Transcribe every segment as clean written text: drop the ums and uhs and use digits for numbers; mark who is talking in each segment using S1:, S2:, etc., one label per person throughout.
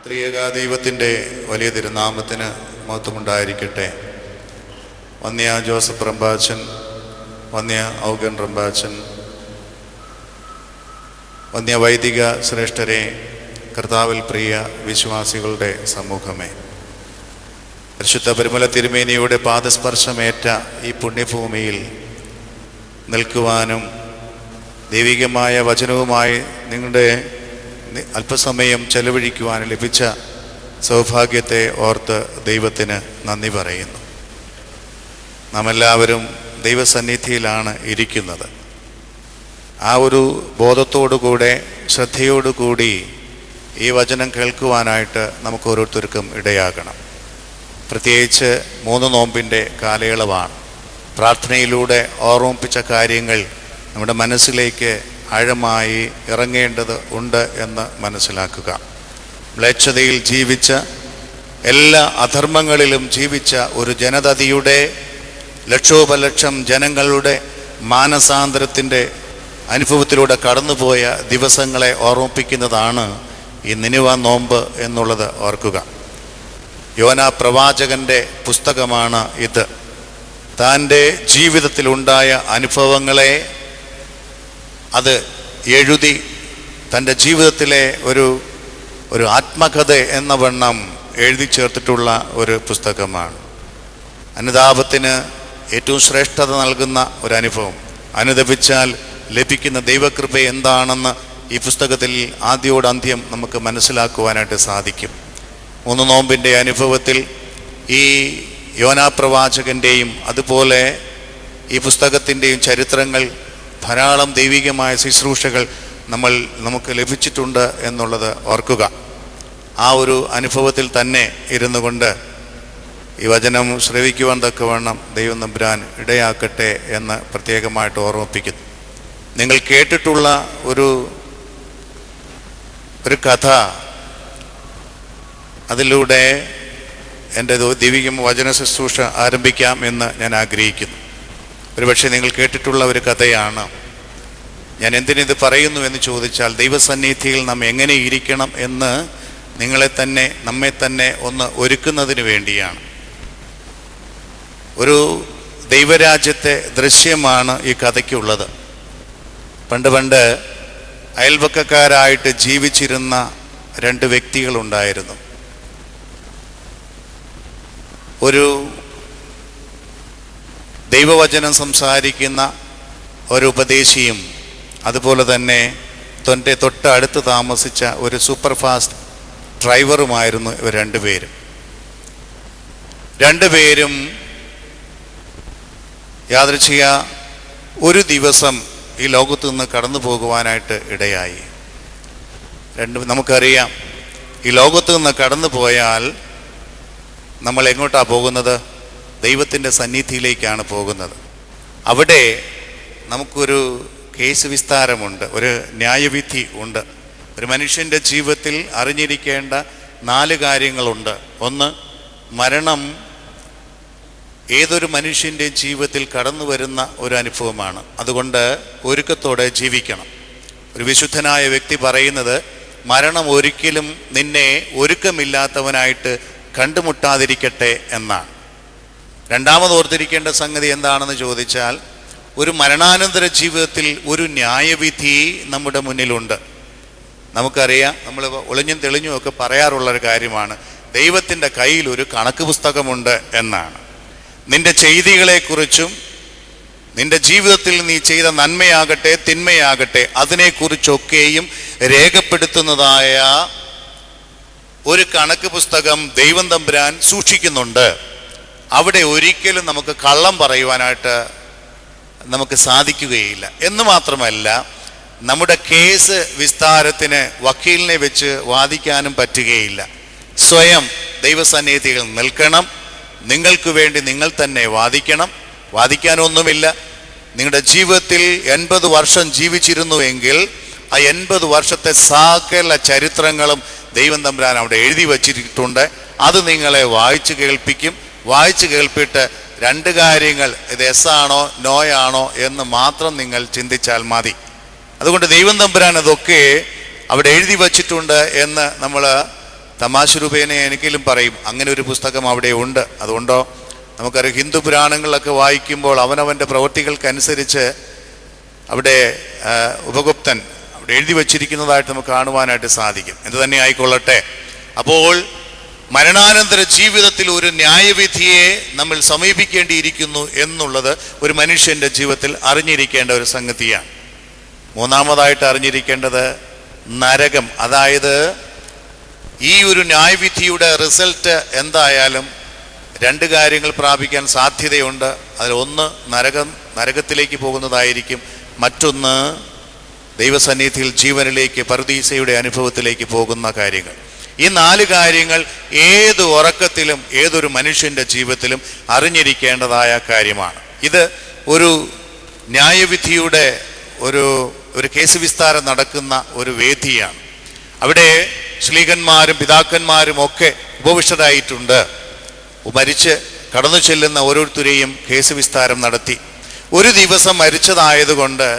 S1: ത്രിയേക ദൈവത്തിൻ്റെ വലിയ തിരുനാമത്തിന് മഹത്വമുണ്ടായിരിക്കട്ടെ. വന്യ ജോസഫ് റമ്പാച്ചൻ, വന്യ ഔഗൻ റമ്പാച്ചൻ, വന്യ വൈദിക ശ്രേഷ്ഠരെ, കർത്താവിൽ പ്രിയ വിശ്വാസികളുടെ സമൂഹമേ, പരിശുദ്ധ പരിമല തിരുമേനിയുടെ പാദസ്പർശമേറ്റ ഈ പുണ്യഭൂമിയിൽ നിൽക്കുവാനും ദൈവികമായ വചനവുമായി നിങ്ങളുടെ അല്പസമയം ചെലവഴിക്കുവാൻ ലഭിച്ച സൗഭാഗ്യത്തെ ഓർത്ത് ദൈവത്തിന് നന്ദി പറയുന്നു. നാം എല്ലാവരും ദൈവസന്നിധിയിലാണ് ഇരിക്കുന്നത്. ആ ഒരു ബോധത്തോടുകൂടെ ശ്രദ്ധയോടുകൂടി ഈ വചനം കേൾക്കുവാനായിട്ട് നമുക്ക് ഓരോരുത്തർക്കും ഇടയാകണം. പ്രത്യേകിച്ച് 3 നോമ്പിൻ്റെ കാലയളവാണ്. പ്രാർത്ഥനയിലൂടെ ഓർമ്മിപ്പിച്ച കാര്യങ്ങൾ നമ്മുടെ മനസ്സിലേക്ക് ആഴമായി ഇറങ്ങേണ്ടത് ഉണ്ട് എന്ന് മനസ്സിലാക്കുക. മ്ലേച്ഛതയിൽ ജീവിച്ച, എല്ലാ അധർമ്മങ്ങളിലും ജീവിച്ച ഒരു ജനതയുടെ ലക്ഷോപലക്ഷം ജനങ്ങളുടെ മാനസാന്തരത്തിൻ്റെ അനുഭവത്തിലൂടെ കടന്നുപോയ ദിവസങ്ങളെ ഓർമ്മിപ്പിക്കുന്നതാണ് ഈ നിനിവ നോമ്പ് എന്നുള്ളത് ഓർക്കുക. യോനാ പ്രവാചകൻ്റെ പുസ്തകമാണ് ഇത്. തൻ്റെ ജീവിതത്തിലുണ്ടായ അനുഭവങ്ങളെ അത് എഴുതി തൻ്റെ ജീവിതത്തിലെ ഒരു ആത്മകഥ എന്ന വണ്ണം എഴുതി ചേർത്തിട്ടുള്ള ഒരു പുസ്തകമാണ്. അനുതാപത്തിന് ഏറ്റവും ശ്രേഷ്ഠത നൽകുന്ന ഒരു അനുഭവം, അനുതപിച്ചാൽ ലഭിക്കുന്ന ദൈവകൃപ എന്താണെന്ന് ഈ പുസ്തകത്തിൽ ആദ്യോടന്ത്യം നമുക്ക് മനസ്സിലാക്കുവാനായിട്ട് സാധിക്കും. 3 നോമ്പിൻ്റെ അനുഭവത്തിൽ ഈ യോനാ പ്രവാചകൻ്റെയും അതുപോലെ ഈ പുസ്തകത്തിൻ്റെയും ചരിത്രങ്ങൾ, ധാരാളം ദൈവികമായ ശുശ്രൂഷകൾ നമുക്ക് ലഭിച്ചിട്ടുണ്ട് എന്നുള്ളത് ഓർക്കുക. ആ ഒരു അനുഭവത്തിൽ തന്നെ ഇരുന്നു കൊണ്ട് ഈ വചനം ശ്രവിക്കുവാൻ തക്കവണ്ണം ദൈവം തമ്പുരാൻ ഇടയാക്കട്ടെ എന്ന് പ്രത്യേകമായിട്ട് ഓർമ്മിപ്പിക്കുന്നു. നിങ്ങൾ കേട്ടിട്ടുള്ള ഒരു കഥ, അതിലൂടെ എൻ്റെ ദൈവിക വചന ശുശ്രൂഷ ആരംഭിക്കാം എന്ന് ഞാൻ ആഗ്രഹിക്കുന്നു. ഒരുപക്ഷെ നിങ്ങൾ കേട്ടിട്ടുള്ള ഒരു കഥയാണ്. ഞാൻ എന്തിനിത് പറയുന്നു എന്ന് ചോദിച്ചാൽ, ദൈവസന്നിധിയിൽ നാം എങ്ങനെ ഇരിക്കണം എന്ന് നമ്മെ തന്നെ ഒന്ന് ഒരുക്കുന്നതിന് വേണ്ടിയാണ്. ഒരു ദൈവരാജ്യത്തെ ദൃശ്യമാണ് ഈ കഥയ്ക്കുള്ളത്. പണ്ട് അയൽവക്കക്കാരായിട്ട് ജീവിച്ചിരുന്ന 2 വ്യക്തികളുണ്ടായിരുന്നു. ഒരു ദൈവവചനം സംസാരിക്കുന്ന ഒരു ഉപദേശിയും അതുപോലെ തന്നെ തൊട്ടടുത്ത് താമസിച്ച ഒരു സൂപ്പർ ഫാസ്റ്റ് ഡ്രൈവറുമായിരുന്നു ഇവർ 2 പേരും. 2 പേരും യാദൃച്ഛിക ഒരു ദിവസം ഈ ലോകത്തു നിന്ന് കടന്നു പോകുവാനായിട്ട് ഇടയായി. നമുക്കറിയാം, ഈ ലോകത്തു നിന്ന് കടന്നു പോയാൽ നമ്മൾ എങ്ങോട്ടാണ് പോകുന്നത്? ദൈവത്തിൻ്റെ സന്നിധിയിലേക്കാണ് പോകുന്നത്. അവിടെ നമുക്കൊരു കേസ് വിസ്താരമുണ്ട്, ഒരു ന്യായവിധി ഉണ്ട്. ഒരു മനുഷ്യൻ്റെ ജീവിതത്തിൽ അറിഞ്ഞിരിക്കേണ്ട 4 കാര്യങ്ങളുണ്ട്. 1, മരണം ഏതൊരു മനുഷ്യൻ്റെ ജീവിതത്തിൽ കടന്നു വരുന്ന ഒരു അനുഭവമാണ്. അതുകൊണ്ട് ഒരുക്കത്തോടെ ജീവിക്കണം. ഒരു വിശുദ്ധനായ വ്യക്തി പറയുന്നത്, മരണം ഒരിക്കലും നിന്നെ ഒരുക്കമില്ലാത്തവനായിട്ട് കണ്ടുമുട്ടാതിരിക്കട്ടെ എന്നാണ്. രണ്ടാമത് ഓർത്തിരിക്കേണ്ട സംഗതി എന്താണെന്ന് ചോദിച്ചാൽ, ഒരു മരണാനന്തര ജീവിതത്തിൽ ഒരു ന്യായവിധി നമ്മുടെ മുന്നിലുണ്ട്. നമുക്കറിയാം, നമ്മൾ ഒളിഞ്ഞും തെളിഞ്ഞും ഒക്കെ പറയാറുള്ളൊരു കാര്യമാണ്, ദൈവത്തിൻ്റെ കയ്യിൽ ഒരു കണക്ക് പുസ്തകമുണ്ട് എന്നാണ്. നിന്റെ ചെയ്തികളെക്കുറിച്ചും നിന്റെ ജീവിതത്തിൽ നീ ചെയ്ത നന്മയാകട്ടെ തിന്മയാകട്ടെ അതിനെക്കുറിച്ചൊക്കെയും രേഖപ്പെടുത്തുന്നതായ ഒരു കണക്ക് പുസ്തകം ദൈവം തമ്പുരാൻ സൂക്ഷിക്കുന്നുണ്ട്. അവിടെ ഒരിക്കലും നമുക്ക് കള്ളം പറയുവാനായിട്ട് നമുക്ക് സാധിക്കുകയില്ല. എന്ന് മാത്രമല്ല, നമ്മുടെ കേസ് വിസ്താരത്തിന് വക്കീലിനെ വെച്ച് വാദിക്കാനും പറ്റുകയില്ല. സ്വയം ദൈവസന്നിധിയിൽ നിൽക്കണം. നിങ്ങൾക്ക് വേണ്ടി നിങ്ങൾ തന്നെ വാദിക്കണം. വാദിക്കാനൊന്നുമില്ല. നിങ്ങളുടെ ജീവിതത്തിൽ 80 വർഷം ജീവിച്ചിരുന്നുവെങ്കിൽ ആ 80 വർഷത്തെ സകല ചരിത്രങ്ങളും ദൈവം തമ്പുരാൻ അവിടെ എഴുതി വച്ചിട്ടുണ്ട്. അത് നിങ്ങളെ വായിച്ചു കേൾപ്പിക്കും. വായിച്ചു കേൾപ്പിട്ട് 2 കാര്യങ്ങൾ, ഇത് എസ് ആണോ നോയാണോ എന്ന് മാത്രം നിങ്ങൾ ചിന്തിച്ചാൽ മതി. അതുകൊണ്ട് ദൈവം തമ്പുരാൻ അതൊക്കെ അവിടെ എഴുതി വച്ചിട്ടുണ്ട് എന്ന് നമ്മൾ തമാശ രൂപേണ എനിക്കെങ്കിലും പറയും, അങ്ങനെ ഒരു പുസ്തകം അവിടെ ഉണ്ട്. അതുകൊണ്ടോ നമുക്കറിയാം, ഹിന്ദു പുരാണങ്ങളിലൊക്കെ വായിക്കുമ്പോൾ അവനവൻ്റെ പ്രവൃത്തികൾക്കനുസരിച്ച് അവിടെ ഉപഗുപ്തൻ അവിടെ എഴുതി വച്ചിരിക്കുന്നതായിട്ട് നമുക്ക് കാണുവാനായിട്ട് സാധിക്കും. എന്തു തന്നെ ആയിക്കൊള്ളട്ടെ, അപ്പോൾ മരണാനന്തര ജീവിതത്തിൽ ഒരു ന്യായവിധിയെ നമ്മൾ സമീപിക്കേണ്ടിയിരിക്കുന്നു എന്നുള്ളത് ഒരു മനുഷ്യൻ്റെ ജീവിതത്തിൽ അറിഞ്ഞിരിക്കേണ്ട ഒരു സംഗതിയാണ്. മൂന്നാമതായിട്ട് അറിഞ്ഞിരിക്കേണ്ടത് നരകം. അതായത് ഈ ഒരു ന്യായവിധിയുടെ റിസൾട്ട് എന്തായാലും രണ്ട് കാര്യങ്ങൾ പ്രാപിക്കാൻ സാധ്യതയുണ്ട്. അതിലൊന്ന് നരകത്തിലേക്ക് പോകുന്നതായിരിക്കും, മറ്റൊന്ന് ദൈവസന്നിധിയിൽ ജീവനിലേക്ക്, പറുദീസയുടെ അനുഭവത്തിലേക്ക് പോകുന്ന കാര്യങ്ങൾ. ഈ 4 കാര്യങ്ങൾ ഏത് ഉറക്കത്തിലും ഏതൊരു മനുഷ്യൻ്റെ ജീവിതത്തിലും അറിഞ്ഞിരിക്കേണ്ടതായ കാര്യമാണ്. ഇത് ഒരു ന്യായവിധിയുടെ ഒരു കേസ് വിസ്താരം നടക്കുന്ന ഒരു വേദിയാണ്. അവിടെ ശ്ലീഹന്മാരും പിതാക്കന്മാരും ഒക്കെ ഉപവിഷ്ടരായിട്ടുണ്ട്. മരിച്ച് കടന്നു ചെല്ലുന്ന ഓരോരുത്തരെയും കേസ് വിസ്താരം നടത്തി. ഒരു ദിവസം മരിച്ചതായതുകൊണ്ട്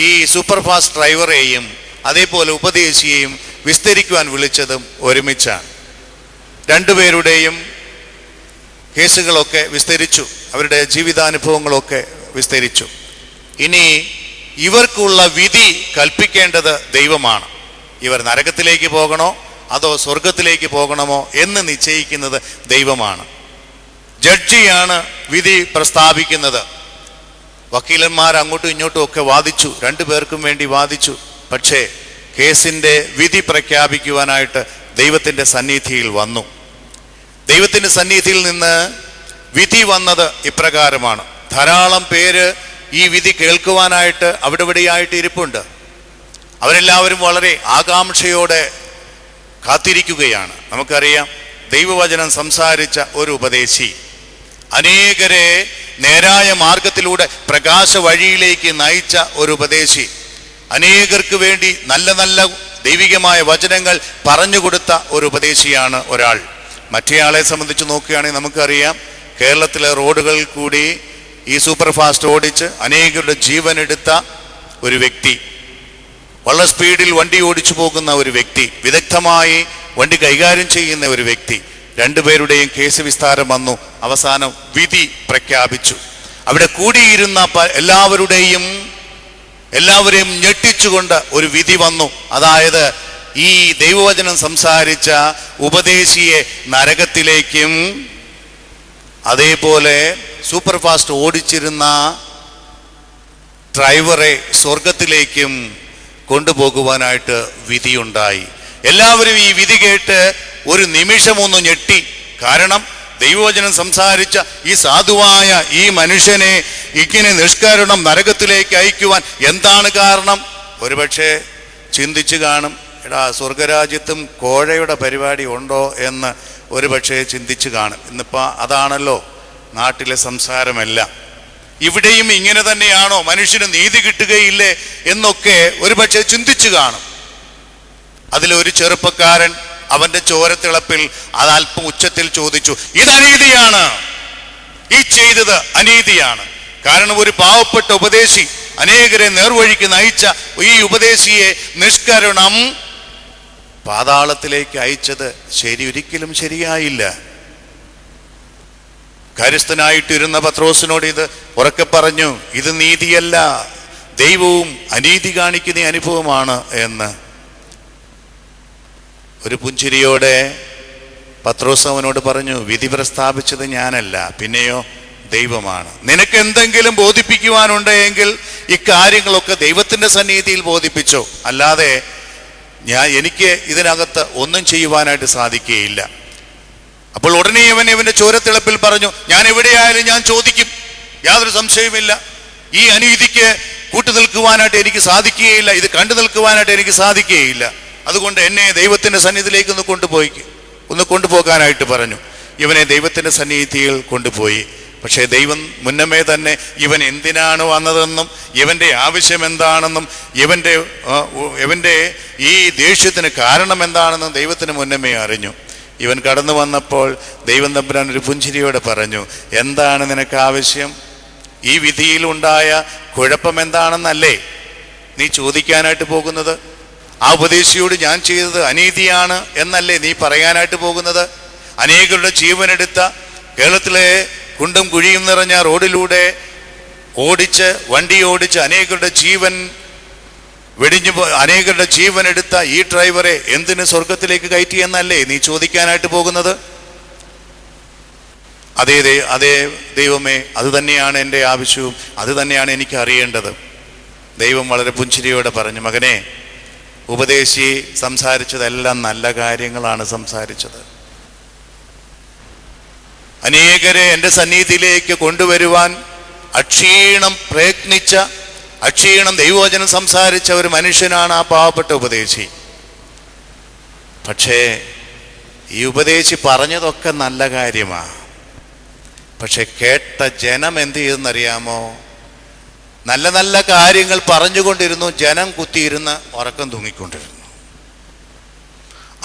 S1: ഈ സൂപ്പർ ഫാസ്റ്റ് ഡ്രൈവറെയും അതേപോലെ ഉപദേശിയെയും വിസ്തരിക്കുവാൻ വിളിച്ചതും ഒരുമിച്ചാണ്. രണ്ടുപേരുടെയും കേസുകളൊക്കെ വിസ്തരിച്ചു, അവരുടെ ജീവിതാനുഭവങ്ങളൊക്കെ വിസ്തരിച്ചു. ഇനി ഇവർക്കുള്ള വിധി കൽപ്പിക്കേണ്ടത് ദൈവമാണ്. ഇവർ നരകത്തിലേക്ക് പോകണോ അതോ സ്വർഗത്തിലേക്ക് പോകണമോ എന്ന് നിശ്ചയിക്കുന്നത് ദൈവമാണ്. ജഡ്ജിയാണ് വിധി പ്രസ്താവിക്കുന്നത്. വക്കീലന്മാർ അങ്ങോട്ടും ഇങ്ങോട്ടും ഒക്കെ വാദിച്ചു, 2 പേർക്കും വേണ്ടി വാദിച്ചു. പക്ഷേ കേസിൻ്റെ വിധി പ്രഖ്യാപിക്കുവാനായിട്ട് ദൈവത്തിൻ്റെ സന്നിധിയിൽ വന്നു. ദൈവത്തിൻ്റെ സന്നിധിയിൽ നിന്ന് വിധി വന്നത് ഇപ്രകാരമാണ്. ധാരാളം പേര് ഈ വിധി കേൾക്കുവാനായിട്ട് അവിടെ ഇവിടെയായിട്ട് ഇരിപ്പുണ്ട്. അവരെല്ലാവരും വളരെ ആകാംക്ഷയോടെ കാത്തിരിക്കുകയാണ്. നമുക്കറിയാം, ദൈവവചനം സംസാരിച്ച ഒരു ഉപദേശി അനേകരെ നേരായ മാർഗത്തിലൂടെ പ്രകാശ വഴിയിലേക്ക് നയിച്ച ഒരു ഉപദേശി, അനേകർക്ക് വേണ്ടി നല്ല നല്ല ദൈവികമായ വചനങ്ങൾ പറഞ്ഞുകൊടുത്ത ഒരു ഉപദേശിയാണ് ഒരാൾ. മറ്റേയാളെ സംബന്ധിച്ച് നോക്കുകയാണെങ്കിൽ നമുക്കറിയാം, കേരളത്തിലെ റോഡുകളിൽ കൂടി ഈ സൂപ്പർ ഫാസ്റ്റ് ഓടിച്ച് അനേകരുടെ ജീവനെടുത്ത ഒരു വ്യക്തി, വളരെ സ്പീഡിൽ വണ്ടി ഓടിച്ചു പോകുന്ന ഒരു വ്യക്തി, വിദഗ്ധമായി വണ്ടി കൈകാര്യം ചെയ്യുന്ന ഒരു വ്യക്തി. 2 പേരുടെയും കേസ് വിസ്താരം വന്നു. അവസാനം വിധി പ്രഖ്യാപിച്ചു. അവിടെ കൂടിയിരുന്ന എല്ലാവരെയും ഞെട്ടിച്ചുകൊണ്ട് ഒരു വിധി വന്നു. അതായത് ഈ ദൈവവചനം സംസാരിച്ച ഉപദേശിയെ നരകത്തിലേക്കും അതേപോലെ സൂപ്പർ ഫാസ്റ്റ് ഓടിച്ചിരുന്ന ഡ്രൈവറെ സ്വർഗത്തിലേക്കും കൊണ്ടുപോകുവാനായിട്ട് വിധിയുണ്ടായി. എല്ലാവരും ഈ വിധി കേട്ട് ഒരു നിമിഷമൊന്ന് ഞെട്ടി. കാരണം ദൈവവചനം സംസാരിച്ച ഈ സാധുവായ ഈ മനുഷ്യനെ ഇങ്ങനെ നിഷ്കരുണം നരകത്തിലേക്ക് അയക്കുവാൻ എന്താണ് കാരണം? ഒരുപക്ഷെ ചിന്തിച്ചു കാണും, എടാ സ്വർഗരാജ്യത്തും കോഴയുടെ പരിപാടി ഉണ്ടോ എന്ന് ഒരുപക്ഷെ ചിന്തിച്ചു കാണും. ഇന്നിപ്പോൾ അതാണല്ലോ നാട്ടിലെ സംസാരമെല്ലാം. ഇവിടെയും ഇങ്ങനെ തന്നെയാണോ, മനുഷ്യന് നീതി കിട്ടുകയില്ലേ എന്നൊക്കെ ഒരുപക്ഷെ ചിന്തിച്ചു കാണും. അതിലൊരു ചെറുപ്പക്കാരൻ അവന്റെ ചോരത്തിളപ്പിൽ അത് അല്പം ഉച്ചത്തിൽ ചോദിച്ചു, ഇത് അനീതിയാണ്, ഈ ചെയ്തത് അനീതിയാണ്. കാരണം ഒരു പാവപ്പെട്ട ഉപദേശി അനേകരെ നേർവഴിക്ക് നയിച്ച ഈ ഉപദേശിയെ നിഷ്കരുണം പാതാളത്തിലേക്ക് അയച്ചത് ഒരിക്കലും ശരിയായില്ല. കാര്യസ്ഥനായിട്ടിരുന്ന പത്രോസിനോട് ഇത് ഉറക്കെ പറഞ്ഞു, ഇത് നീതിയല്ല, ദൈവവും അനീതി കാണിക്കുന്ന അനുഭവമാണ് എന്ന്. ഒരു പുഞ്ചിരിയോടെ പത്രോസ് അവനോട് പറഞ്ഞു, വിധി പ്രസ്താവിച്ചത് ഞാനല്ല, പിന്നെയോ ദൈവമാണ്. നിനക്ക് എന്തെങ്കിലും ബോധിപ്പിക്കുവാനുണ്ടെങ്കിൽ ഇക്കാര്യങ്ങളൊക്കെ ദൈവത്തിൻ്റെ സന്നിധിയിൽ ബോധിപ്പിച്ചോ, അല്ലാതെ എനിക്ക് ഇതിനകത്ത് ഒന്നും ചെയ്യുവാനായിട്ട് സാധിക്കുകയില്ല. അപ്പോൾ ഉടനെ ഇവന്റെ ചോരത്തിളപ്പിൽ പറഞ്ഞു, ഞാൻ എവിടെയായാലും ഞാൻ ചോദിക്കും, യാതൊരു സംശയവുമില്ല. ഈ അനീതിക്ക് കൂട്ടുനിൽക്കുവാനായിട്ട് എനിക്ക് സാധിക്കുകയില്ല, ഇത് കണ്ടു നിൽക്കുവാനായിട്ട് എനിക്ക് സാധിക്കുകയില്ല. അതുകൊണ്ട് എന്നെ ദൈവത്തിൻ്റെ സന്നിധിയിലേക്ക് ഒന്ന് കൊണ്ടുപോകാനായിട്ട് പറഞ്ഞു. ഇവനെ ദൈവത്തിൻ്റെ സന്നിധിയിൽ കൊണ്ടുപോയി. പക്ഷേ ദൈവം മുന്നമേ തന്നെ ഇവൻ എന്തിനാണ് വന്നതെന്നും ഇവൻ്റെ ആവശ്യം എന്താണെന്നും ഇവൻ്റെ ഈ ദേഷ്യത്തിന് കാരണം എന്താണെന്നും ദൈവത്തിന് മുന്നമേ അറിഞ്ഞു. ഇവൻ കടന്നു വന്നപ്പോൾ ദൈവം തമ്പുരാൻ ഒരു പുഞ്ചിരിയോടെ പറഞ്ഞു, എന്താണ് നിനക്ക് ആവശ്യം? ഈ വിധിയിലുണ്ടായ കുഴപ്പം എന്താണെന്നല്ലേ നീ ചോദിക്കാനായിട്ട് പോകുന്നത്? ആ ഉപദേശിയോട് ഞാൻ ചെയ്തത് അനീതിയാണ് എന്നല്ലേ നീ പറയാനായിട്ട് പോകുന്നത്? അനേകരുടെ ജീവനെടുത്ത കേരളത്തിലെ കുണ്ടും കുഴിയും നിറഞ്ഞ റോഡിലൂടെ വണ്ടി ഓടിച്ച് അനേകരുടെ ജീവൻ അനേകരുടെ ജീവൻ എടുത്ത ഈ ഡ്രൈവറെ എന്തിന് സ്വർഗത്തിലേക്ക് കയറ്റി എന്നല്ലേ നീ ചോദിക്കാനായിട്ട് പോകുന്നത്? അതേ ദൈവമേ, അത് തന്നെയാണ് എൻ്റെ ആവശ്യവും, അത് തന്നെയാണ് എനിക്ക് അറിയേണ്ടത്. ദൈവം വളരെ പുഞ്ചിരിയോടെ പറഞ്ഞു, മകനെ, ഉപദേശി സംസാരിച്ചതെല്ലാം നല്ല കാര്യങ്ങളാണ് സംസാരിച്ചത്. അനേകരെ എൻ്റെ സന്നിധിയിലേക്ക് കൊണ്ടുവരുവാൻ അക്ഷീണം പ്രയത്നിച്ച, അക്ഷീണം ദൈവവചനം സംസാരിച്ച ഒരു മനുഷ്യനാണ് ആ പാവപ്പെട്ട ഉപദേശി. പക്ഷേ ഈ ഉപദേശി പറഞ്ഞതൊക്കെ നല്ല കാര്യമാണ്. പക്ഷെ കേട്ട ജനം എന്ത് ചെയ്തെന്നറിയാമോ? നല്ല നല്ല കാര്യങ്ങൾ പറഞ്ഞുകൊണ്ടിരുന്നു, ജനം കുത്തിയിരുന്ന് ഉറക്കം തൂങ്ങിക്കൊണ്ടിരുന്നു.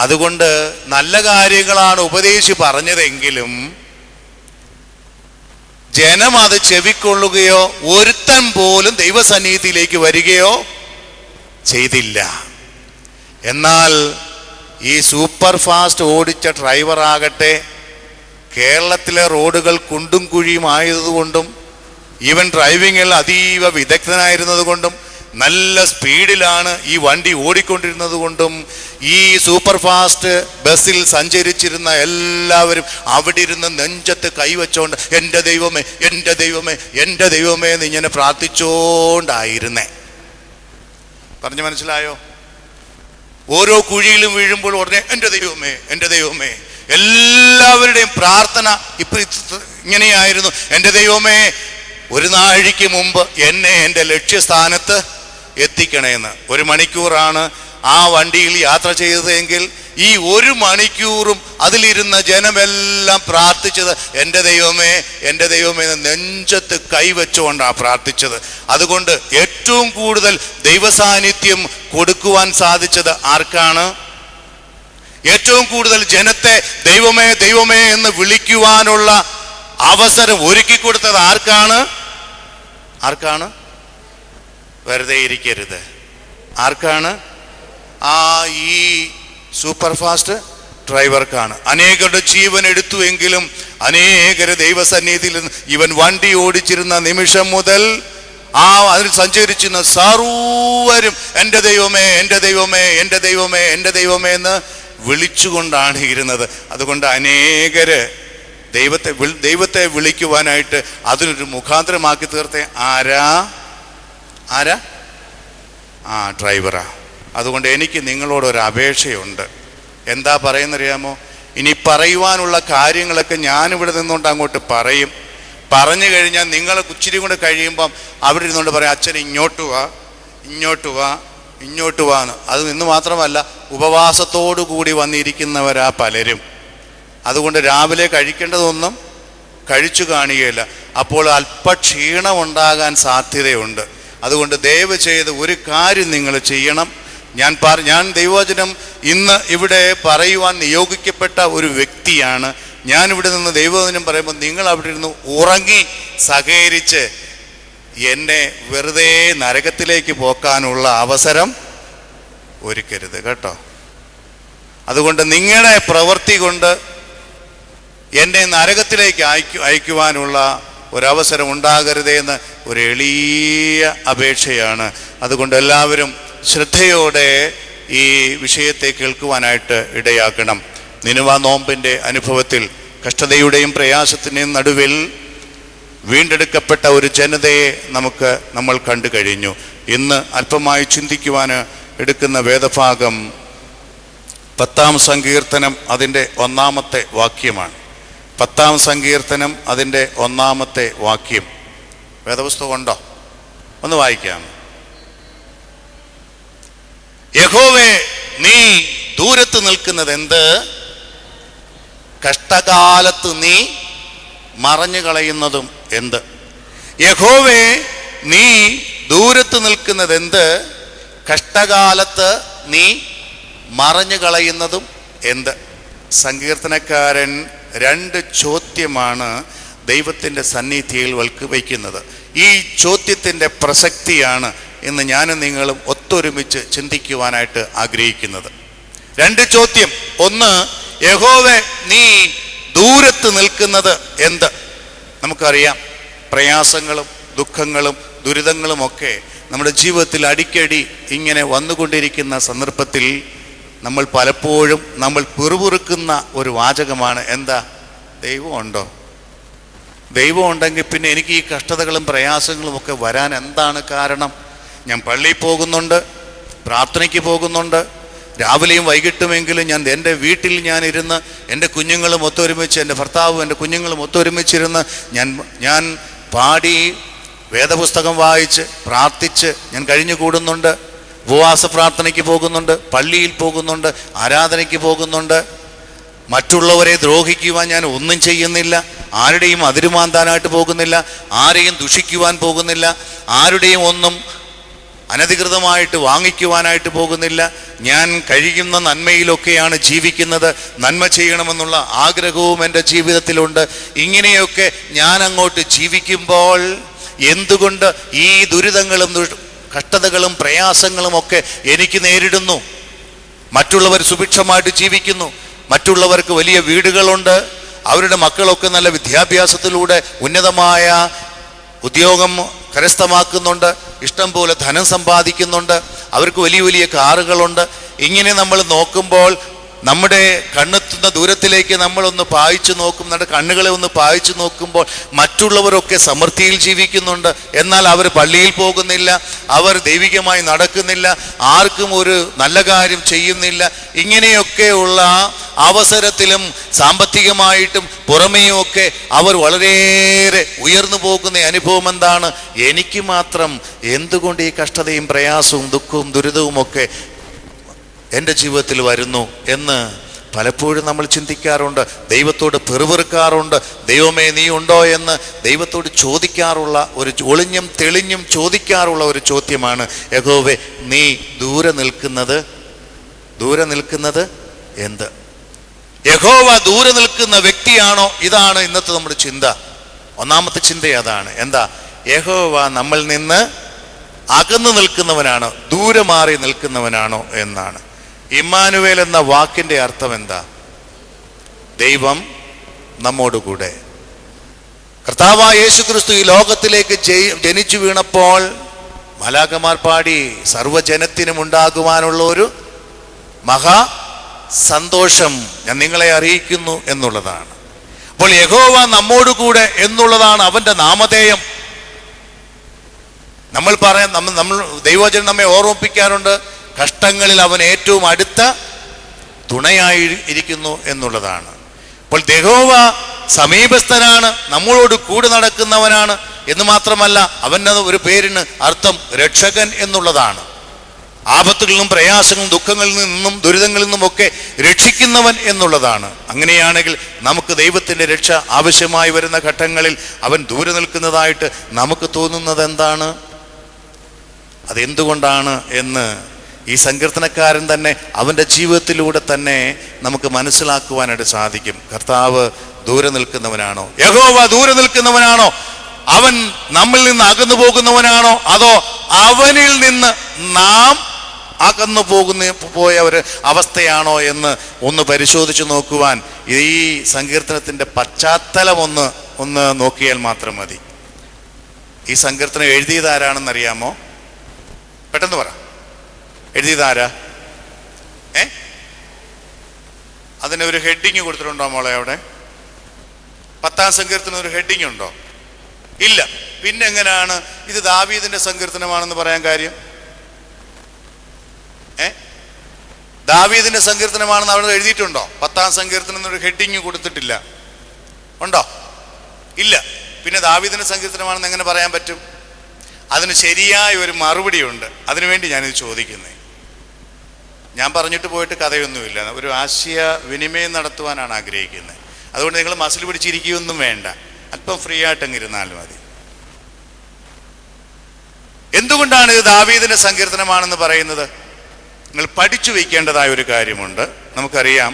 S1: അതുകൊണ്ട് നല്ല കാര്യങ്ങളാണ് ഉപദേശി പറഞ്ഞതെങ്കിലും ജനം അത് ചെവിക്കൊള്ളുകയോ ഒരുത്തൻ പോലും ദൈവസന്നിധിയിലേക്ക് വരികയോ ചെയ്തില്ല. എന്നാൽ ഈ സൂപ്പർ ഫാസ്റ്റ് ഓടിച്ച ഡ്രൈവറാകട്ടെ കേരളത്തിലെ റോഡുകൾ കുണ്ടും കുഴിയും ആയതുകൊണ്ടും ഈവൻ ഡ്രൈവിങ്ങിൽ അതീവ വിദഗ്ധനായിരുന്നത് കൊണ്ടും നല്ല സ്പീഡിലാണ് ഈ വണ്ടി ഓടിക്കൊണ്ടിരുന്നത് കൊണ്ടും ഈ സൂപ്പർ ഫാസ്റ്റ് ബസ്സിൽ സഞ്ചരിച്ചിരുന്ന എല്ലാവരും അവിടെ ഇരുന്ന് നെഞ്ചത്ത് കൈവച്ചോണ്ട് എൻ്റെ ദൈവമേ, എൻ്റെ ദൈവമേ, എൻ്റെ ദൈവമേ എന്ന് ഇങ്ങനെ പ്രാർത്ഥിച്ചോണ്ടായിരുന്നേ. പറഞ്ഞു മനസ്സിലായോ? ഓരോ കുഴിയിലും വീഴുമ്പോൾ ഉടനെ എൻ്റെ ദൈവമേ, എൻ്റെ ദൈവമേ. എല്ലാവരുടെയും പ്രാർത്ഥന ഇങ്ങനെയായിരുന്നു, എൻ്റെ ദൈവമേ, ഒരു നാഴിക്ക് മുമ്പ് എന്നെ എൻ്റെ ലക്ഷ്യസ്ഥാനത്ത് എത്തിക്കണേന്ന്. 1 മണിക്കൂറാണ് ആ വണ്ടിയിൽ യാത്ര ചെയ്തതെങ്കിൽ ഈ 1 മണിക്കൂറും അതിലിരുന്ന ജനമെല്ലാം പ്രാർത്ഥിച്ചത് എൻ്റെ ദൈവമേ, എൻ്റെ ദൈവമേ എന്ന് നെഞ്ചത്ത് കൈവച്ചുകൊണ്ടാണ് പ്രാർത്ഥിച്ചത്. അതുകൊണ്ട് ഏറ്റവും കൂടുതൽ ദൈവസാന്നിധ്യം കൊടുക്കുവാൻ സാധിച്ചത് ആർക്കാണ്? ഏറ്റവും കൂടുതൽ ജനത്തെ ദൈവമേ, ദൈവമേ എന്ന് വിളിക്കുവാനുള്ള അവസരം ഒരുക്കി കൊടുത്തത് ആർക്കാണ്? വെറുതെ ഇരിക്കരുത്. ആർക്കാണ്? ഈ സൂപ്പർ ഫാസ്റ്റ് ഡ്രൈവർക്കാണ്. അനേകരുടെ ജീവൻ എടുത്തുവെങ്കിലും അനേകരെ ദൈവസന്നിധിയിൽ ഇവൻ വണ്ടി ഓടിച്ചിരുന്ന നിമിഷം മുതൽ അതിൽ സഞ്ചരിച്ചിരുന്ന സർവരും എൻ്റെ ദൈവമേ, എൻ്റെ ദൈവമേ, എൻ്റെ ദൈവമേ, എൻ്റെ ദൈവമേ എന്ന് വിളിച്ചുകൊണ്ടാണ് ഇരുന്നത്. അതുകൊണ്ട് അനേകര് ദൈവത്തെ വിളിക്കുവാനായിട്ട് അതിനൊരു മുഖാന്തരമാക്കി തീർത്തെ ആരാ? ഡ്രൈവറാ. അതുകൊണ്ട് എനിക്ക് നിങ്ങളോടൊരു അപേക്ഷയുണ്ട്. എന്താ പറയുന്നറിയാമോ? ഇനി പറയുവാനുള്ള കാര്യങ്ങളൊക്കെ ഞാനിവിടെ നിന്നുകൊണ്ട് അങ്ങോട്ട് പറയും. പറഞ്ഞു കഴിഞ്ഞാൽ നിങ്ങൾ ഇച്ചിരി കൂടെ കഴിയുമ്പം അവിടെ ഇരുന്നുകൊണ്ട് പറയാം, അച്ഛൻ ഇങ്ങോട്ട് വാ, ഇങ്ങോട്ട് വാ, ഇങ്ങോട്ട് വാന്ന്. അത് ഇന്ന് മാത്രമല്ല, ഉപവാസത്തോടു കൂടി വന്നിരിക്കുന്നവരാ പലരും. അതുകൊണ്ട് രാവിലെ കഴിക്കേണ്ടതൊന്നും കഴിച്ചു കാണുകയില്ല. അപ്പോൾ അല്പക്ഷീണം ഉണ്ടാകാൻ സാധ്യതയുണ്ട്. അതുകൊണ്ട് ദയവ് ചെയ്ത് ഒരു കാര്യം നിങ്ങൾ ചെയ്യണം. ഞാൻ ദൈവവചനം ഇന്ന് ഇവിടെ പറയുവാൻ നിയോഗിക്കപ്പെട്ട ഒരു വ്യക്തിയാണ്. ഞാനിവിടെ നിന്ന് ദൈവവചനം പറയുമ്പോൾ നിങ്ങൾ അവിടെ ഇരുന്ന് ഉറങ്ങി സഹകരിച്ച് എന്നെ വെറുതെ നരകത്തിലേക്ക് പോക്കാനുള്ള അവസരം ഒരുക്കരുത് കേട്ടോ. അതുകൊണ്ട് നിങ്ങളുടെ പ്രവൃത്തി കൊണ്ട് എന്നെ നരകത്തിലേക്ക് അയക്കുവാനുള്ള ഒരവസരം ഉണ്ടാകരുതേ എന്ന് ഒരു എളിയ അപേക്ഷയാണ്. അതുകൊണ്ട് എല്ലാവരും ശ്രദ്ധയോടെ ഈ വിഷയത്തെ കേൾക്കുവാനായിട്ട് ഇടയാക്കണം. നിനുവ നോമ്പിൻ്റെ അനുഭവത്തിൽ കഷ്ടതയുടെയും പ്രയാസത്തിൻ്റെയും നടുവിൽ വീണ്ടെടുക്കപ്പെട്ട ഒരു ജനതയെ നമ്മൾ കണ്ടു കഴിഞ്ഞു. ഇന്ന് അല്പമായി ചിന്തിക്കുവാൻ എടുക്കുന്ന വേദഭാഗം 10-ാം സങ്കീർത്തനം അതിൻ്റെ 1-ാമത്തെ വാക്യമാണ്. 10-ാം സങ്കീർത്തനം അതിൻ്റെ 1-ാമത്തെ വാക്യം. വേദപുസ്തകം ഉണ്ടോ? ഒന്ന് വായിക്കാം. യഹോവേ, നീ ദൂരത്ത് നിൽക്കുന്നത് എന്ത്? കഷ്ടകാലത്ത് നീ മറഞ്ഞു കളയുന്നതും എന്ത്? യഹോവേ, നീ ദൂരത്ത് നിൽക്കുന്നത് എന്ത്? കഷ്ടകാലത്ത് നീ മറഞ്ഞു കളയുന്നതും എന്ത്? സങ്കീർത്തനക്കാരൻ 2 ചോദ്യമാണ് ദൈവത്തിൻ്റെ സന്നിധിയിൽ വയ്ക്കുന്നത്. ഈ ചോദ്യത്തിൻ്റെ പ്രസക്തിയാണ് എന്ന് ഞാനും നിങ്ങളും ഒത്തൊരുമിച്ച് ചിന്തിക്കുവാനായിട്ട് ആഗ്രഹിക്കുന്നത്. 2 ചോദ്യം. ഒന്ന്, യഹോവേ നീ ദൂരത്ത് നിൽക്കുന്നത് എന്ത്? നമുക്കറിയാം, പ്രയാസങ്ങളും ദുഃഖങ്ങളും ദുരിതങ്ങളുമൊക്കെ നമ്മുടെ ജീവിതത്തിൽ അടിക്കടി ഇങ്ങനെ വന്നുകൊണ്ടിരിക്കുന്ന സന്ദർഭത്തിൽ നമ്മൾ പലപ്പോഴും പിറുപിറുക്കുന്ന ഒരു വാചകമാണ്, എന്താ, ദൈവം ഉണ്ടോ? ദൈവം ഉണ്ടെങ്കിൽ പിന്നെ എനിക്ക് ഈ കഷ്ടതകളും പ്രയാസങ്ങളും ഒക്കെ വരാൻ എന്താണ് കാരണം? ഞാൻ പള്ളിയിൽ പോകുന്നുണ്ട്, പ്രാർത്ഥനയ്ക്ക് പോകുന്നുണ്ട്, രാവിലെയും വൈകിട്ടുമെങ്കിലും ഞാൻ എൻ്റെ വീട്ടിൽ ഇരുന്ന് എൻ്റെ കുഞ്ഞുങ്ങളും ഒത്തൊരുമിച്ച്, എൻ്റെ ഭർത്താവും എൻ്റെ കുഞ്ഞുങ്ങളും ഒത്തൊരുമിച്ചിരുന്ന് ഞാൻ പാടി, വേദപുസ്തകം വായിച്ച്, പ്രാർത്ഥിച്ച് ഞാൻ കഴിഞ്ഞുകൂടുന്നുണ്ട്. ഉപവാസ പ്രാർത്ഥനയ്ക്ക് പോകുന്നുണ്ട്, പള്ളിയിൽ പോകുന്നുണ്ട്, ആരാധനയ്ക്ക് പോകുന്നുണ്ട്. മറ്റുള്ളവരെ ദ്രോഹിക്കുവാൻ ഞാൻ ഒന്നും ചെയ്യുന്നില്ല, ആരുടെയും അതിരുമാന്താനായിട്ട് പോകുന്നില്ല, ആരെയും ദുഷിക്കുവാൻ പോകുന്നില്ല, ആരുടെയും ഒന്നും അനധികൃതമായിട്ട് വാങ്ങിക്കുവാനായിട്ട് പോകുന്നില്ല. ഞാൻ കഴിയുന്ന നന്മയിലൊക്കെയാണ് ജീവിക്കുന്നത്. നന്മ ചെയ്യണമെന്നുള്ള ആഗ്രഹവും എൻ്റെ ജീവിതത്തിലുണ്ട്. ഇങ്ങനെയൊക്കെ ഞാൻ അങ്ങോട്ട് ജീവിക്കുമ്പോൾ എന്തുകൊണ്ട് ഈ ദുരിതങ്ങളും കഷ്ടതകളും പ്രയാസങ്ങളും ഒക്കെ എനിക്ക് നേരിടുന്നു? മറ്റുള്ളവർ സുഭിക്ഷമായിട്ട് ജീവിക്കുന്നു, മറ്റുള്ളവർക്ക് വലിയ വീടുകളുണ്ട്, അവരുടെ മക്കളൊക്കെ നല്ല വിദ്യാഭ്യാസത്തിലൂടെ ഉന്നതമായ ഉദ്യോഗം കരസ്ഥമാക്കുന്നുണ്ട്, ഇഷ്ടം പോലെ ധനം സമ്പാദിക്കുന്നുണ്ട്, അവർക്ക് വലിയ വലിയ കാറുകളുണ്ട്. ഇങ്ങനെ നമ്മൾ നോക്കുമ്പോൾ നമ്മുടെ കണ്ണെത്തുന്ന ദൂരത്തിലേക്ക് നമ്മളൊന്ന് പായിച്ചു നോക്കും, നമ്മുടെ കണ്ണുകളെ ഒന്ന് പായിച്ചു നോക്കുമ്പോൾ മറ്റുള്ളവരൊക്കെ സമൃദ്ധിയിൽ ജീവിക്കുന്നുണ്ട്. എന്നാൽ അവർ പള്ളിയിൽ പോകുന്നില്ല, അവർ ദൈവികമായി നടക്കുന്നില്ല, ആർക്കും ഒരു നല്ല കാര്യം ചെയ്യുന്നില്ല. ഇങ്ങനെയൊക്കെയുള്ള അവസരത്തിലും സാമ്പത്തികമായിട്ടും പുറമേയും ഒക്കെ അവർ വളരെയേറെ ഉയർന്നു പോകുന്ന അനുഭവം എന്താണ്? എനിക്ക് മാത്രം എന്തുകൊണ്ട് ഈ കഷ്ടതയും പ്രയാസവും ദുഃഖവും ദുരിതവും ഒക്കെ എൻ്റെ ജീവിതത്തിൽ വരുന്നു എന്ന് പലപ്പോഴും നമ്മൾ ചിന്തിക്കാറുണ്ട്. ദൈവത്തോട് പിറുപിറുക്കാറുണ്ട്. ദൈവമേ നീ ഉണ്ടോ എന്ന് ദൈവത്തോട് ചോദിക്കാറുള്ള ഒളിഞ്ഞും തെളിഞ്ഞും ചോദിക്കാറുള്ള ഒരു ചോദ്യമാണ്, യഹോവേ നീ ദൂരെ നിൽക്കുന്നത് എന്ത്? യഹോവ ദൂരെ നിൽക്കുന്ന വ്യക്തിയാണോ? ഇതാണ് ഇന്നത്തെ നമ്മുടെ ചിന്ത. ഒന്നാമത്തെ ചിന്ത അതാണ്. എന്താ? യഹോവ നമ്മളിൽ നിന്ന് അകന്നു നിൽക്കുന്നവനാണോ, ദൂരെ മാറി നിൽക്കുന്നവനാണോ എന്നാണ്. ഇമ്മാനുവേൽ എന്ന വാക്കിന്റെ അർത്ഥം എന്താ? ദൈവം നമ്മോടുകൂടെ. കർത്താവായ യേശുക്രിസ്തു ഈ ലോകത്തിലേക്ക് ജനിച്ചു വീണപ്പോൾ മാലാഖമാർ പാടി, സർവ്വജനത്തിനും ഉണ്ടാകുവാനുള്ള ഒരു മഹാ സന്തോഷം ഞാൻ നിങ്ങളെ അറിയിക്കുന്നു എന്നുള്ളതാണ്. അപ്പോൾ യഹോവ നമ്മോടുകൂടെ എന്നുള്ളതാണ് അവന്റെ നാമധേയം. നമ്മൾ ദൈവവചനം നമ്മെ ഓർമ്മിപ്പിക്കാറുണ്ട്, കഷ്ടങ്ങളിൽ അവൻ ഏറ്റവും അടുത്ത തുണയായി ഇരിക്കുന്നു എന്നുള്ളതാണ്. അപ്പോൾ യഹോവ സമീപസ്ഥനാണ്, നമ്മളോട് കൂടെ നടക്കുന്നവനാണ് എന്ന് മാത്രമല്ല, അവൻ്റെ ഒരു പേരിന് അർത്ഥം രക്ഷകൻ എന്നുള്ളതാണ്. ആപത്തുകളിൽ നിന്നും പ്രയാസങ്ങളും ദുഃഖങ്ങളിൽ നിന്നും ദുരിതങ്ങളിൽ നിന്നുമൊക്കെ രക്ഷിക്കുന്നവൻ എന്നുള്ളതാണ്. അങ്ങനെയാണെങ്കിൽ നമുക്ക് ദൈവത്തിൻ്റെ രക്ഷ ആവശ്യമായി വരുന്ന ഘട്ടങ്ങളിൽ അവൻ ദൂരെ നിൽക്കുന്നതായിട്ട് നമുക്ക് തോന്നുന്നത് എന്താണ്? അതെന്തുകൊണ്ടാണ് എന്ന് ഈ സങ്കീർത്തനക്കാരൻ തന്നെ അവൻ്റെ ജീവിതത്തിലൂടെ തന്നെ നമുക്ക് മനസ്സിലാക്കുവാനായിട്ട് സാധിക്കും. കർത്താവ് ദൂരെ നിൽക്കുന്നവനാണോ? യഹോവ ദൂരെ നിൽക്കുന്നവനാണോ? അവൻ നമ്മിൽ നിന്ന് അകന്നു പോകുന്നവനാണോ? അതോ അവനിൽ നിന്ന് നാം അകന്നു പോയ ഒരു അവസ്ഥയാണോ എന്ന് ഒന്ന് പരിശോധിച്ച് നോക്കുവാൻ ഈ സങ്കീർത്തനത്തിൻ്റെ പശ്ചാത്തലം ഒന്ന് നോക്കിയാൽ മാത്രം മതി. ഈ സങ്കീർത്തനം എഴുതിയത് ആരാണെന്നറിയാമോ? പെട്ടെന്ന് പറ, എഴുതിയതാരാ? അതിന് ഒരു ഹെഡിങ് കൊടുത്തിട്ടുണ്ടോ മോളെ? അവിടെ 10-ാം സങ്കീർത്തനം ഒരു ഹെഡിങ് ഉണ്ടോ? ഇല്ല. പിന്നെ എങ്ങനെയാണ് ഇത് ദാവീദിന്റെ സങ്കീർത്തനമാണെന്ന് പറയാൻ കാര്യം? ദാവീദിന്റെ സങ്കീർത്തനമാണെന്ന് അവിടെ എഴുതിയിട്ടുണ്ടോ? 10-ാം സങ്കീർത്തനം എന്നൊരു ഹെഡിങ് കൊടുത്തിട്ടില്ല. ഉണ്ടോ? ഇല്ല. പിന്നെ ദാവീദിന്റെ സങ്കീർത്തനമാണെന്ന് എങ്ങനെ പറയാൻ പറ്റും? അതിന് ശരിയായ ഒരു മറുപടി ഉണ്ട്. അതിനുവേണ്ടി ഞാനിത് ചോദിക്കുന്നത്. ഞാൻ പറഞ്ഞിട്ട് പോയിട്ട് കഥയൊന്നുമില്ല, ഒരു ആശയ വിനിമയം നടത്തുവാനാണ് ആഗ്രഹിക്കുന്നത്. അതുകൊണ്ട് നിങ്ങൾ മസിൽ പിടിച്ചിരിക്കുകയൊന്നും വേണ്ട, അല്പം ഫ്രീ ആയിട്ടങ്ങ് ഇരുന്നാലും മതി. എന്തുകൊണ്ടാണ് ഇത് ദാവീദിന്റെ സങ്കീർത്തനമാണെന്ന് പറയുന്നത്? നിങ്ങൾ പഠിച്ചു വയ്ക്കേണ്ടതായ ഒരു കാര്യമുണ്ട്. നമുക്കറിയാം,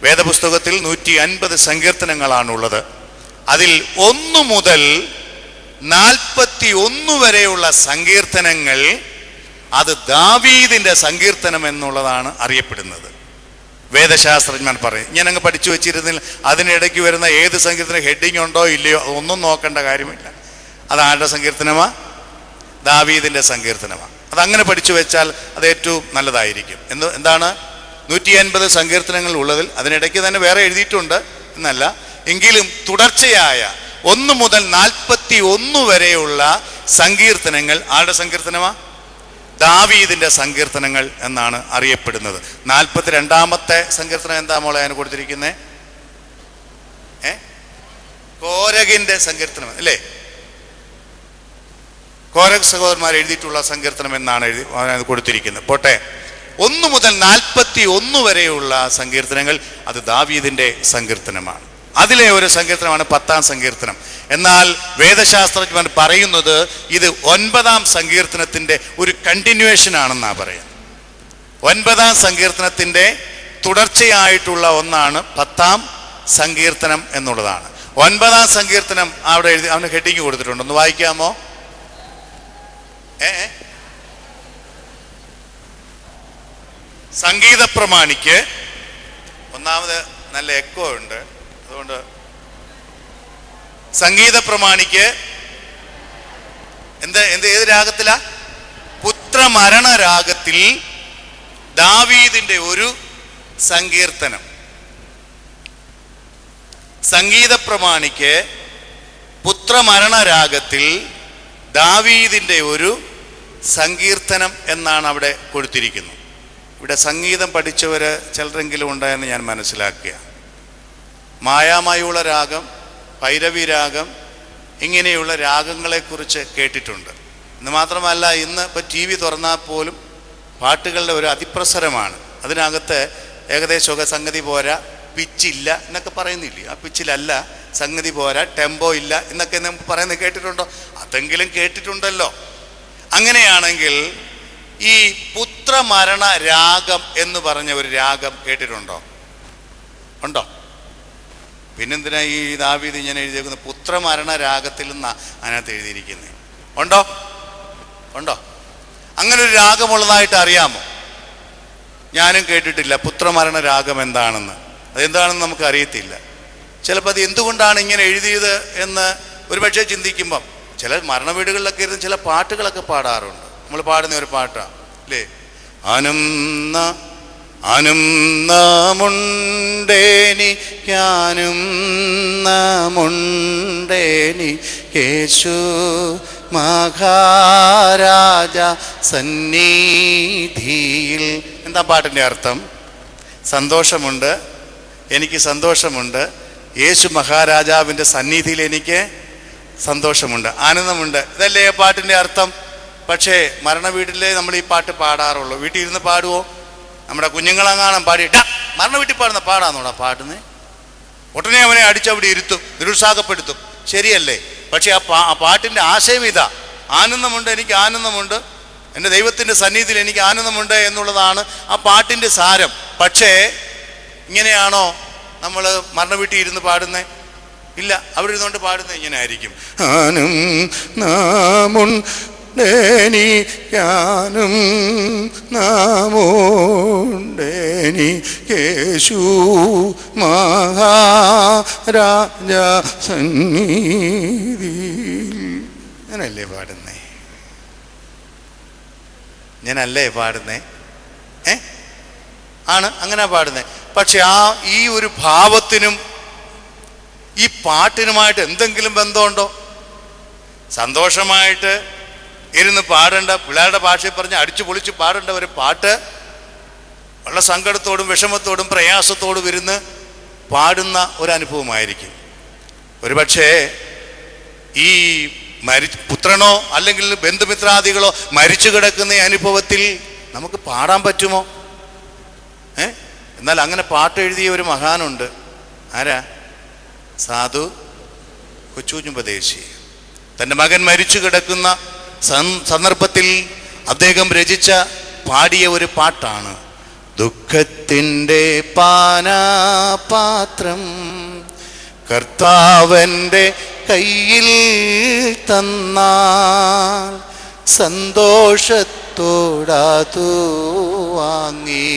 S1: വേദപുസ്തകത്തിൽ 150 സങ്കീർത്തനങ്ങളാണുള്ളത്. അതിൽ 1 മുതൽ 40 41 വരെയുള്ള സങ്കീർത്തനങ്ങൾ അത് ദാവീദിന്റെ സങ്കീർത്തനം എന്നുള്ളതാണ് അറിയപ്പെടുന്നത്. വേദശാസ്ത്രജ്ഞൻ പറയും. ഞാൻ അങ്ങ് പഠിച്ചു വെച്ചിരുന്നില്ല, അതിനിടയ്ക്ക് വരുന്ന ഏത് സങ്കീർത്തനം ഹെഡിങ് ഉണ്ടോ ഇല്ലയോ ഒന്നും നോക്കേണ്ട കാര്യമില്ല. അത് ആരുടെ സങ്കീർത്തനമാ? ദാവീദിന്റെ സങ്കീർത്തനമാണ്. അതങ്ങനെ പഠിച്ചു വെച്ചാൽ അത് ഏറ്റവും നല്ലതായിരിക്കും. എന്താണ് 150 സങ്കീർത്തനങ്ങൾ ഉള്ളതിൽ അതിനിടയ്ക്ക് തന്നെ വേറെ എഴുതിയിട്ടുണ്ട് എന്നല്ല, എങ്കിലും തുടർച്ചയായ 1 മുതൽ 41 വരെയുള്ള സങ്കീർത്തനങ്ങൾ ആരുടെ സങ്കീർത്തനമാ? ദാവീദിന്റെ സങ്കീർത്തനങ്ങൾ എന്നാണ് അറിയപ്പെടുന്നത്. 42ാമത്തെ സങ്കീർത്തനം എന്താ മോളെ അതിന് കൊടുത്തിരിക്കുന്നത്? കോരഹിന്റെ സങ്കീർത്തനം അല്ലേ? കോരഹ് സഹോദരന്മാർ എഴുതിയിട്ടുള്ള സങ്കീർത്തനം എന്നാണ് കൊടുത്തിരിക്കുന്നത്. പോട്ടെ, 1 മുതൽ 41 വരെയുള്ള സങ്കീർത്തനങ്ങൾ അത് ദാവീദിന്റെ സങ്കീർത്തനമാണ്. അതിലെ ഒരു സങ്കീർത്തനമാണ് 10ാം സങ്കീർത്തനം. എന്നാൽ വേദശാസ്ത്രജ്ഞർ പറയുന്നത് ഇത് 9ാം സങ്കീർത്തനത്തിന്റെ ഒരു കണ്ടിന്യൂവേഷൻ ആണെന്നാണ് പറയുന്നത്. 9ാം സങ്കീർത്തനത്തിന്റെ തുടർച്ചയായിട്ടുള്ള ഒന്നാണ് 10ാം സങ്കീർത്തനം എന്നുള്ളതാണ്. 9ാം സങ്കീർത്തനം അവിടെ എഴുതി, അവന് ഹെഡിങ് കൊടുത്തിട്ടുണ്ട്, ഒന്ന് വായിക്കാമോ? സംഗീത പ്രമാണിക്ക് ഒന്നാമത് നല്ല എക്കോ ഉണ്ട്, അതുകൊണ്ട് സംഗീത പ്രമാണിക്ക് ഏത് രാഗത്തിലാ? പുത്രമരണ രാഗത്തിൽ ദാവീദിന്റെ ഒരു സങ്കീർത്തനം. സംഗീത പ്രമാണിക്ക് പുത്രമരണ രാഗത്തിൽ ദാവീദിന്റെ ഒരു സങ്കീർത്തനം എന്നാണ് അവിടെ കൊടുത്തിരിക്കുന്നത്. ഇവിടെ സംഗീതം പഠിച്ചവർ ചിലരെങ്കിലും ഉണ്ടായെന്ന് ഞാൻ മനസ്സിലാക്കുക. മായാമയുള്ള രാഗം, ഭൈരവി രാഗം, ഇങ്ങനെയുള്ള രാഗങ്ങളെക്കുറിച്ച് കേട്ടിട്ടുണ്ട്. എന്ന് മാത്രമല്ല, ഇന്ന് ഇപ്പോൾ TV തുറന്നാൽ പോലും പാട്ടുകളുടെ ഒരു അതിപ്രസരമാണ്. അതിനകത്ത് ഏകദേശമൊക്കെ സംഗതി പോരാ, പിച്ചില്ല എന്നൊക്കെ പറയുന്നില്ലേ? ആ പിച്ചിലല്ല, സംഗതി പോരാ, ടെമ്പോ ഇല്ല എന്നൊക്കെ നമുക്ക് പറയുന്നത് കേട്ടിട്ടുണ്ടോ? അതെങ്കിലും കേട്ടിട്ടുണ്ടല്ലോ. അങ്ങനെയാണെങ്കിൽ ഈ പുത്രമരണ രാഗം എന്ന് പറഞ്ഞ ഒരു രാഗം കേട്ടിട്ടുണ്ടോ? ഉണ്ടോ? പിന്നെന്തിനാ ഈ ദാവീദ് ഇങ്ങനെ എഴുതിയിരിക്കുന്നത്? പുത്രമരണ രാഗത്തിൽ നിന്നാണ് അതിനകത്ത് എഴുതിയിരിക്കുന്നത്. ഉണ്ടോ? അങ്ങനെ ഒരു രാഗമുള്ളതായിട്ട് അറിയാമോ? ഞാനും കേട്ടിട്ടില്ല പുത്രമരണ രാഗം എന്താണെന്ന്. അതെന്താണെന്ന് നമുക്ക് അറിയത്തില്ല. ചിലപ്പോൾ അത് എന്തുകൊണ്ടാണ് ഇങ്ങനെ എഴുതിയത് എന്ന് ഒരുപക്ഷെ ചിന്തിക്കുമ്പം ചില മരണ വീടുകളിലൊക്കെ ഇരുന്ന് ചില പാട്ടുകളൊക്കെ പാടാറുണ്ട്. നമ്മൾ പാടുന്ന ഒരു പാട്ടാണ് അല്ലേ? ആനന്ദമുണ്ടേനി യേശു മഹാരാജ സന്നിധിയിൽ. എന്താ പാട്ടിൻ്റെ അർത്ഥം? സന്തോഷമുണ്ട്, എനിക്ക് സന്തോഷമുണ്ട്, യേശു മഹാരാജാവിൻ്റെ സന്നിധിയിൽ എനിക്ക് സന്തോഷമുണ്ട്, ആനന്ദമുണ്ട്. ഇതല്ലേ പാട്ടിൻ്റെ അർത്ഥം? പക്ഷേ മരണ വീട്ടിലേ നമ്മൾ ഈ പാട്ട് പാടാറുള്ളൂ. വീട്ടിൽ ഇരുന്ന് പാടുവോ? നമ്മുടെ കുഞ്ഞുങ്ങളെങ്ങാനും പാടിയിട്ടാ മരണ വീട്ടിൽ പാടുന്ന പാടാന്നോടാ പാടുന്നേ? ഉടനെ അവനെ അടിച്ചവിടെ ഇരുത്തും, നിരുത്സാഹപ്പെടുത്തും. ശരിയല്ലേ? പക്ഷെ ആ പാട്ടിൻ്റെ ആശയം ഇതാ: ആനന്ദമുണ്ട്, എനിക്ക് ആനന്ദമുണ്ട്, എൻ്റെ ദൈവത്തിൻ്റെ സന്നിധിയിൽ എനിക്ക് ആനന്ദമുണ്ട് എന്നുള്ളതാണ് ആ പാട്ടിൻ്റെ സാരം. പക്ഷേ ഇങ്ങനെയാണോ നമ്മൾ മരണ വീട്ടിൽ ഇരുന്ന് പാടുന്നേ? ഇല്ല, അവിടെ ഇരുന്നുകൊണ്ട് പാടുന്നത് ഇങ്ങനെ ആയിരിക്കും: നാമുണ്ടേനി യേശു മഹാരാജ സന്നിധിയിൽ. ഞാനല്ലേ പാടുന്നേ? ആണ്, അങ്ങനെ പാടുന്നേ. പക്ഷെ ഈ ഒരു ഭാവത്തിനും ഈ പാട്ടിനുമായിട്ട് എന്തെങ്കിലും ബന്ധമുണ്ടോ? സന്തോഷമായിട്ട് ഇരുന്ന് പാടേണ്ട, പിള്ളേരുടെ ഭാഷയിൽ പറഞ്ഞ് അടിച്ചു പൊളിച്ച് പാടേണ്ട ഒരു പാട്ട് വളരെ സങ്കടത്തോടും വിഷമത്തോടും പ്രയാസത്തോടും ഇരുന്ന് പാടുന്ന ഒരനുഭവമായിരിക്കും. ഒരുപക്ഷേ ഈ പുത്രനോ അല്ലെങ്കിൽ ബന്ധുമിത്രാദികളോ മരിച്ചു കിടക്കുന്ന അനുഭവത്തിൽ നമുക്ക് പാടാൻ പറ്റുമോ? എന്നാൽ അങ്ങനെ പാട്ട് എഴുതിയ ഒരു മഹാനുണ്ട്. ആരാ? സാധു കൊച്ചുകുഞ്ഞുപദേശി. തൻ്റെ മകൻ മരിച്ചു കിടക്കുന്ന സന്ദർഭത്തിൽ അദ്ദേഹം പാടിയ ഒരു പാട്ടാണ്: ദുഃഖത്തിൻ്റെ പാനപാത്രം കർത്താവൻ്റെ കയ്യിൽ തന്നാൽ സന്തോഷത്തോടാതു വാങ്ങി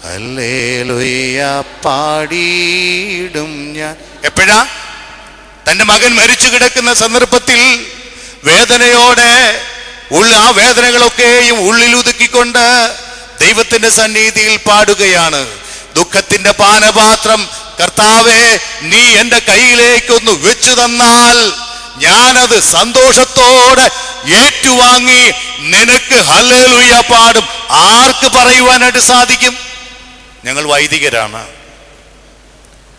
S1: ഹല്ലേലൂയ പാടിയിടും ഞാൻ. എപ്പോഴാ? തൻ്റെ മകൻ മരിച്ചു കിടക്കുന്ന സന്ദർഭത്തിൽ വേദനയോടെ ആ വേദനകളൊക്കെയും ഉള്ളിലൊതുക്കിക്കൊണ്ട് ദൈവത്തിന്റെ സന്നിധിയിൽ പാടുകയാണ്. ദുഃഖത്തിന്റെ പാനപാത്രം കർത്താവേ നീ എൻ്റെ കയ്യിലേക്കൊന്ന് വെച്ചു തന്നാൽ ഞാനത് സന്തോഷത്തോടെ ഏറ്റുവാങ്ങി നിനക്ക് ഹല്ലേലൂയ പാടും. ആർക്ക് പറയുവാനായിട്ട് സാധിക്കും? ഞങ്ങൾ വൈദികരാണ്.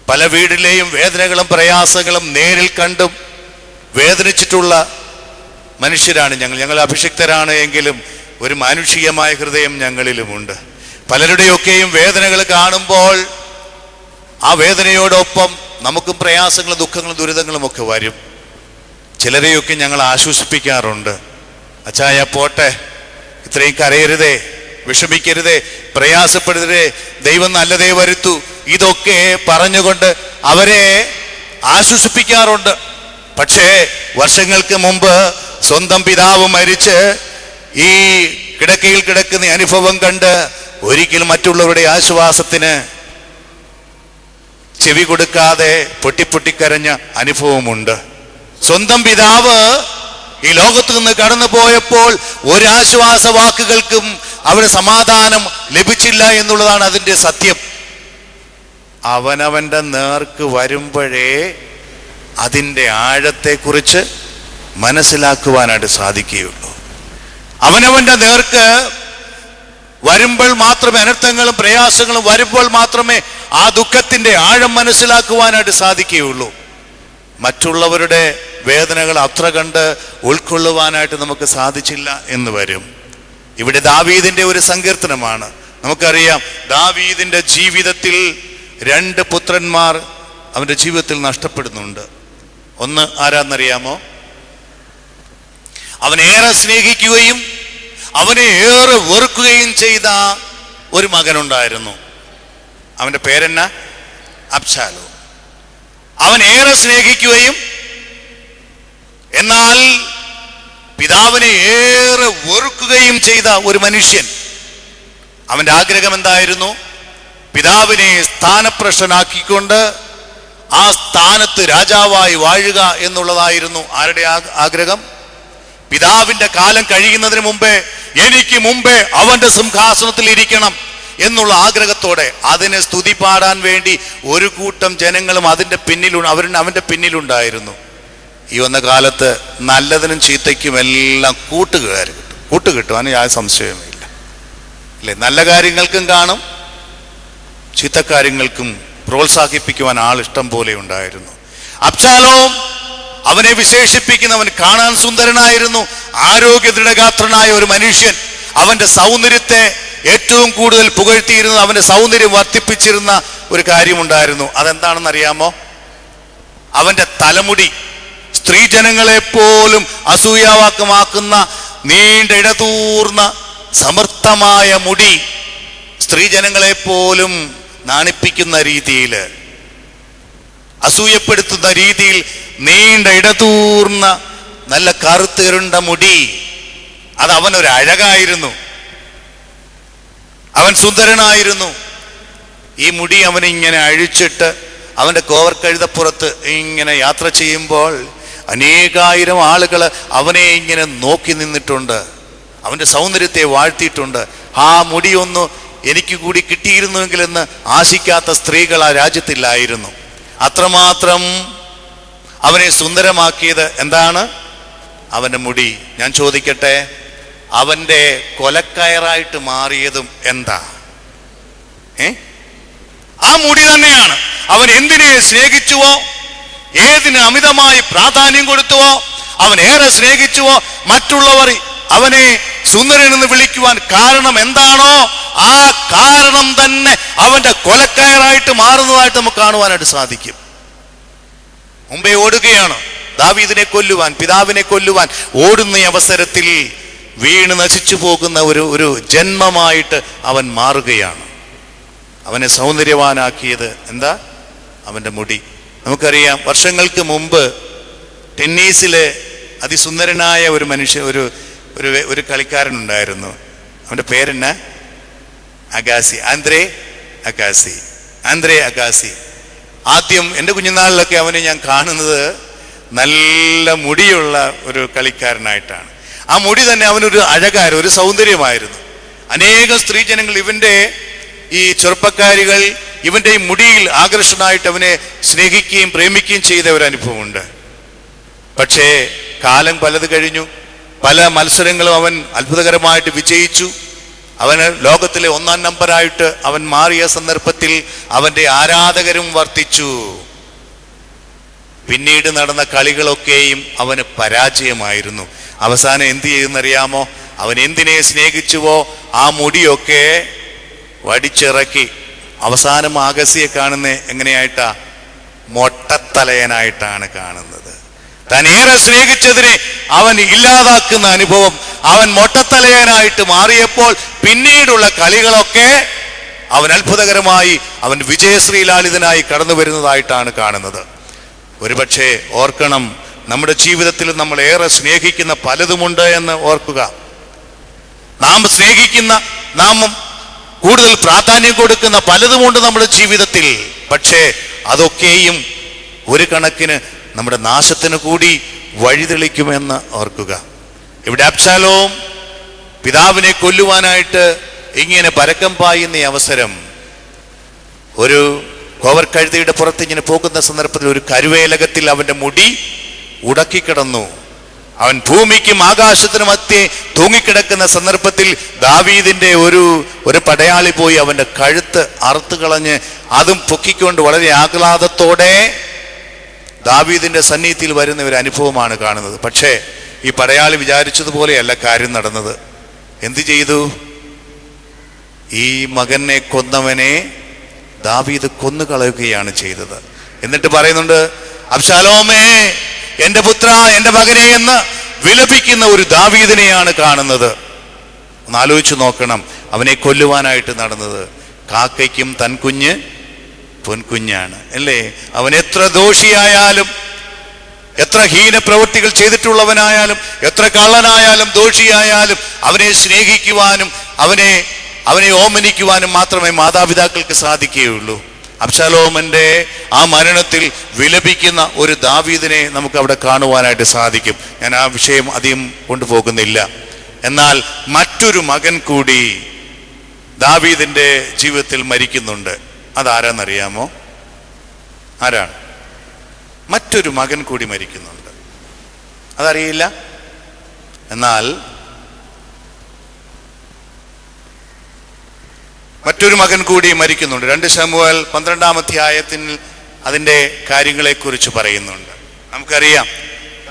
S1: പല വീടിലെയും വേദനകളും പ്രയാസങ്ങളും നേരിൽ കണ്ടും വേദനിച്ചിട്ടുള്ള മനുഷ്യരാണ് ഞങ്ങൾ അഭിഷിക്തരാണ് എങ്കിലും ഒരു മാനുഷികമായ ഹൃദയം ഞങ്ങളിലുമുണ്ട്. പലരുടെയൊക്കെയും വേദനകൾ കാണുമ്പോൾ ആ വേദനയോടൊപ്പം നമുക്കും പ്രയാസങ്ങളും ദുഃഖങ്ങളും ദുരിതങ്ങളും ഒക്കെ വരും. ചിലരെയൊക്കെ ഞങ്ങൾ ആശ്വസിപ്പിക്കാറുണ്ട്. അച്ചായ പോട്ടെ, ഇത്രയും കരയരുതേ, വിഷമിക്കരുതേ, പ്രയാസപ്പെടരുതേ, ദൈവം നല്ലതേ വരുത്തൂ, ഇതൊക്കെ പറഞ്ഞുകൊണ്ട് അവരെ ആശ്വസിപ്പിക്കാറുണ്ട്. പക്ഷേ വർഷങ്ങൾക്ക് മുമ്പ് സ്വന്തം പിതാവ് മരിച്ച് ഈ കിടക്കയിൽ കിടക്കുന്ന അനുഭവം കണ്ട് ഒരിക്കലും മറ്റുള്ളവരുടെ ആശ്വാസത്തിന് ചെവി കൊടുക്കാതെ പൊട്ടിപ്പൊട്ടിക്കരഞ്ഞ അനുഭവമുണ്ട്. സ്വന്തം പിതാവ് ഈ ലോകത്ത് നിന്ന് കടന്നു പോയപ്പോൾ ഒരാശ്വാസ വാക്കുകൾക്കും അവിടെ സമാധാനം ലഭിച്ചില്ല എന്നുള്ളതാണ് അതിൻ്റെ സത്യം. അവനവൻ്റെ നേർക്ക് വരുമ്പോഴേ അതിൻ്റെ ആഴത്തെക്കുറിച്ച് മനസ്സിലാക്കുവാനായിട്ട് സാധിക്കുകയുള്ളൂ. അവനവൻ്റെ നേർക്ക് വരുമ്പോൾ മാത്രമേ, അനർത്ഥങ്ങളും പ്രയാസങ്ങളും വരുമ്പോൾ മാത്രമേ ആ ദുഃഖത്തിൻ്റെ ആഴം മനസ്സിലാക്കുവാനായിട്ട് സാധിക്കുകയുള്ളൂ. മറ്റുള്ളവരുടെ വേദനകൾ അത്ര കണ്ട് ഉൾക്കൊള്ളുവാനായിട്ട് നമുക്ക് സാധിച്ചില്ല എന്ന് വരും. ഇവിടെ ദാവീദിന്റെ ഒരു സങ്കീർത്തനമാണ്. നമുക്കറിയാം, ദാവീദിന്റെ ജീവിതത്തിൽ 2 പുത്രന്മാർ അവന്റെ ജീവിതത്തിൽ നഷ്ടപ്പെടുന്നുണ്ട്. ഒന്ന് ആരാന്നറിയാമോ? അവനെ ഏറെ സ്നേഹിക്കുകയും അവനെ ഏറെ വെറുക്കുകയും ചെയ്ത ഒരു മകനുണ്ടായിരുന്നു. അവന്റെ പേരെന്നാ? അബ്ശാലോം. അവൻ ഏറെ സ്നേഹിക്കുകയും എന്നാൽ പിതാവിനെ ഏറെ വെറുക്കുകയും ചെയ്ത ഒരു മനുഷ്യൻ. അവന്റെ ആഗ്രഹം എന്തായിരുന്നു? പിതാവിനെ സ്ഥാനഭ്രഷ്ടനാക്കിക്കൊണ്ട് ആ സ്ഥാനത്ത് രാജാവായി വാഴുക എന്നുള്ളതായിരുന്നു ആരുടെ ആഗ്രഹം? പിതാവിന്റെ കാലം കഴിയുന്നതിന് മുമ്പേ, എനിക്ക് മുമ്പേ അവന്റെ സിംഹാസനത്തിൽ ഇരിക്കണം എന്നുള്ള ആഗ്രഹത്തോടെ അതിനെ സ്തുതി പാടാൻ വേണ്ടി ഒരു കൂട്ടം ജനങ്ങളും അവന്റെ പിന്നിലുണ്ടായിരുന്നു. ഈ വന്ന കാലത്ത് നല്ലതിനും ചീത്തയ്ക്കും എല്ലാം കൂട്ടുകിട്ടും. അതിന് യാതൊരു സംശയവുമില്ല, അല്ലേ? നല്ല കാര്യങ്ങൾക്കും കാണും, ചീത്ത കാര്യങ്ങൾക്കും പ്രോത്സാഹിപ്പിക്കുവാൻ ആളിഷ്ടം പോലെ ഉണ്ടായിരുന്നു. അബ്ശാലോം അവനെ വിശേഷിപ്പിക്കുന്നവൻ കാണാൻ സുന്ദരനായിരുന്നു, ആരോഗ്യ ദൃഢഗാത്രനായ ഒരു മനുഷ്യൻ. അവന്റെ സൗന്ദര്യത്തെ ഏറ്റവും കൂടുതൽ പുകഴ്ത്തിയിരുന്ന, അവന്റെ സൗന്ദര്യം വർദ്ധിപ്പിച്ചിരുന്ന ഒരു കാര്യമുണ്ടായിരുന്നു. അതെന്താണെന്ന് അറിയാമോ? അവന്റെ തലമുടി. സ്ത്രീജനങ്ങളെ പോലും അസൂയാവാക്കമാക്കുന്ന നീണ്ട ഇടതൂർന്ന സമർത്ഥമായ മുടി, സ്ത്രീജനങ്ങളെ പോലും നാണിപ്പിക്കുന്ന രീതിയിൽ, അസൂയപ്പെടുത്തുന്ന രീതിയിൽ നീണ്ട ഇടതൂർന്ന നല്ല കറുത്തിരുണ്ട മുടി. അത് അവനൊരു അഴകായിരുന്നു, അവൻ സുന്ദരനായിരുന്നു. ഈ മുടി അവനിങ്ങനെ അഴിച്ചിട്ട് അവൻ്റെ കോവർക്കഴുതപ്പുറത്ത് ഇങ്ങനെ യാത്ര ചെയ്യുമ്പോൾ അനേകായിരം ആളുകൾ അവനെ ഇങ്ങനെ നോക്കി നിന്നിട്ടുണ്ട്, അവൻ്റെ സൗന്ദര്യത്തെ വാഴ്ത്തിയിട്ടുണ്ട്. ആ മുടിയൊന്ന് എനിക്ക് കൂടി കിട്ടിയിരുന്നുവെങ്കിലെന്ന് ആശിക്കാത്ത സ്ത്രീകൾ ആ രാജ്യത്തില്ലായിരുന്നു. അത്രമാത്രം അവനെ സുന്ദരമാക്കിയത് എന്താണ്? അവൻ്റെ മുടി. ഞാൻ ചോദിക്കട്ടെ, അവൻ്റെ കൊലക്കയറായിട്ട് മാറിയതും എന്താ? ആ മുടി തന്നെയാണ്. അവൻ എന്തിനെ സ്നേഹിച്ചുവോ, ഏതിന് അമിതമായി പ്രാധാന്യം കൊടുത്തുവോ, അവൻ ഏറെ സ്നേഹിച്ചുവോ, മറ്റുള്ളവർ അവനെ സുന്ദരനെന്ന് വിളിക്കുവാൻ കാരണം എന്താണോ ആ കാരണം തന്നെ അവന്റെ കൊലക്കയറായിട്ട് മാറുന്നതായിട്ട് നമുക്ക് കാണുവാനായിട്ട് സാധിക്കും. മുമ്പേ ഓടുകയാണ്, ദാവീദിനെ കൊല്ലുവാൻ, പിതാവിനെ കൊല്ലുവാൻ ഓടുന്ന അവസരത്തിൽ വീണ് നശിച്ചു പോകുന്ന ഒരു ജന്മമായിട്ട് അവൻ മാറുകയാണ്. അവനെ സൗന്ദര്യവാനാക്കിയത് എന്താ? അവൻ്റെ മുടി. നമുക്കറിയാം, വർഷങ്ങൾക്ക് മുമ്പ് ടെന്നീസിലെ അതിസുന്ദരനായ ഒരു ഒരു കളിക്കാരനുണ്ടായിരുന്നു. അവൻ്റെ പേരെന്നാ? Agassi, Andre Agassi. ആദ്യം എൻ്റെ കുഞ്ഞുനാളിലൊക്കെ അവനെ ഞാൻ കാണുന്നത് നല്ല മുടിയുള്ള ഒരു കളിക്കാരനായിട്ടാണ്. ആ മുടി തന്നെ അവനൊരു അഴകായിരുന്നു, ഒരു സൗന്ദര്യമായിരുന്നു. അനേകം സ്ത്രീജനങ്ങൾ ഇവൻ്റെ ഈ ചെറുപ്പക്കാരികൾ ഇവൻ്റെ ഈ മുടിയിൽ ആകർഷണമായിട്ട് അവനെ സ്നേഹിക്കുകയും പ്രേമിക്കുകയും ചെയ്ത ഒരു അനുഭവമുണ്ട്. പക്ഷേ കാലം പലത് കഴിഞ്ഞു. പല മത്സരങ്ങളും അവൻ അത്ഭുതകരമായിട്ട് വിജയിച്ചു. അവന് ലോകത്തിലെ 1-ാം നമ്പറായിട്ട് അവൻ മാറിയ സന്ദർഭത്തിൽ അവൻ്റെ ആരാധകരും വർദ്ധിച്ചു. പിന്നീട് നടന്ന കളികളൊക്കെയും അവന് പരാജയമായിരുന്നു. അവസാനം എന്ത് ചെയ്യുന്നറിയാമോ? അവൻ എന്തിനെ സ്നേഹിച്ചുവോ ആ മുടിയൊക്കെ വടിച്ചിറക്കി അവസാനം അഗാസിയെ കാണുന്നത് എങ്ങനെയായിട്ടാ? മൊട്ടത്തലയനായിട്ടാണ് കാണുന്നത്. താൻ ഏറെ സ്നേഹിച്ചതിനെ അവൻ ഇല്ലാതാക്കുന്ന അനുഭവം. അവൻ മൊട്ടത്തലയനായിട്ട് മാറിയപ്പോൾ പിന്നീടുള്ള കളികളൊക്കെ അവൻ അത്ഭുതകരമായി അവൻ വിജയശ്രീലാളിതനായി കടന്നു വരുന്നതായിട്ടാണ് കാണുന്നത്. ഒരുപക്ഷെ ഓർക്കണം, നമ്മുടെ ജീവിതത്തിൽ നമ്മൾ ഏറെ സ്നേഹിക്കുന്ന പലതുമുണ്ട് എന്ന് ഓർക്കുക. നാം സ്നേഹിക്കുന്ന, നാം കൂടുതൽ പ്രാധാന്യം കൊടുക്കുന്ന പലതുമുണ്ട് നമ്മുടെ ജീവിതത്തിൽ. പക്ഷേ അതൊക്കെയും ഒരു കണക്കിന് നമ്മുടെ നാശത്തിന് കൂടി വഴിതെളിക്കുമെന്ന് ഓർക്കുക. ഇവിടെ അബ്ശാലോം പിതാവിനെ കൊല്ലുവാനായിട്ട് ഇങ്ങനെ പരക്കം പായുന്ന അവസരം, ഒരു കോവർക്കഴുതയുടെ പുറത്ത് ഇങ്ങനെ പോകുന്ന സന്ദർഭത്തിൽ ഒരു കരുവേലകത്തിൽ അവൻ്റെ മുടി ഉടക്കിക്കിടന്നു. അവൻ ഭൂമിക്കും ആകാശത്തിനും മധ്യേ തൂങ്ങിക്കിടക്കുന്ന സന്ദർഭത്തിൽ ദാവീദിന്റെ ഒരു പടയാളി പോയി അവൻ്റെ കഴുത്ത് അറുത്ത് കളഞ്ഞ് അതും പൊക്കിക്കൊണ്ട് വളരെ ആഹ്ലാദത്തോടെ ദാവീദിന്റെ സന്നിധിയിൽ വരുന്ന ഒരു അനുഭവമാണ് കാണുന്നത്. പക്ഷേ ഈ പടയാളി വിചാരിച്ചതുപോലെയല്ല കാര്യം നടന്നത്. എന്തു ചെയ്തു? ഈ മകനെ കൊന്നവനെ ദാവീദ് കൊന്നുകളയുകയാണ് ചെയ്തത്. എന്നിട്ട് പറയുന്നുണ്ട്, അബ്ശാലോമേ, എൻ്റെ പുത്ര, എൻ്റെ മകനെ എന്ന് വിലപിക്കുന്ന ഒരു ദാവീദിനെയാണ് കാണുന്നത്. ഒന്ന് ആലോചിച്ച് നോക്കണം, അവനെ കൊല്ലുവാനായിട്ട് നടന്നത്. കാക്കയ്ക്കും തൻ കുഞ്ഞ് പൊൻകുഞ്ഞാണ്, അല്ലേ? അവൻ എത്ര ദോഷിയായാലും, എത്ര ഹീന പ്രവൃത്തികൾ ചെയ്തിട്ടുള്ളവനായാലും, എത്ര കള്ളനായാലും ദോഷിയായാലും അവനെ സ്നേഹിക്കുവാനും അവനെ ഓമനിക്കുവാനും മാത്രമേ മാതാപിതാക്കൾക്ക് സാധിക്കുകയുള്ളൂ. അബ്ശാലോമിന്റെ ആ മരണത്തിൽ വിലപിക്കുന്ന ഒരു ദാവീദിനെ നമുക്ക് അവിടെ കാണുവാനായിട്ട് സാധിക്കും. ഞാൻ ആ വിഷയം അധികം കൊണ്ടുപോകുന്നില്ല. എന്നാൽ മറ്റൊരു മകൻ കൂടി ദാവീദിന്റെ ജീവിതത്തിൽ മരിക്കുന്നുണ്ട്. അതാരാന്നറിയാമോ? ആരാണ്? മറ്റൊരു മകൻ കൂടി മരിക്കുന്നുണ്ട്. അതറിയില്ല? എന്നാൽ മറ്റൊരു മകൻ കൂടി മരിക്കുന്നുണ്ട്. 2 ശമൂവേൽ 12-ാം അധ്യായത്തിൽ അതിൻ്റെ കാര്യങ്ങളെക്കുറിച്ച് പറയുന്നുണ്ട്. നമുക്കറിയാം,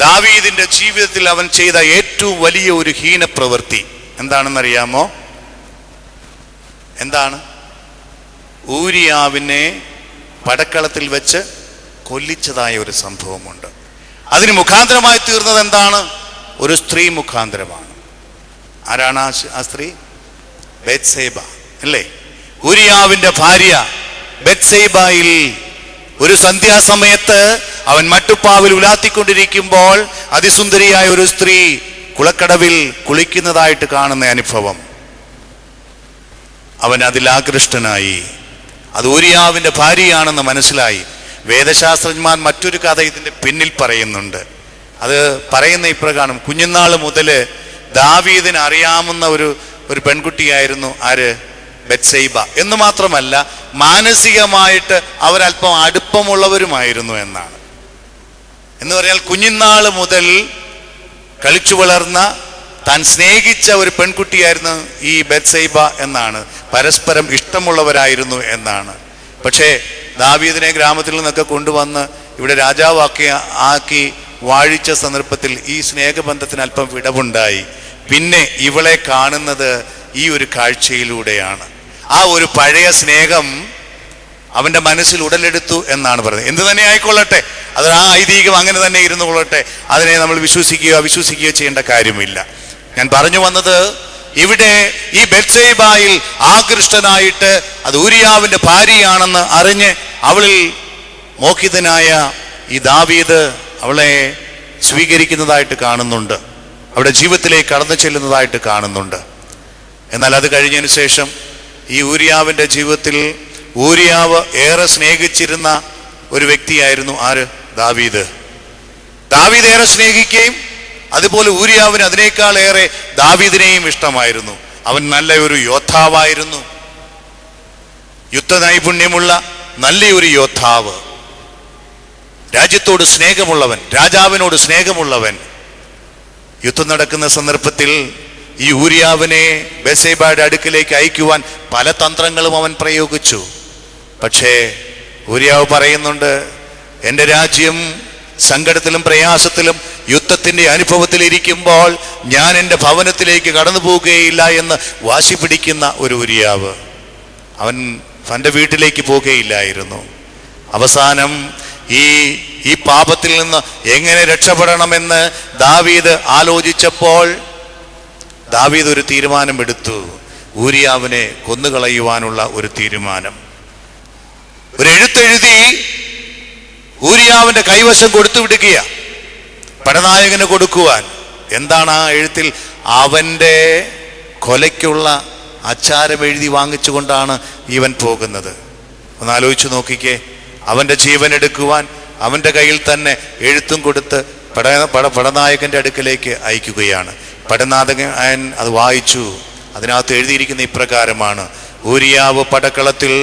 S1: ദാവീദിന്റെ ജീവിതത്തിൽ അവൻ ചെയ്ത ഏറ്റവും വലിയ ഒരു ഹീനപ്രവൃത്തി എന്താണെന്നറിയാമോ? എന്താണ്? ഊരിയാവിനെ പടക്കളത്തിൽ വെച്ച് കൊല്ലിച്ചതായ ഒരു സംഭവമുണ്ട്. അതിന് മുഖാന്തരമായി തീർന്നത് എന്താണ്? ഒരു സ്ത്രീ മുഖാന്തരമാണ്. ആരാണ് ആ സ്ത്രീ? ബത്ശേബ, അല്ലേ? ഊരിയാവിന്റെ ഭാര്യ ബത്ശേബയിൽ ഒരു സന്ധ്യാസമയത്ത് അവൻ മട്ടുപ്പാവിൽ ഉലാത്തിക്കൊണ്ടിരിക്കുമ്പോൾ അതിസുന്ദരിയായ ഒരു സ്ത്രീ കുളക്കടവിൽ കുളിക്കുന്നതായിട്ട് കാണുന്ന അനുഭവം. അവൻ അതിൽ ആകൃഷ്ടനായി. അത് ഊരിയാവിന്റെ ഭാര്യയാണെന്ന് മനസ്സിലായി. വേദശാസ്ത്രജ്ഞന്മാർ മറ്റൊരു കഥ ഇതിന്റെ പിന്നിൽ പറയുന്നുണ്ട്. അത് പറയുന്ന ഇപ്രകാരം, കുഞ്ഞുനാൾ മുതൽ ദാവീദിന് അറിയാവുന്ന ഒരു പെൺകുട്ടിയായിരുന്നു ആര്? ബത്ശേബ. എന്ന് മാത്രമല്ല, മാനസികമായിട്ട് അവരല്പം അടുപ്പമുള്ളവരുമായിരുന്നു എന്നാണ്. എന്ന് പറഞ്ഞാൽ കുഞ്ഞുനാൾ മുതൽ കളിച്ചു വളർന്ന, താൻ സ്നേഹിച്ച ഒരു പെൺകുട്ടിയായിരുന്നു ഈ ബത്ശേബ എന്നാണ്. പരസ്പരം ഇഷ്ടമുള്ളവരായിരുന്നു എന്നാണ്. പക്ഷേ ദാവീദിനെ ഗ്രാമത്തിൽ നിന്നൊക്കെ കൊണ്ടുവന്ന് ഇവിടെ രാജാവാക്കി വാഴിച്ച സന്ദർഭത്തിൽ ഈ സ്നേഹബന്ധത്തിന് അല്പം വിടവുണ്ടായി. പിന്നെ ഇവളെ കാണുന്നത് ഈ ഒരു കാഴ്ചയിലൂടെയാണ്. ആ ഒരു പഴയ സ്നേഹം അവന്റെ മനസ്സിൽ ഉടലെടുത്തു എന്നാണ് പറയുന്നത്. എന്ത് തന്നെ ആയിക്കൊള്ളട്ടെ, അത് ആ ഐതിഹ്യം അങ്ങനെ തന്നെ ഇരുന്നു കൊള്ളട്ടെ, അതിനെ നമ്മൾ വിശ്വസിക്കുകയോ ചെയ്യേണ്ട കാര്യമില്ല. ഞാൻ പറഞ്ഞു വന്നത്, ഇവിടെ ഈ ബത്ശേബയിൽ ആകൃഷ്ടനായിട്ട് അത് ഊരിയാവിന്റെ ഭാര്യയാണെന്ന് അറിഞ്ഞ് അവളിൽ മോഹിതനായ ഈ ദാവീദ് അവളെ സ്വീകരിക്കുന്നതായിട്ട് കാണുന്നുണ്ട്, അവരുടെ ജീവിതത്തിലേക്ക് കടന്നു ചെല്ലുന്നതായിട്ട് കാണുന്നുണ്ട്. എന്നാൽ അത് കഴിഞ്ഞതിന് ശേഷം ഈ ഊരിയാവിൻ്റെ ജീവിതത്തിൽ ഊരിയാവ് ഏറെ സ്നേഹിച്ചിരുന്ന ഒരു വ്യക്തിയായിരുന്നു ആര്? ദാവീദ്. ദാവീദ് ഏറെ സ്നേഹിക്കുകയും അതുപോലെ ഊരിയാവിന് അതിനേക്കാൾ ഏറെ ദാവീദിനെയും ഇഷ്ടമായിരുന്നു. അവൻ നല്ല ഒരു യോദ്ധാവായിരുന്നു, യുദ്ധ നൈപുണ്യമുള്ള നല്ലൊരു യോദ്ധാവ്, രാജ്യത്തോട് സ്നേഹമുള്ളവൻ, രാജാവിനോട് സ്നേഹമുള്ളവൻ. യുദ്ധം നടക്കുന്ന സന്ദർഭത്തിൽ ഈ ഊരിയാവിനെ ബത്ശേബയുടെ അടുക്കിലേക്ക് അയക്കുവാൻ പല തന്ത്രങ്ങളും അവൻ പ്രയോഗിച്ചു. പക്ഷേ ഊരിയാവ് പറയുന്നുണ്ട്, എൻ്റെ രാജ്യം സങ്കടത്തിലും പ്രയാസത്തിലും യുദ്ധത്തിൻ്റെ അനുഭവത്തിലിരിക്കുമ്പോൾ ഞാൻ എൻ്റെ ഭവനത്തിലേക്ക് കടന്നു പോവുകയില്ല എന്ന് വാശി പിടിക്കുന്ന ഒരു ഊരിയാവ്. അവൻ തൻ്റെ വീട്ടിലേക്ക് പോവുകയില്ലായിരുന്നു. അവസാനം ഈ പാപത്തിൽ നിന്ന് എങ്ങനെ രക്ഷപ്പെടണമെന്ന് ദാവീദ് ആലോചിച്ചപ്പോൾ ദാവീദ് ഒരു തീരുമാനമെടുത്തു. ഊരിയാവിനെ കൊന്നുകളയുവാനുള്ള ഒരു തീരുമാനം. ഒരു എഴുത്തെഴുതി ഊരിയാവിന്റെ കൈവശം കൊടുത്തു വിടുകയ, പടനായകന് കൊടുക്കുവാൻ. എന്താണ് ആ എഴുത്തിൽ? അവന്റെ കൊലയ്ക്കുള്ള അച്ചാരം എഴുതി വാങ്ങിച്ചുകൊണ്ടാണ് ഇവൻ പോകുന്നത്. ഒന്ന് ആലോചിച്ച് നോക്കിക്കേ. അവന്റെ ജീവൻ എടുക്കുവാൻ അവന്റെ കയ്യിൽ തന്നെ എഴുത്തും കൊടുത്ത് പടനായകന്റെ അടുക്കലേക്ക് അയക്കുകയാണ്. പടനായകൻ അത് വായിച്ചു. അതിനകത്ത് എഴുതിയിരിക്കുന്ന ഇപ്രകാരമാണ്: ഊരിയാവ് പടക്കളത്തിൽ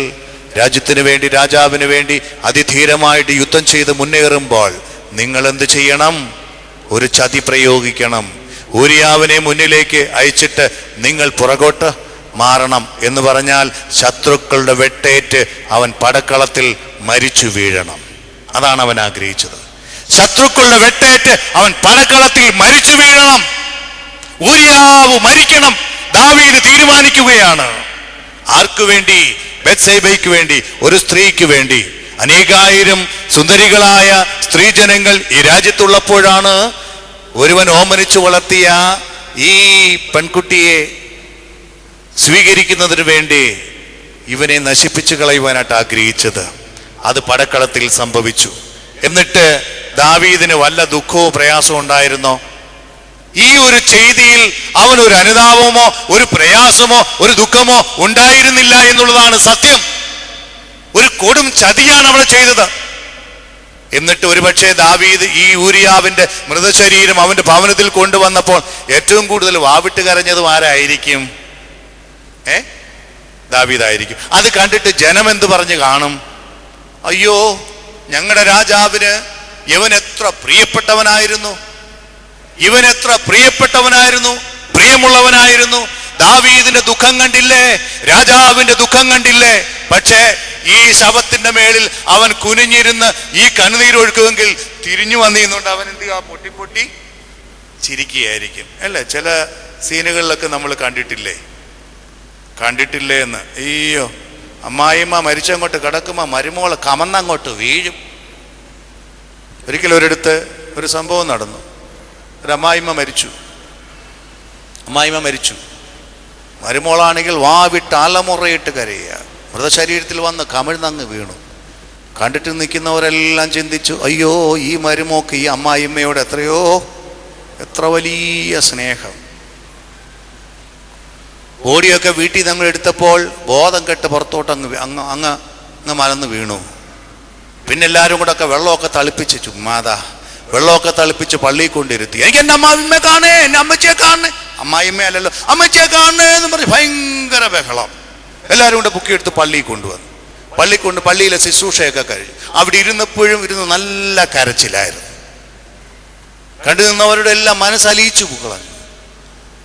S1: രാജ്യത്തിന് വേണ്ടി, രാജാവിന് വേണ്ടി അതിധീരമായിട്ട് യുദ്ധം ചെയ്ത് മുന്നേറുമ്പോൾ നിങ്ങൾ എന്ത് ചെയ്യണം? ഒരു ചതി പ്രയോഗിക്കണം. ഊരിയാവിനെ മുന്നിലേക്ക് അയച്ചിട്ട് നിങ്ങൾ പുറകോട്ട് മാറണം എന്ന് പറഞ്ഞാൽ ശത്രുക്കളുടെ വെട്ടേറ്റ് അവൻ പടക്കളത്തിൽ മരിച്ചു വീഴണം. അതാണ് അവൻ ആഗ്രഹിച്ചത്. ശത്രുക്കളുടെ വെട്ടേറ്റ് അവൻ പടക്കളത്തിൽ മരിച്ചു വീഴണം. ഊരിയാവ് മരിക്കണം. ദാവീദ് തീരുമാനിക്കുകയാണ്. ആർക്കു വേണ്ടി? ബത്ശേബയ്ക്ക് വേണ്ടി, ഒരു സ്ത്രീക്ക് വേണ്ടി. അനേകായിരം സുന്ദരികളായ സ്ത്രീജനങ്ങൾ ഈ രാജ്യത്തുള്ളപ്പോഴാണ് ഒരുവൻ ഓമനിച്ചു വളർത്തിയ ഈ പെൺകുട്ടിയെ സ്വീകരിക്കുന്നതിന് വേണ്ടി ഇവനെ നശിപ്പിച്ചു കളയുവാനായിട്ട് ആഗ്രഹിച്ചത്. അത് പടക്കളത്തിൽ സംഭവിച്ചു. എന്നിട്ട് ദാവീദിന് വല്ല ദുഃഖവും പ്രയാസവും ഉണ്ടായിരുന്നോ? ഈ ഒരു ചെയ്തിയിൽ അവനൊരു അനുതാപമോ ഒരു പ്രയാസമോ ഒരു ദുഃഖമോ ഉണ്ടായിരുന്നില്ല എന്നുള്ളതാണ് സത്യം. ഒരു കൊടും ചതിയാണ് അവൾ ചെയ്തത്. എന്നിട്ട് ഒരുപക്ഷെ ദാവീദ് ഈ ഊരിയാവിന്റെ മൃതശരീരം അവന്റെ ഭവനത്തിൽ കൊണ്ടുവന്നപ്പോൾ ഏറ്റവും കൂടുതൽ വാവിട്ട് കരഞ്ഞതും ആരായിരിക്കും? ദാവീദായിരിക്കും. അത് കണ്ടിട്ട് ജനം എന്ത് പറഞ്ഞു കാണും? അയ്യോ, ഞങ്ങളുടെ രാജാവിന് ഇവൻ എത്ര പ്രിയപ്പെട്ടവനായിരുന്നു, ഇവൻ എത്ര പ്രിയപ്പെട്ടവനായിരുന്നു, പ്രിയമുള്ളവനായിരുന്നു. ദാവീദിന്റെ ദുഃഖം കണ്ടില്ലേ, രാജാവിന്റെ ദുഃഖം കണ്ടില്ലേ? പക്ഷേ ഈ ശവത്തിന്റെ മേളിൽ അവൻ കുനിഞ്ഞിരുന്ന് ഈ കണ്ണുനീരൊഴുക്കുമെങ്കിൽ തിരിഞ്ഞു വന്നിരുന്നുണ്ട് അവൻ എന്ത് പൊട്ടി ചിരിക്കുകയായിരിക്കും അല്ലേ? ചില സീനുകളിലൊക്കെ നമ്മൾ കണ്ടിട്ടില്ലേ എന്ന്. അയ്യോ, അമ്മായിമ്മ മരിച്ചങ്ങോട്ട് കിടക്കുമ്പോൾ മരുമോള് കമന്നങ്ങോട്ട് വീഴും. ഒരിക്കലും ഒരിടത്ത് ഒരു സംഭവം നടന്നു. ഒരു അമ്മായിമ്മ മരിച്ചു. മരുമോളാണെങ്കിൽ വാവിട്ട് അലമുറയിട്ട് കരയുക. മൃതശരീരത്തിൽ വന്ന് കമിഴ്ന്നങ്ങ് വീണു. കണ്ടിട്ട് നിൽക്കുന്നവരെല്ലാം ചിന്തിച്ചു, അയ്യോ, ഈ മരുമോക്ക് ഈ അമ്മായിമ്മയോട് എത്ര വലിയ സ്നേഹം. ബോഡിയൊക്കെ വീട്ടിൽ നമ്മൾ എടുത്തപ്പോൾ ബോധം കെട്ട് പുറത്തോട്ട് അങ്ങ് മലന്ന് വീണു. പിന്നെ എല്ലാവരും കൂടെ ഒക്കെ വെള്ളമൊക്കെ തളിപ്പിച്ച് വെള്ളമൊക്കെ തളിപ്പിച്ച് പള്ളിയിൽ കൊണ്ടിരുത്തി. എനിക്ക് എൻ്റെ അമ്മായിമ്മയെ കാണേ, എൻ്റെ അമ്മച്ചിയെ കാണണേ. അമ്മായിമ്മയല്ലല്ലോ, അമ്മച്ചിയെ കാണണേ എന്ന് പറഞ്ഞ് ഭയങ്കര ബഹളം. എല്ലാവരും കൂടെ പൊക്കിയെടുത്ത് പള്ളിയിൽ കൊണ്ടുവന്നു. പള്ളിയിലെ ശുശ്രൂഷയൊക്കെ കഴിഞ്ഞു. അവിടെ ഇരുന്ന് നല്ല കരച്ചിലായിരുന്നു. കണ്ടു നിന്നവരുടെ എല്ലാം മനസ്സലിയിച്ചു കളഞ്ഞു.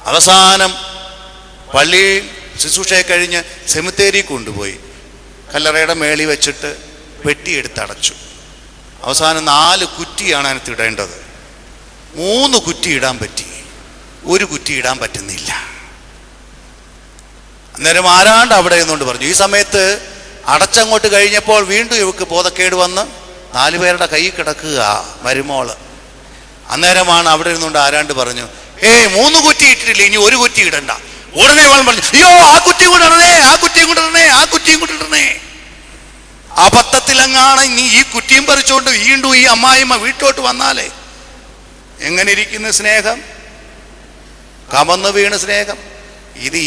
S1: അവസാനം പള്ളി ശുശ്രൂഷയെ കഴിഞ്ഞ് സെമിത്തേരി കൊണ്ടുപോയി കല്ലറയുടെ മേളി വെച്ചിട്ട് പെട്ടിയെടുത്തടച്ചു. അവസാനം 4 കുറ്റിയാണ് അതിനകത്ത് ഇടേണ്ടത്. 3 കുറ്റി ഇടാൻ പറ്റി, 1 കുറ്റി ഇടാൻ പറ്റുന്നില്ല. അന്നേരം ആരാണ്ട് അവിടെ നിന്നുകൊണ്ട് പറഞ്ഞു. ഈ സമയത്ത് അടച്ചങ്ങോട്ട് കഴിഞ്ഞപ്പോൾ വീണ്ടും ഇവക്ക് ബോധക്കേട് വന്ന് 4 പേരുടെ കൈ കിടക്കുക മരുമോള്. അന്നേരമാണ് അവിടെ നിന്നുകൊണ്ട് ആരാണ്ട് പറഞ്ഞു, 3 കുറ്റി ഇട്ടിട്ടില്ല, ഇനി 1 കുറ്റി ഇടണ്ട. ഉടനെ അവൻ പറഞ്ഞു, അയ്യോ, ആ കുറ്റിയും കൊണ്ടിടണേ. അബദ്ധത്തിലെങ്ങാണ് നീ ഈ കുറ്റിയും പറിച്ചുകൊണ്ട് വീണ്ടും ഈ അമ്മായിമ്മ വീട്ടോട്ട് വന്നാലേ എങ്ങനെ ഇരിക്കുന്ന സ്നേഹം, കമന്ന് വീണ് സ്നേഹം. ഇത്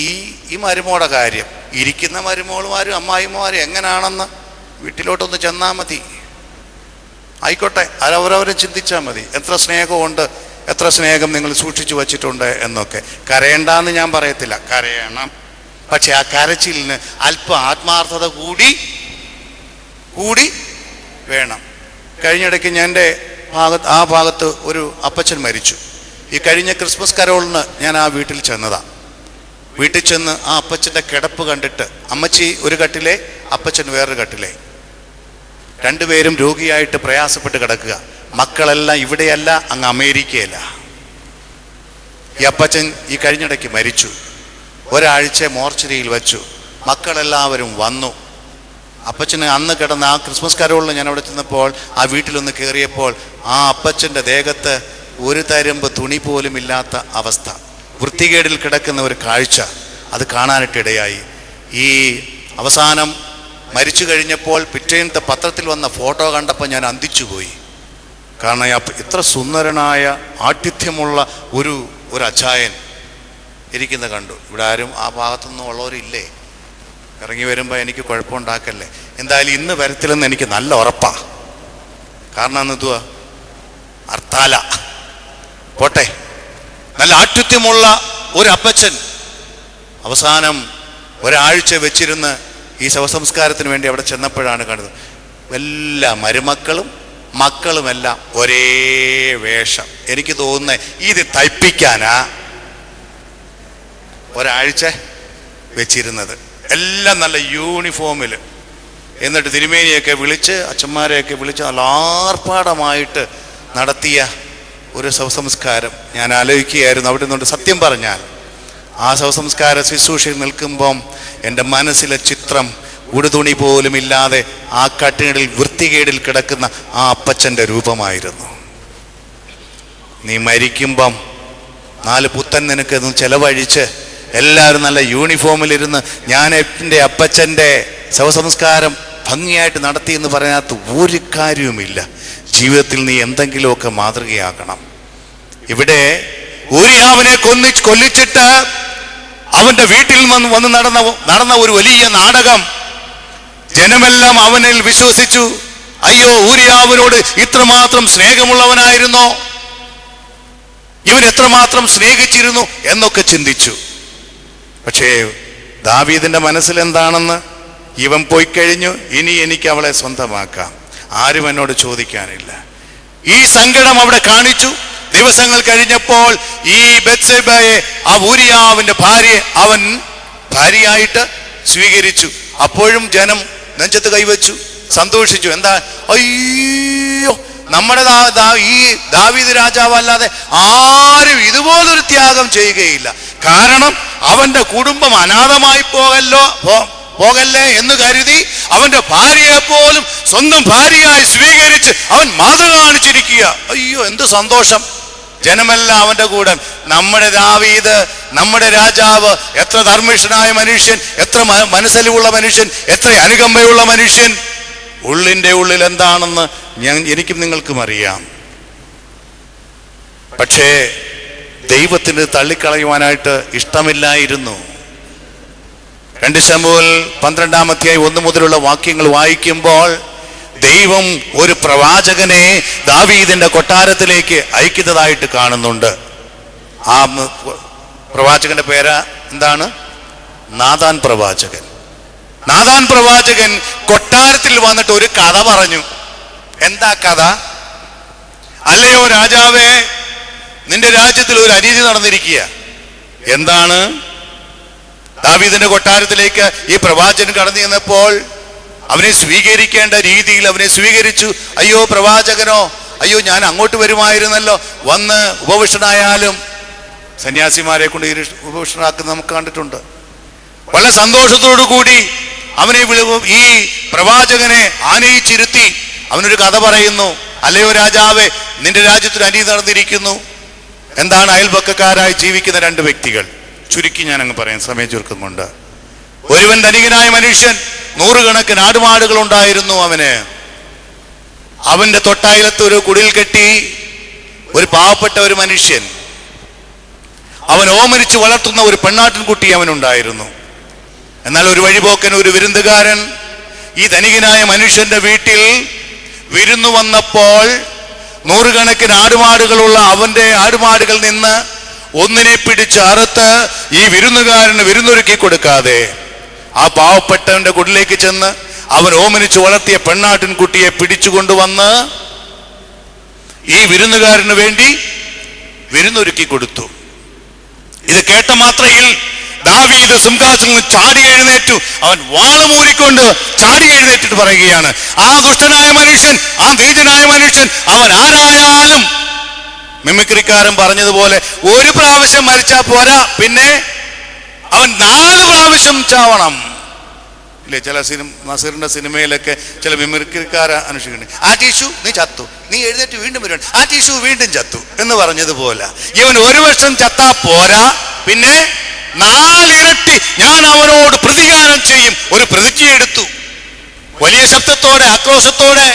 S1: ഈ മരുമോടെ കാര്യം. ഇരിക്കുന്ന മരുമോളുമാരും അമ്മായിമ്മമാരും എങ്ങനെയാണെന്ന് വീട്ടിലോട്ടൊന്ന് ചെന്നാൽ മതി. ആയിക്കോട്ടെ, അവരവരെ ചിന്തിച്ചാൽ മതി. എത്ര സ്നേഹമുണ്ട്, എത്ര സ്നേഹം നിങ്ങൾ സൂക്ഷിച്ചു വച്ചിട്ടുണ്ട് എന്നൊക്കെ. കരയണ്ടെന്ന് ഞാൻ പറയത്തില്ല, കരയണം. പക്ഷെ ആ കരച്ചിലിന് അല്പം ആത്മാർത്ഥത കൂടി വേണം. കഴിഞ്ഞിടയ്ക്ക് എൻ്റെ ഭാഗത്ത് ഒരു അപ്പച്ചൻ മരിച്ചു. ഈ കഴിഞ്ഞ ക്രിസ്മസ് കരോളിന് ഞാൻ ആ വീട്ടിൽ ചെന്നതാണ്. വീട്ടിൽ ചെന്ന് ആ അപ്പച്ചൻ്റെ കിടപ്പ് കണ്ടിട്ട്, അമ്മച്ചി ഒരു കട്ടിലെ, അപ്പച്ചൻ വേറൊരു കട്ടിലെ, രണ്ടുപേരും രോഗിയായിട്ട് പ്രയാസപ്പെട്ട് കിടക്കുക. മക്കളെല്ലാം ഇവിടെയല്ല, അങ്ങ് അമേരിക്കയില്ല. ഈ അപ്പച്ചൻ ഈ കഴിഞ്ഞിടയ്ക്ക് മരിച്ചു. ഒരാഴ്ച മോർച്ചറിയിൽ വച്ചു. മക്കളെല്ലാവരും വന്നു. അപ്പച്ചന് അന്ന് കിടന്ന ആ ക്രിസ്മസ് കരോളിന് ഞാൻ അവിടെ ചെന്നപ്പോൾ ആ വീട്ടിലൊന്ന് കയറിയപ്പോൾ ആ അപ്പച്ചൻ്റെ ദേഹത്ത് ഒരു തരമ്പ് തുണി പോലും ഇല്ലാത്ത അവസ്ഥ, വൃത്തികേടിൽ കിടക്കുന്ന ഒരു കാഴ്ച അത് കാണാനിട്ടിടയായി. ഈ അവസാനം മരിച്ചു കഴിഞ്ഞപ്പോൾ പിറ്റേന്നത്തെ പത്രത്തിൽ വന്ന ഫോട്ടോ കണ്ടപ്പോൾ ഞാൻ അന്തിച്ചുപോയി. കാരണം ഇത്ര സുന്ദരനായ ആഠ്യത്വമുള്ള ഒരു അച്ചായൻ ഇരിക്കുന്നത് കണ്ടു. ഇവിടെ ആരും ആ ഭാഗത്തുനിന്നും ഉള്ളവരില്ലേ? ഇറങ്ങി വരുമ്പോൾ എനിക്ക് കുഴപ്പമുണ്ടാക്കല്ലേ. എന്തായാലും ഇന്ന് വരത്തില്ലെന്ന് എനിക്ക് നല്ല ഉറപ്പാ. കാരണം എന്തുവാ, അർത്താല പോട്ടെ. നല്ല ആഠ്യത്വമുള്ള ഒരു അപ്പച്ചൻ അവസാനം ഒരാഴ്ച വെച്ചിരുന്ന് ഈ ശവസംസ്കാരത്തിന് വേണ്ടി അവിടെ ചെന്നപ്പോഴാണ് കണ്ടത് എല്ലാ മരുമക്കളും മക്കളുമെല്ലാം ഒരേ വേഷം. എനിക്ക് തോന്നുന്നത് ഇത് തയ്പ്പിക്കാനാ ഒരാഴ്ച വെച്ചിരുന്നത്. എല്ലാം നല്ല യൂണിഫോമിൽ. എന്നിട്ട് തിരുമേനിയൊക്കെ വിളിച്ച്, അച്ഛന്മാരെയൊക്കെ വിളിച്ച് നല്ല ആർഭാടമായിട്ട് നടത്തിയ ഒരു ശവസംസ്കാരം ഞാൻ ആലോചിക്കുകയായിരുന്നു. അവിടെ നിന്നുകൊണ്ട് സത്യം പറഞ്ഞാൽ ആ ശവസംസ്കാര ശുശ്രൂഷയിൽ നിൽക്കുമ്പം എൻ്റെ മനസ്സിലെ ചിത്രം ഉടുതുണി പോലും ഇല്ലാതെ ആ കട്ടിലിൽ വൃത്തികേടിൽ കിടക്കുന്ന ആ അപ്പച്ചൻ്റെ രൂപമായിരുന്നു. നീ മരിക്കുമ്പം 4 പുത്തൻ നിനക്ക് ചെലവഴിച്ച് എല്ലാവരും നല്ല യൂണിഫോമിലിരുന്ന് ഞാൻ എൻ്റെ അപ്പച്ചൻ്റെ ശവസംസ്കാരം ഭംഗിയായിട്ട് നടത്തി എന്ന് പറയാത്ത ഒരു കാര്യവുമില്ല. ജീവിതത്തിൽ നീ എന്തെങ്കിലുമൊക്കെ മാതൃകയാക്കണം. ഇവിടെ ഊരിയാവിനെ കൊല്ലിച്ചിട്ട് അവൻ്റെ വീട്ടിൽ വന്ന് നടന്ന ഒരു വലിയ നാടകം. ജനമെല്ലാം അവനിൽ വിശ്വസിച്ചു. അയ്യോ, ഊരിയാവിനോട് ഇത്രമാത്രം സ്നേഹമുള്ളവനായിരുന്നോ, ഇവൻ എത്രമാത്രം സ്നേഹിച്ചിരുന്നു എന്നൊക്കെ ചിന്തിച്ചു. പക്ഷേ ദാവീദിന്റെ മനസ്സിൽ എന്താണെന്ന്, ഇവൻ പോയി കഴിഞ്ഞു, ഇനി എനിക്ക് അവളെ സ്വന്തമാക്കാം, ആരും എന്നോട് ചോദിക്കാനില്ല. ഈ സങ്കടം അവിടെ കാണിച്ചു. ദിവസങ്ങൾ കഴിഞ്ഞപ്പോൾ ഈ ബത്ശേബയെ, ആ ഊരിയാവിന്റെ ഭാര്യയെ അവൻ ഭാര്യയായിട്ട് സ്വീകരിച്ചു. അപ്പോഴും ജനം നെഞ്ചത്ത് കൈവച്ചു, സന്തോഷിച്ചു. എന്താ, അയ്യോ, നമ്മുടെ ഈ ദാവീദ് രാജാവല്ലാതെ ആരും ഇതുപോലൊരു ത്യാഗം ചെയ്യുകയില്ല. കാരണം അവന്റെ കുടുംബം അനാഥമായി പോകല്ലേ എന്ന് കരുതി അവന്റെ ഭാര്യയെ പോലും സ്വന്തം ഭാര്യയായി സ്വീകരിച്ച് അവൻ മാതൃക കാണിച്ചിരിക്കുക. അയ്യോ, എന്ത് സന്തോഷം! ജനമെല്ലാം അവന്റെ കൂടെ. നമ്മുടെ ദാവീദ്, നമ്മുടെ രാജാവ് എത്ര ധർമ്മിഷ്ഠനായ മനുഷ്യൻ, എത്ര മനസ്സലിവുള്ള മനുഷ്യൻ, എത്ര അനുകമ്പയുള്ള മനുഷ്യൻ. ഉള്ളിൻ്റെ ഉള്ളിൽ എന്താണെന്ന് എനിക്കും നിങ്ങൾക്കും അറിയാം. പക്ഷേ ദൈവത്തിന് തള്ളിക്കളയുവാനായിട്ട് ഇഷ്ടമില്ലായിരുന്നു. 2 ശമൂവേൽ 12-ാം അധ്യായം 1 മുതലുള്ള വാക്യങ്ങൾ വായിക്കുമ്പോൾ ദൈവം ഒരു പ്രവാചകനെ ദാവീദിന്റെ കൊട്ടാരത്തിലേക്ക് അയക്കുന്നതായിട്ട് കാണുന്നുണ്ട്. ആ പ്രവാചകന്റെ പേര് എന്താണ്? നാഥാൻ പ്രവാചകൻ. നാഥാൻ പ്രവാചകൻ കൊട്ടാരത്തിൽ വന്നിട്ട് ഒരു കഥ പറഞ്ഞു. എന്താ കഥ? അല്ലയോ രാജാവേ, നിന്റെ രാജ്യത്തിൽ ഒരു അനീതി നടന്നിരിക്കുക. എന്താണ്? ദാവീദിന്റെ കൊട്ടാരത്തിലേക്ക് ഈ പ്രവാചകൻ കടന്നു ചെന്നപ്പോൾ അവനെ സ്വീകരിക്കേണ്ട രീതിയിൽ അവനെ സ്വീകരിച്ചു. അയ്യോ പ്രവാചകനോ, അയ്യോ ഞാൻ അങ്ങോട്ട് വരുമായിരുന്നല്ലോ. വന്ന് ഉപവിഷ്ടനായാലും സന്യാസിമാരെ കൊണ്ട് ഉപവിഷ്ടനാക്കുന്നത് നമുക്ക് കണ്ടിട്ടുണ്ട്. വളരെ സന്തോഷത്തോടു കൂടി അവനെ ഈ പ്രവാചകനെ ആനയിച്ചിരുത്തി അവനൊരു കഥ പറയുന്നു. അല്ലയോ രാജാവേ, നിന്റെ രാജ്യത്തിൽ അനീതി നടന്നിരിക്കുന്നു. എന്താണ്? അയൽപക്കക്കാരായി ജീവിക്കുന്ന 2 വ്യക്തികൾ. ചുരുക്കി ഞാൻ അങ്ങ് പറയാം, സമയം ചുരുക്കം കൊണ്ട്. ഒരുവൻ ധനികനായ മനുഷ്യൻ, 100 കണക്കിന് ആടുമാടുകൾ ഉണ്ടായിരുന്നു. അവന്റെ തൊട്ടയലത്ത് ഒരു കുടിൽ കെട്ടി ഒരു പാവപ്പെട്ട ഒരു മനുഷ്യൻ, അവൻ ഓമനിച്ച് വളർത്തുന്ന ഒരു പെണ്ണാട്ടിൻകുട്ടി അവനുണ്ടായിരുന്നു. എന്നാൽ ഒരു വഴിപോക്കൻ, ഒരു വിരുന്നുകാരൻ ഈ ധനികനായ മനുഷ്യന്റെ വീട്ടിൽ വിരുന്നു വന്നപ്പോൾ 100 കണക്കിന് ആടുമാടുകളുള്ള അവന്റെ ആടുമാടുകളിൽ നിന്ന് ഒന്നിനെ പിടിച്ച് അറുത്ത് ഈ വിരുന്നുകാരന് വിരുന്നൊരുക്കി കൊടുക്കാതെ ആ പാവപ്പെട്ടവന്റെ കുടിലേക്ക് ചെന്ന് അവൻ ഓമനിച്ച് വളർത്തിയ പെണ്ണാട്ടിൻകുട്ടിയെ പിടിച്ചുകൊണ്ടുവന്ന് ഈ വിരുന്നുകാരന് വേണ്ടി വിരുന്നൊരുക്കി കൊടുത്തു. ഇത് കേട്ട മാത്രയിൽ ദാവീദ് സിംഹാസനത്തിൽ ചാടി എഴുന്നേറ്റു. അവൻ വാളമൂരിക്കൊണ്ട് ചാടി എഴുന്നേറ്റിട്ട് പറയുകയാണ്, ആ ദുഷ്ടനായ മനുഷ്യൻ, ആ നീചനായ മനുഷ്യൻ, അവൻ ആരായാലും, മിമിക്രിക്കാരൻ പറഞ്ഞതുപോലെ, ഒരു പ്രാവശ്യം മരിച്ചാൽ പോരാ, പിന്നെ അവൻ 4 പ്രാവശ്യം ചാവണം. ഇല്ലേ, ചില നസീറിന്റെ സിനിമയിലൊക്കെ ചില മിമിക്രിക്കാരെ അന്വേഷിക്കുന്നുണ്ട്. ആ ടിഷ്യൂ നീ ചത്തു, നീ എഴുന്നേറ്റ് വീണ്ടും വരുവാണ്, ആ ടിഷ്യൂ വീണ്ടും ചത്തു എന്ന് പറഞ്ഞതുപോലെ ഇവൻ ഒരു വർഷം ചത്താ പോരാ, പിന്നെ 4 ഇരട്ടി ഞാൻ അവനോട് പ്രതികാരം ചെയ്യും. ഒരു പ്രതിജ്ഞ എടുത്തു. വലിയ ശബ്ദത്തോടെ, ആക്രോശത്തോടെ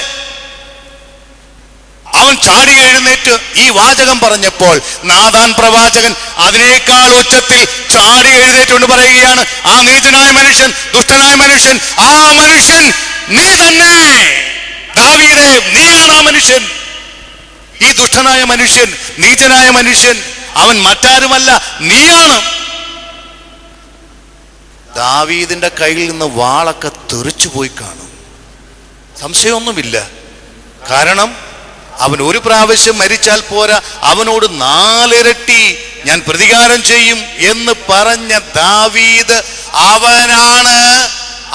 S1: അവൻ ചാടി എഴുന്നേറ്റ് ഈ വാചകം പറഞ്ഞപ്പോൾ നാഥാൻ പ്രവാചകൻ അതിനേക്കാൾ ഉച്ചത്തിൽ ചാടി എഴുന്നേറ്റുകൊണ്ട് പറയുകയാണ്, ആ നീചനായ മനുഷ്യൻ, ദുഷ്ടനായ മനുഷ്യൻ, ആ മനുഷ്യൻ നീ തന്നെ. ദാവീദേ, നീയാണ് ആ മനുഷ്യൻ. ഈ ദുഷ്ടനായ മനുഷ്യൻ, നീചനായ മനുഷ്യൻ, അവൻ മറ്റാരുമല്ല, നീയാണ്. ദാവീദിന്റെ കയ്യിൽ നിന്ന് വാളൊക്കെ തെറിച്ചു പോയി കാണും, സംശയമൊന്നുമില്ല. കാരണം അവൻ ഒരു പ്രാവശ്യം മരിച്ചാൽ പോരാ, അവനോട് 4 ഇരട്ടി ഞാൻ പ്രതികാരം ചെയ്യും എന്ന് പറഞ്ഞ ദാവീദ്, അവനാണ്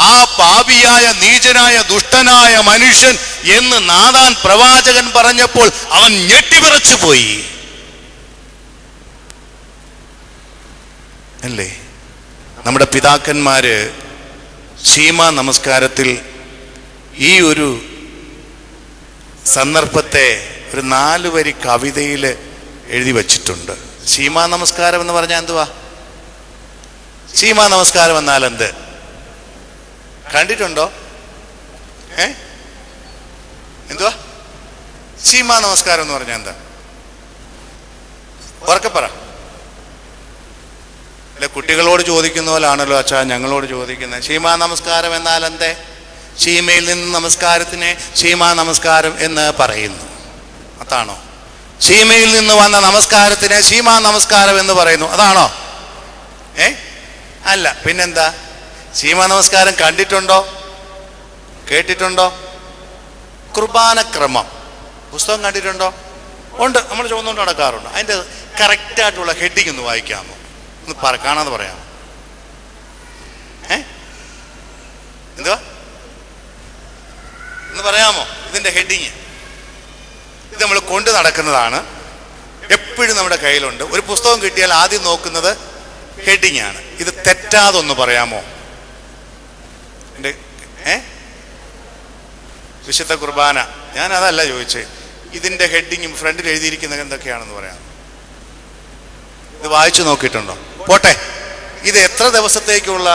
S1: ആ പാപിയായ നീചനായ ദുഷ്ടനായ മനുഷ്യൻ എന്ന് നാഥാൻ പ്രവാചകൻ പറഞ്ഞപ്പോൾ അവൻ ഞെട്ടിവിറച്ചു പോയി. അല്ലേ? നമ്മുടെ പിതാക്കന്മാര് ശീമാ നമസ്കാരത്തിൽ ഈ ഒരു സന്ദർഭത്തെ ഒരു 4 വരി കവിതയിൽ എഴുതി വച്ചിട്ടുണ്ട്. ശീമാ നമസ്കാരം എന്ന് പറഞ്ഞാൽ എന്തുവാ? ശീമാ നമസ്കാരം എന്നാൽ എന്ത്? കണ്ടിട്ടുണ്ടോ? എന്തുവാ ശീമാ നമസ്കാരം എന്ന് പറഞ്ഞാൽ എന്താ? ഉറക്കെ പറ. അല്ലെ, കുട്ടികളോട് ചോദിക്കുന്ന പോലാണല്ലോ അച്ഛാ ഞങ്ങളോട് ചോദിക്കുന്നത്. ശീമാ നമസ്കാരം എന്നാൽ എന്തേ? ശീമയിൽ നിന്ന് നമസ്കാരത്തിനെ ശീമാ നമസ്കാരം എന്ന് പറയുന്നു. അതാണോ? ശീമയിൽ നിന്ന് വന്ന നമസ്കാരത്തിനെ ശീമാ നമസ്കാരം എന്ന് പറയുന്നു. അതാണോ? അല്ല, പിന്നെന്താ? ശീമാ നമസ്കാരം കണ്ടിട്ടുണ്ടോ? കേട്ടിട്ടുണ്ടോ? കുർബാനക്രമം പുസ്തകം കണ്ടിട്ടുണ്ടോ? ഉണ്ട്, നമ്മൾ ചുവന്നുകൊണ്ട് നടക്കാറുണ്ട്. അതിൻ്റെ കറക്റ്റായിട്ടുള്ള ഹെഡിങ് ഒന്ന് വായിക്കാമോ? ഒന്ന് കാണാതെ പറയാമോ? എന്തുവാ എന്ന് പറയാമോ? ഇതിൻ്റെ ഹെഡിങ് ഇത് നമ്മൾ കൊണ്ട് നടക്കുന്നതാണ്, എപ്പോഴും നമ്മുടെ കയ്യിലുണ്ട്. ഒരു പുസ്തകം കിട്ടിയാൽ ആദ്യം നോക്കുന്നത് ഹെഡിങ് ആണ്. ഇത് തെറ്റാതൊന്ന് പറയാമോ? എൻ്റെ വിശുദ്ധ കുർബാന, ഞാൻ അതല്ല ചോദിച്ചത്. ഇതിൻ്റെ ഹെഡിങ്ങും ഫ്രണ്ടിൽ എഴുതിയിരിക്കുന്നത് എന്തൊക്കെയാണെന്ന് പറയാം. ഇത് വായിച്ചു നോക്കിയിട്ടുണ്ടോ? പോട്ടെ, ഇത് എത്ര ദിവസത്തേക്കുള്ള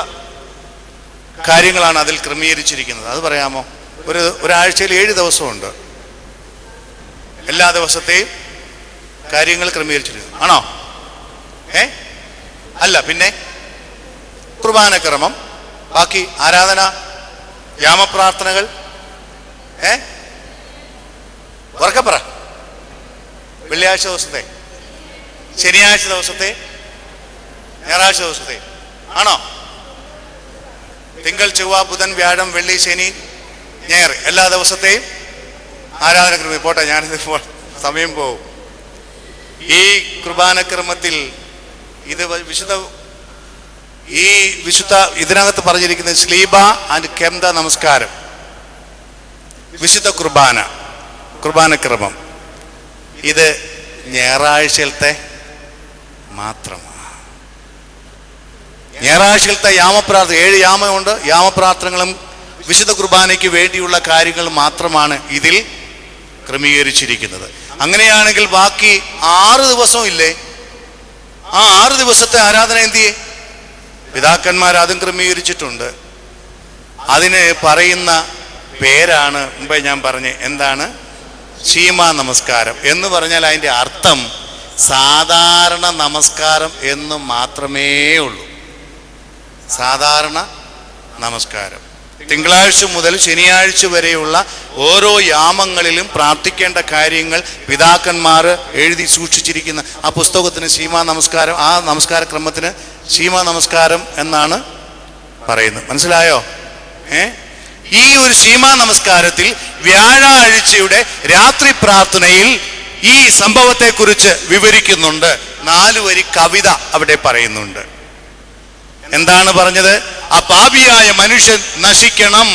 S1: കാര്യങ്ങളാണ് അതിൽ ക്രമീകരിച്ചിരിക്കുന്നത് അത് പറയാമോ? ഒരാഴ്ചയിൽ 7 ദിവസമുണ്ട്. എല്ലാ ദിവസത്തെയും കാര്യങ്ങൾ ക്രമീകരിച്ചിരിക്കുന്നു ആണോ? അല്ല, പിന്നെ കുർബാനക്രമം, ബാക്കി ആരാധന, യാമപ്രാർത്ഥനകൾ, ഉറക്കെ പറ. വെള്ളിയാഴ്ച ദിവസത്തെ, ശനിയാഴ്ച ദിവസത്തെ, ഞായറാഴ്ച ദിവസത്തെ ആണോ? തിങ്കൾ, ചൊവ്വ, ബുധൻ, വ്യാഴം, വെള്ളി, ശനി, ഞായർ, എല്ലാ ദിവസത്തെയും ആരാധനക്രമം. പോട്ടെ, ഞാനിത് സമയം പോകും. ഈ കുർബാനക്രമത്തിൽ ഇത് വിശുദ്ധ ഇതിനകത്ത് പറഞ്ഞിരിക്കുന്നത് സ്ലീബ ആൻഡ് കെംദ നമസ്കാരം, വിശുദ്ധ കുർബാനക്രമം. ഇത് ഞായറാഴ്ചത്തെ മാത്രമാണ്. ഞായറാഴ്ചത്തെ യാമപ്രാർത്ഥന, 7 യാമമുണ്ട്. യാമപ്രാർത്ഥനകളും വിശുദ്ധ കുർബാനയ്ക്ക് വേണ്ടിയുള്ള കാര്യങ്ങൾ മാത്രമാണ് ഇതിൽ ക്രമീകരിച്ചിരിക്കുന്നത്. അങ്ങനെയാണെങ്കിൽ ബാക്കി 6 ദിവസവും ഇല്ലേ? ആ 6 ദിവസത്തെ ആരാധന എന്ത് ചെയ്യേ? പിതാക്കന്മാർ അതും ക്രമീകരിച്ചിട്ടുണ്ട്. അതിന് പറയുന്ന പേരാണ് മുമ്പേ ഞാൻ പറഞ്ഞ് എന്താണ്? ശീമാ നമസ്കാരം എന്ന് പറഞ്ഞാൽ അതിൻ്റെ അർത്ഥം സാധാരണ നമസ്കാരം എന്ന് മാത്രമേ ഉള്ളൂ. സാധാരണ നമസ്കാരം. തിങ്കളാഴ്ച മുതൽ ശനിയാഴ്ച വരെയുള്ള ഓരോ യാമങ്ങളിലും പ്രാർത്ഥിക്കേണ്ട കാര്യങ്ങൾ പിതാക്കന്മാർ എഴുതി സൂക്ഷിച്ചിരിക്കുന്ന ആ പുസ്തകത്തിന് ശീമാ നമസ്കാരം, ആ നമസ്കാര ക്രമത്തിന് ശീമാ നമസ്കാരം എന്നാണ് പറയുന്നത്. മനസ്സിലായോ? ഈ ഒരു ശീമാ നമസ്കാരത്തിൽ വ്യാഴാഴ്ചയുടെ രാത്രി പ്രാർത്ഥനയിൽ ഈ സംഭവത്തെക്കുറിച്ച് വിവരിക്കുന്നുണ്ട്. 4 വരി കവിത അവിടെ പറയുന്നുണ്ട്. എന്താണ് പറഞ്ഞത്? ആ പാപിയായ മനുഷ്യൻ നശിക്കണം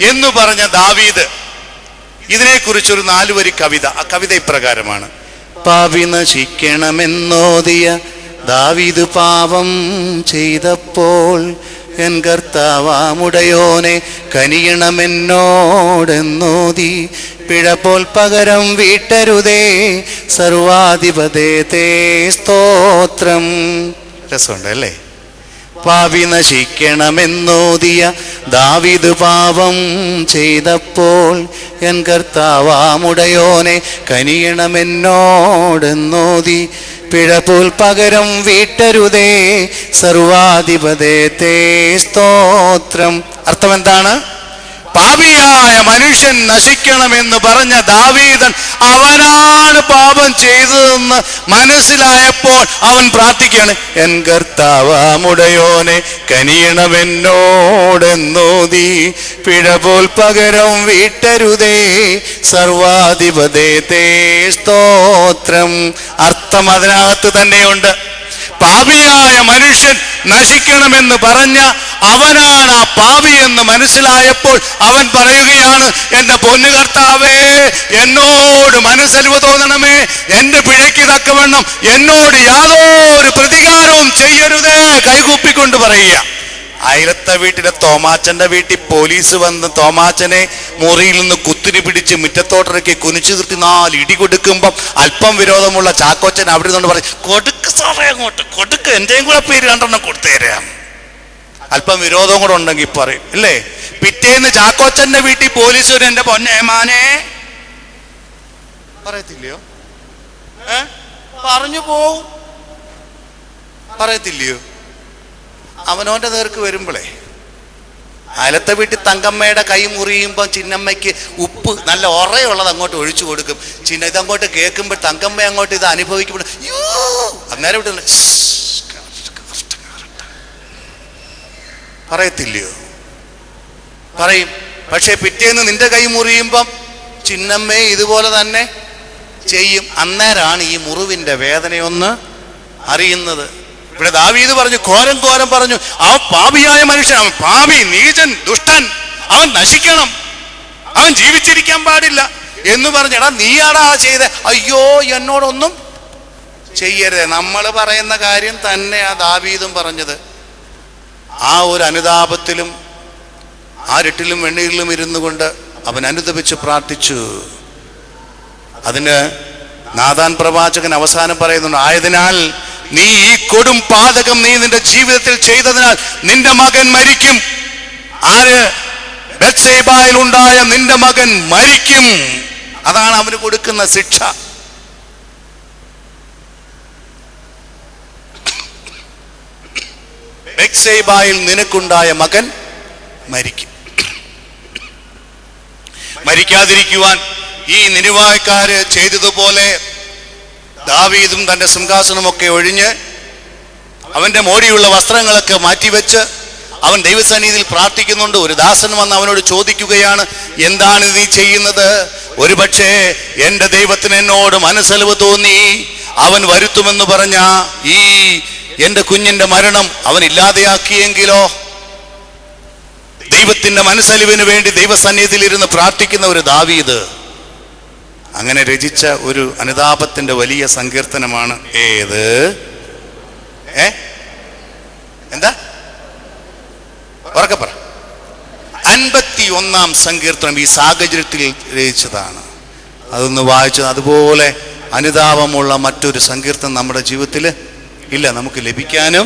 S1: എന്ന് പറഞ്ഞ ദാവീദ്, ഇതിനെക്കുറിച്ചൊരു 4 വരി കവിത. ആ കവിത ഇപ്രകാരമാണ്: പാപി നശിക്കണമെന്നോദിയ ദാവീദ് പാപം ചെയ്തപ്പോൾ എൻ കർത്താവാമുടയോനെ കനിയണമെന്നോടെന്നോതി പിഴപ്പോൾ പകരം വീട്ടരുതേ സർവാധിപതേ തേ സ്തോത്രം. രസമുണ്ട് അല്ലേ? പാപി നശിക്കണമെന്നോദിയ ദാവീദ് പാപം ചെയ്തപ്പോൾ എൻ കർത്താവാമുടയോനെ കനിയണമെന്നോടെന്നോതി പിഴപ്പോൾ പകരം വീട്ടരുതേ സർവാധിപതേ തേ സ്തോത്രം. അർത്ഥം എന്താണ്? പാപിയായ മനുഷ്യൻ നശിക്കണമെന്ന് പറഞ്ഞ ദാവീദൻ അവനാണ് പാപം ചെയ്തതെന്ന് മനസ്സിലായപ്പോൾ അവൻ പ്രാർത്ഥിക്കുകയാണ്: എൻ കർത്താവാമുടയോനെ കനിയണമെന്നോടെന്നോതി പിഴപോൽ പകരം വീട്ടരുതേ സർവാധിപതേ തേ സ്തോത്രം. അർത്ഥം അതിനകത്ത് തന്നെയുണ്ട്. പാപിയായ മനുഷ്യൻ നശിക്കണമെന്ന് പറഞ്ഞ അവനാണ് ആ പാപി എന്ന് മനസ്സിലായപ്പോൾ അവൻ പറയുകയാണ്: എന്റെ പൊന്നു കർത്താവേ, എന്നോട് മനസ്സലിവ് തോന്നണമേ, എന്റെ പിഴയ്ക്ക് തക്കവണ്ണം എന്നോട് യാതൊരു പ്രതികാരവും ചെയ്യരുതേ. കൈകൂപ്പിക്കൊണ്ട് പറയുക. അയലത്തെ വീട്ടിലെ തോമാച്ചന്റെ വീട്ടിൽ പോലീസ് വന്ന് തോമാച്ചനെ മുറിയിൽ നിന്ന് കുത്തിരി പിടിച്ച് മുറ്റത്തോട്ടിറക്കി കുനിച്ചു നിർത്തി 4 ഇടി കൊടുക്കുമ്പം അല്പം വിരോധമുള്ള ചാക്കോച്ചൻ അവിടെ നിന്നുകൊണ്ട് പറയും: കൊടുക്ക് സാറേ, അങ്ങോട്ട് കൊടുക്ക്, എന്റെയും കൂടെ പേര് 2 കൊടുത്തു തരാം. അല്പം വിരോധം കൂടെ ഉണ്ടെങ്കിൽ പറയും അല്ലേ? പിറ്റേന്ന് ചാക്കോച്ചന്റെ വീട്ടിൽ പോലീസ് വരും: എന്റെ പൊന്നേമാനെ പറയത്തില്ലയോ? പറഞ്ഞു പോവും, പറയത്തില്ലയോ? അവനോന്റെ നേർക്ക് വരുമ്പോഴേ അയലത്തെ വീട്ടിൽ തങ്കമ്മയുടെ കൈ മുറിയുമ്പോൾ ചിന്നമ്മയ്ക്ക് ഉപ്പ് നല്ല ഉറയുള്ളത് അങ്ങോട്ട് ഒഴിച്ചു കൊടുക്കും. ഇതങ്ങോട്ട് കേൾക്കുമ്പോൾ തങ്കമ്മ അങ്ങോട്ട് ഇത് അനുഭവിക്കുമ്പോൾ അന്നേരം വിട്ടു പറയത്തില്ലയോ? പറയും. പക്ഷെ പിറ്റേന്ന് നിന്റെ കൈ മുറിയുമ്പം ചിന്നമ്മയെ ഇതുപോലെ തന്നെ ചെയ്യും. അന്നേരമാണ് ഈ മുറിവിന്റെ വേദനയൊന്ന് അറിയുന്നത്. ഇവിടെ ദാവീദ് പറഞ്ഞു, ഘോരം ഘോരം പറഞ്ഞു, ആ പാപിയായ മനുഷ്യൻ, അവൻ പാപി, നീചൻ, ദുഷ്ടൻ, അവൻ നശിക്കണം, അവൻ ജീവിച്ചിരിക്കാൻ പാടില്ല എന്ന് പറഞ്ഞു. എടാ നീയാടാ ചെയ്തേ, അയ്യോ എന്നോടൊന്നും ചെയ്യരുതേ. നമ്മൾ പറയുന്ന കാര്യം തന്നെ ആ ദാവീദും പറഞ്ഞത്. ആ ഒരു അനുതാപത്തിലും ആ ഇരുട്ടിലും വെണ്ണീരിലും ഇരുന്നു കൊണ്ട് അവൻ അനുതപിച്ച് പ്രാർത്ഥിച്ചു. അതിന് നാഥാൻ പ്രവാചകൻ അവസാനം പറയുന്നുണ്ട്: ആയതിനാൽ നീ ഈ കൊടും പാതകം നീ നിന്റെ ജീവിതത്തിൽ ചെയ്തതിനാൽ നിന്റെ മകൻ മരിക്കും. ആര്? ബത്ശേബയിൽ ഉണ്ടായ നിന്റെ മകൻ മരിക്കും. അതാണ് അവന് കൊടുക്കുന്ന ശിക്ഷ. ബത്ശേബയിൽ നിനക്കുണ്ടായ മകൻ മരിക്കും. മരിക്കാതിരിക്കുവാൻ ഈ നിനിവായക്കാര് ചെയ്തതുപോലെ ദാവീദും തൻ്റെ സിംഹാസനമൊക്കെ ഒഴിഞ്ഞ് അവൻ്റെ മോടിയുള്ള വസ്ത്രങ്ങളൊക്കെ മാറ്റിവെച്ച് അവൻ ദൈവസന്നിധിയിൽ പ്രാർത്ഥിക്കുന്നുണ്ട്. ഒരു ദാസൻ വന്ന് അവനോട് ചോദിക്കുകയാണ്: എന്താണ് നീ ചെയ്യുന്നത്? ഒരുപക്ഷേ എൻ്റെ ദൈവത്തിന് എന്നോട് മനസ്സലിവ് തോന്നി അവൻ വരുത്തുമെന്ന് പറഞ്ഞ ഈ എൻ്റെ കുഞ്ഞിൻ്റെ മരണം അവൻ ഇല്ലാതെയാക്കിയെങ്കിലോ? ദൈവത്തിൻ്റെ മനസ്സലിവിന് വേണ്ടി ദൈവസന്നിധിയിൽ ഇരുന്ന് പ്രാർത്ഥിക്കുന്ന ഒരു ദാവീദ് അങ്ങനെ രചിച്ച ഒരു അനുതാപത്തിന്റെ വലിയ സങ്കീർത്തനമാണ് ഏത്? എന്താ? ഉറക്കെ പറ. 51-ാം സങ്കീർത്തനം ഈ സാഹചര്യത്തിൽ രചിച്ചതാണ്. അതൊന്ന് വായിച്ചത്. അതുപോലെ അനുതാപമുള്ള മറ്റൊരു സങ്കീർത്തനം നമ്മുടെ ജീവിതത്തിൽ ഇല്ല, നമുക്ക് ലഭിക്കാനും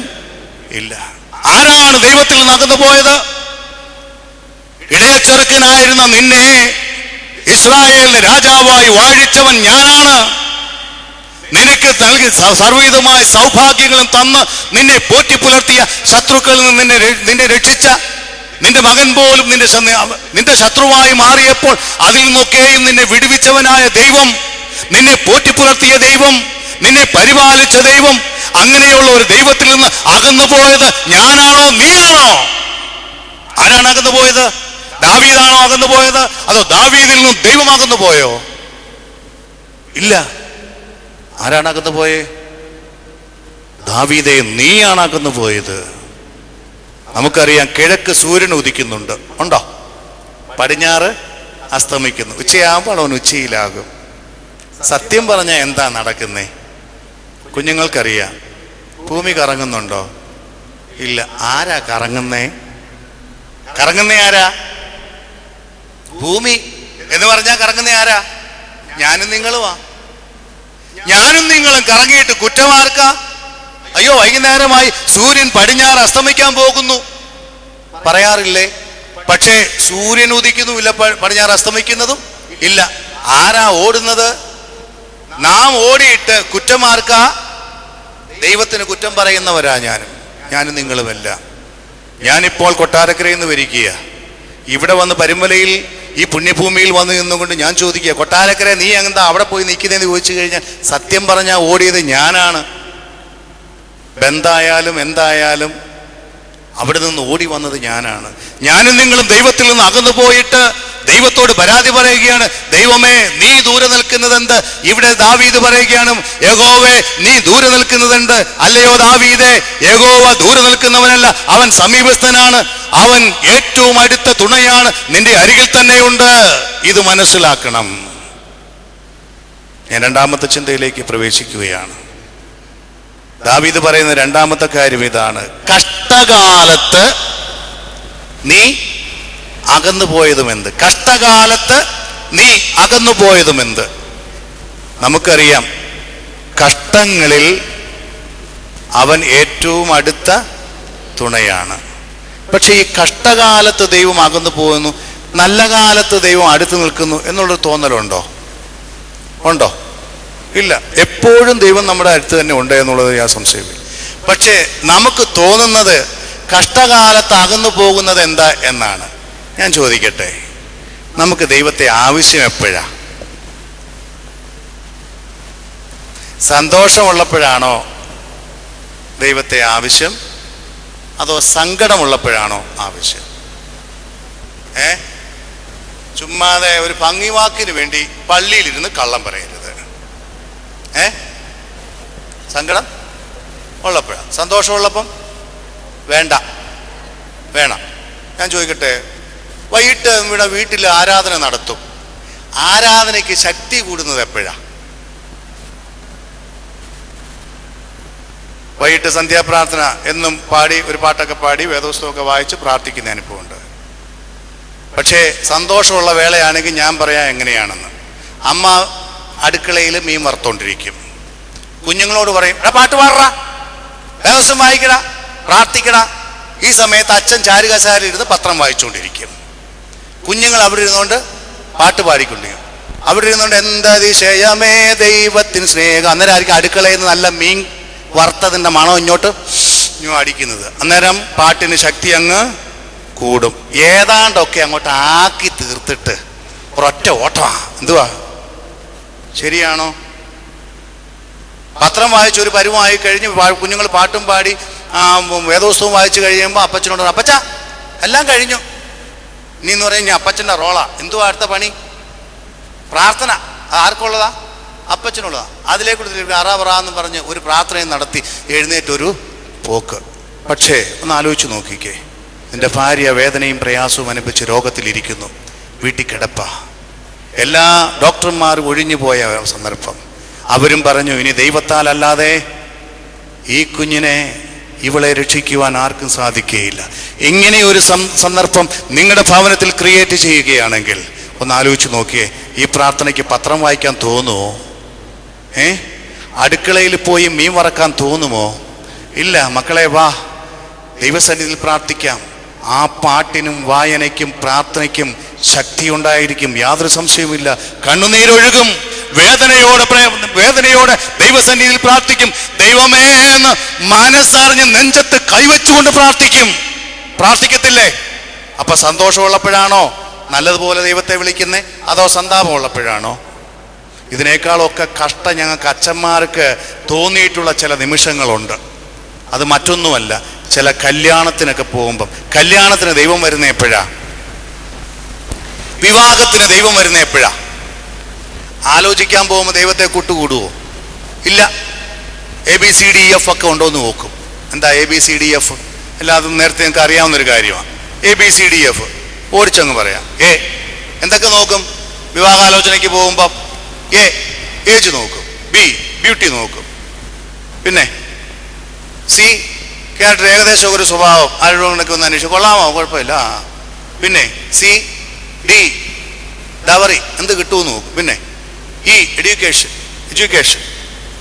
S1: ഇല്ല. ആരാണ് ദൈവത്തിൽ നിന്ന് അകന്നു പോയത്? ഇളയ ചെറുക്കനായിരുന്ന നിന്നെ ഇസ്രായേലിന് രാജാവായി വാഴിച്ചവൻ ഞാനാണ്. നിനക്ക് നൽകി സർവ്വവിധമായ സൗഭാഗ്യങ്ങളും തന്ന് നിന്നെ പോറ്റി പുലർത്തിയ, ശത്രുക്കളിൽ നിന്ന് നിന്നെ രക്ഷിച്ച, നിന്റെ മകൻ പോലും നിന്റെ ശത്രുവായി മാറിയപ്പോൾ അതിൽ നിന്നൊക്കെയും നിന്നെ വിടുവിച്ചവനായ ദൈവം, നിന്നെ പോറ്റി പുലർത്തിയ ദൈവം, നിന്നെ പരിപാലിച്ച ദൈവം, അങ്ങനെയുള്ള ഒരു ദൈവത്തിൽ നിന്ന് അകന്നു പോയത് ഞാനാണോ നീയാണോ? ആരാണ് അകന്നു പോയത്? ദാവീദാണോ അകന്നു പോയത്? അതോ ദാവീദിൽ നിന്നും ദൈവം അകന്നു പോയോ? ഇല്ല. ആരാണ് അകന്നു പോയേ? ദാവീദേ, നീയാണ് അകന്നു പോയത്. നമുക്കറിയാം, കിഴക്ക് സൂര്യൻ ഉദിക്കുന്നുണ്ട്, ഉണ്ടോ? പടിഞ്ഞാറ് അസ്തമിക്കുന്നു. ഉച്ചയാകുമ്പോൾ അവൻ ഉച്ചയിലാകും. സത്യം പറഞ്ഞാൽ എന്താ നടക്കുന്നേ? കുഞ്ഞുങ്ങൾക്കറിയാം. ഭൂമി കറങ്ങുന്നുണ്ടോ? ഇല്ല. ആരാ കറങ്ങുന്നേ? കറങ്ങുന്നേ ആരാ? ഭൂമി എന്ന് പറഞ്ഞാൽ കറങ്ങുന്നേ ആരാ? ഞാനും നിങ്ങളുമാ. ഞാനും നിങ്ങളും കറങ്ങിയിട്ട് കുറ്റമാർക്ക? അയ്യോ, വൈകുന്നേരമായി, സൂര്യൻ പടിഞ്ഞാറ് അസ്തമിക്കാൻ പോകുന്നു പറയാറില്ലേ? പക്ഷേ സൂര്യൻ ഉദിക്കുന്നുമില്ല, പടിഞ്ഞാറ് അസ്തമിക്കുന്നതും ഇല്ല. ആരാ ഓടുന്നത്? നാം ഓടിയിട്ട് കുറ്റമാർക്ക? ദൈവത്തിന് കുറ്റം പറയുന്നവരാ ഞാനും നിങ്ങളുമല്ല. ഞാനിപ്പോൾ കൊട്ടാരക്കരയിൽ നിന്ന് വരിക്കുക. ഇവിടെ വന്ന് പരുമലയിൽ ഈ പുണ്യഭൂമിയിൽ വന്നു നിന്നുകൊണ്ട് ഞാൻ ചോദിക്കുക, കൊട്ടാരക്കര നീ എന്താ അവിടെ പോയി നിൽക്കുന്നതെന്ന് ചോദിച്ചു കഴിഞ്ഞാൽ സത്യം പറഞ്ഞാൽ ഓടിയത് ഞാനാണ്. ബന്ധായാലും എന്തായാലും അവിടെ നിന്ന് ഓടി വന്നത് ഞാനാണ്. ഞാനും നിങ്ങളും ദൈവത്തിൽ നിന്ന് അകന്നു പോയിട്ട് ദൈവത്തോട് പരാതി പറയുകയാണ്, ദൈവമേ നീ ദൂരെ നിൽക്കുന്നതെന്ത്? ഇവിടെ ദാവീദ് പറയുകയാണ്, യഹോവേ നീ ദൂരെ നിൽക്കുന്നതെന്ത്? അല്ലയോ ദാവീദേ, യഹോവ ദൂരെ നിൽക്കുന്നവനല്ല, അവൻ സമീപസ്ഥനാണ്, അവൻ ഏറ്റവും അടുത്ത തുണയാണ്, നിന്റെ അരികിൽ തന്നെയുണ്ട്. ഇത് മനസ്സിലാക്കണം. ഞാൻ രണ്ടാമത്തെ ചിന്തയിലേക്ക് പ്രവേശിക്കുകയാണ്. ദാവീദ് പറയുന്ന രണ്ടാമത്തെ കാര്യം ഇതാണ്: കഷ്ടകാലത്ത് നീ അകന്നു പോയതുമെന്ത്? കഷ്ടകാലത്ത് നീ അകന്നു പോയതുമെന്ത്? നമുക്കറിയാം, കഷ്ടങ്ങളിൽ അവൻ ഏറ്റവും അടുത്ത തുണയാണ്. പക്ഷെ ഈ കഷ്ടകാലത്ത് ദൈവം അകന്നു പോകുന്നു, നല്ല കാലത്ത് ദൈവം അടുത്ത് നിൽക്കുന്നു എന്നുള്ളൊരു തോന്നലുണ്ടോ? ഉണ്ടോ? ഇല്ല. എപ്പോഴും ദൈവം നമ്മുടെ അടുത്ത് തന്നെ ഉണ്ട് എന്നുള്ളത് ഞാൻ സംശയമില്ല. പക്ഷേ നമുക്ക് തോന്നുന്നത് കഷ്ടകാലത്ത് അകന്നു പോകുന്നത് എന്താ എന്നാണ്. ഞാൻ ചോദിക്കട്ടെ, നമുക്ക് ദൈവത്തെ ആവശ്യം എപ്പോഴാ? സന്തോഷമുള്ളപ്പോഴാണോ ദൈവത്തെ ആവശ്യം? അതോ സങ്കടമുള്ളപ്പോഴാണോ ആവശ്യം? ചുമ്മാതെ ഒരു ഭംഗിവാക്കിന് വേണ്ടി പള്ളിയിലിരുന്ന് കള്ളം പറയരുത്. സങ്കടം ഉള്ളപ്പോഴാ. സന്തോഷമുള്ളപ്പം വേണം. ഞാൻ ചോദിക്കട്ടെ, വൈകിട്ട് ഇവിടെ വീട്ടിൽ ആരാധന നടത്തും. ആരാധനയ്ക്ക് ശക്തി കൂടുന്നത് എപ്പോഴാ? വൈകിട്ട് സന്ധ്യാപ്രാർത്ഥന എന്നും പാടി, ഒരു പാട്ടൊക്കെ പാടി വേദപുസ്തകമൊക്കെ വായിച്ച് പ്രാർത്ഥിക്കുന്ന അനുഭവമുണ്ട്. പക്ഷേ സന്തോഷമുള്ള വേളയാണെങ്കിൽ ഞാൻ പറയാം എങ്ങനെയാണെന്ന്. അമ്മ അടുക്കളയിൽ മീൻ വറുത്തോണ്ടിരിക്കും. കുഞ്ഞുങ്ങളോട് പറയും, പാട്ട് പാടറ, വേദപുസ്തകം വായിക്കട, പ്രാർത്ഥിക്കട. ഈ സമയത്ത് അച്ഛൻ ചാരുകസാരയിരുന്ന് പത്രം വായിച്ചുകൊണ്ടിരിക്കും. കുഞ്ഞുങ്ങൾ അവിടെ ഇരുന്നുകൊണ്ട് പാട്ട് പാടിക്കൊണ്ടിരിക്കും. അവിടെ ഇരുന്നുകൊണ്ട് എന്തതിശയമേ ദൈവത്തിന് സ്നേഹം. അന്നേരം ആയിരിക്കും അടുക്കളയിൽ നിന്ന് നല്ല മീൻ വറുത്തതിൻ്റെ മണം ഇങ്ങോട്ട് അടിക്കുന്നത്. അന്നേരം പാട്ടിന് ശക്തി അങ്ങ് കൂടും. ഏതാണ്ടൊക്കെ അങ്ങോട്ട് ആക്കി തീർത്തിട്ട് ഒരൊറ്റ ഓട്ടമാ. എന്തുവാ? ശരിയാണോ? പത്രം വായിച്ച് ഒരു പരുവമായി കഴിഞ്ഞ് കുഞ്ഞുങ്ങൾ പാട്ടും പാടി വേദപുസ്തകവും വായിച്ചു കഴിയുമ്പോൾ അപ്പച്ചനോട്, അപ്പച്ച എല്ലാം കഴിഞ്ഞു, ഇനി എന്ന് പറയും അപ്പച്ചൻ്റെ റോളാ. എന്തുവാ അടുത്ത പണി? പ്രാർത്ഥന. ആർക്കുള്ളതാ? അപ്പച്ചനുള്ളതാ. അതിലേക്ക് അറാവറാന്ന് പറഞ്ഞ് ഒരു പ്രാർത്ഥനയും നടത്തി എഴുന്നേറ്റൊരു പോക്ക്. പക്ഷേ ഒന്ന് ആലോചിച്ച് നോക്കിക്കേ, നിന്റെ ഭാര്യ വേദനയും പ്രയാസവും അനുഭവിച്ച് രോഗത്തിലിരിക്കുന്നു, വീട്ടിൽ കിടപ്പ. എല്ലാ ഡോക്ടർമാരും ഒഴിഞ്ഞു പോയ സന്ദർഭം. അവരും പറഞ്ഞു, ഇനി ദൈവത്താൽ അല്ലാതെ ഈ കുഞ്ഞിനെ, ഇവളെ രക്ഷിക്കുവാൻ ആർക്കും സാധിക്കുകയില്ല. ഇങ്ങനെ ഒരു സന്ദർഭം നിങ്ങളുടെ ഭവനത്തിൽ ക്രിയേറ്റ് ചെയ്യുകയാണെങ്കിൽ ഒന്ന് ആലോചിച്ച് നോക്കിയേ, ഈ പ്രാർത്ഥനയ്ക്ക് പത്രം വായിക്കാൻ തോന്നുമോ? അടുക്കളയിൽ പോയി മീൻ വറക്കാൻ തോന്നുമോ? ഇല്ല. മക്കളെ വാ, ദൈവസന്നിധിയിൽ പ്രാർത്ഥിക്കാം. ആ പാട്ടിനും വായനയ്ക്കും പ്രാർത്ഥനയ്ക്കും ശക്തി ഉണ്ടായിരിക്കും, യാതൊരു സംശയവുമില്ല. കണ്ണുനീരൊഴുകും, വേദനയോടെ ദൈവസന്നിധിയിൽ പ്രാർത്ഥിക്കും. ദൈവമേ എന്ന് മനസ്സറിഞ്ഞ് നെഞ്ചത്ത് കൈവച്ചുകൊണ്ട് പ്രാർത്ഥിക്കത്തില്ലേ? അപ്പൊ സന്തോഷമുള്ളപ്പോഴാണോ നല്ലതുപോലെ ദൈവത്തെ വിളിക്കുന്നേ, അതോ സന്താപമുള്ളപ്പോഴാണോ? ഇതിനേക്കാളൊക്കെ കഷ്ടം ഞങ്ങൾക്ക് അച്ഛന്മാർക്ക് തോന്നിയിട്ടുള്ള ചില നിമിഷങ്ങളുണ്ട്. അത് മറ്റൊന്നുമല്ല, ചില കല്യാണത്തിനൊക്കെ പോകുമ്പം, കല്യാണത്തിന് ദൈവം വരുന്ന എപ്പോഴാ? വിവാഹത്തിന് ദൈവം വരുന്ന എപ്പോഴാ? ആലോചിക്കാൻ പോകുമ്പോൾ ദൈവത്തെ കൂട്ടുകൂടുവോ? ഇല്ല. ABCDEF ഒക്കെ ഉണ്ടോയെന്ന് നോക്കും. എന്താ ABCDEF? എല്ലാതും നേരത്തെ നിങ്ങൾക്ക് അറിയാവുന്നൊരു കാര്യമാണ്. ABCDEF ഓടിച്ചങ്ങ് പറയാം. എന്തൊക്കെ നോക്കും വിവാഹാലോചനയ്ക്ക് പോകുമ്പം? ഏജ് നോക്കും, B ബ്യൂട്ടി നോക്കും, പിന്നെ C ക്യാരക്ടർ, ഏകദേശം ഒരു സ്വഭാവം, ആരോടൊക്കെ ഒന്ന് അന്വേഷിച്ചു കൊള്ളാമോ, കുഴപ്പമില്ല. പിന്നെ D ഡവറി, എന്ത് കിട്ടുമെന്ന് നോക്കും. പിന്നെ E എഡ്യൂക്കേഷൻ,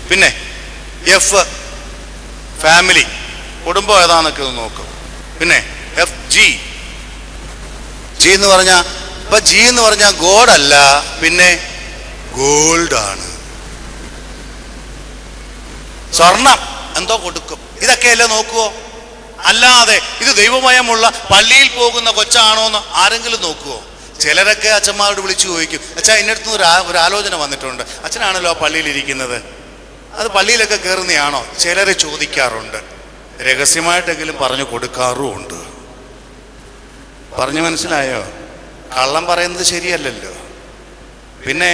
S1: പിന്നെ F ഫാമിലി, കുടുംബം ഏതാന്നൊക്കെ ഒന്ന് നോക്കും. പിന്നെ G എന്ന് പറഞ്ഞാൽ, ഇപ്പൊ G എന്ന് പറഞ്ഞാൽ ഗോഡല്ല, പിന്നെ ഗോൾഡാണ്. സ്വർണം എന്തോ കൊടുക്കും. ഇതൊക്കെയല്ലേ നോക്കുവോ? അല്ലാതെ ഇത് ദൈവമയമുള്ള പള്ളിയിൽ പോകുന്ന കൊച്ചാണോ എന്ന് ആരെങ്കിലും നോക്കുവോ? ചിലരൊക്കെ അച്ഛന്മാരോട് വിളിച്ചു ചോദിക്കും, അച്ഛാ ഇന്നടുത്ത് ഒരു ആലോചന വന്നിട്ടുണ്ട്, അച്ഛനാണല്ലോ ആ പള്ളിയിൽ ഇരിക്കുന്നത്, അത് പള്ളിയിലൊക്കെ കയറുന്നതാണോ? ചിലർ ചോദിക്കാറുണ്ട്, രഹസ്യമായിട്ടെങ്കിലും പറഞ്ഞു കൊടുക്കാറുമുണ്ട്. പറഞ്ഞു മനസ്സിലായോ? കള്ളം പറയുന്നത് ശരിയല്ലല്ലോ. പിന്നെ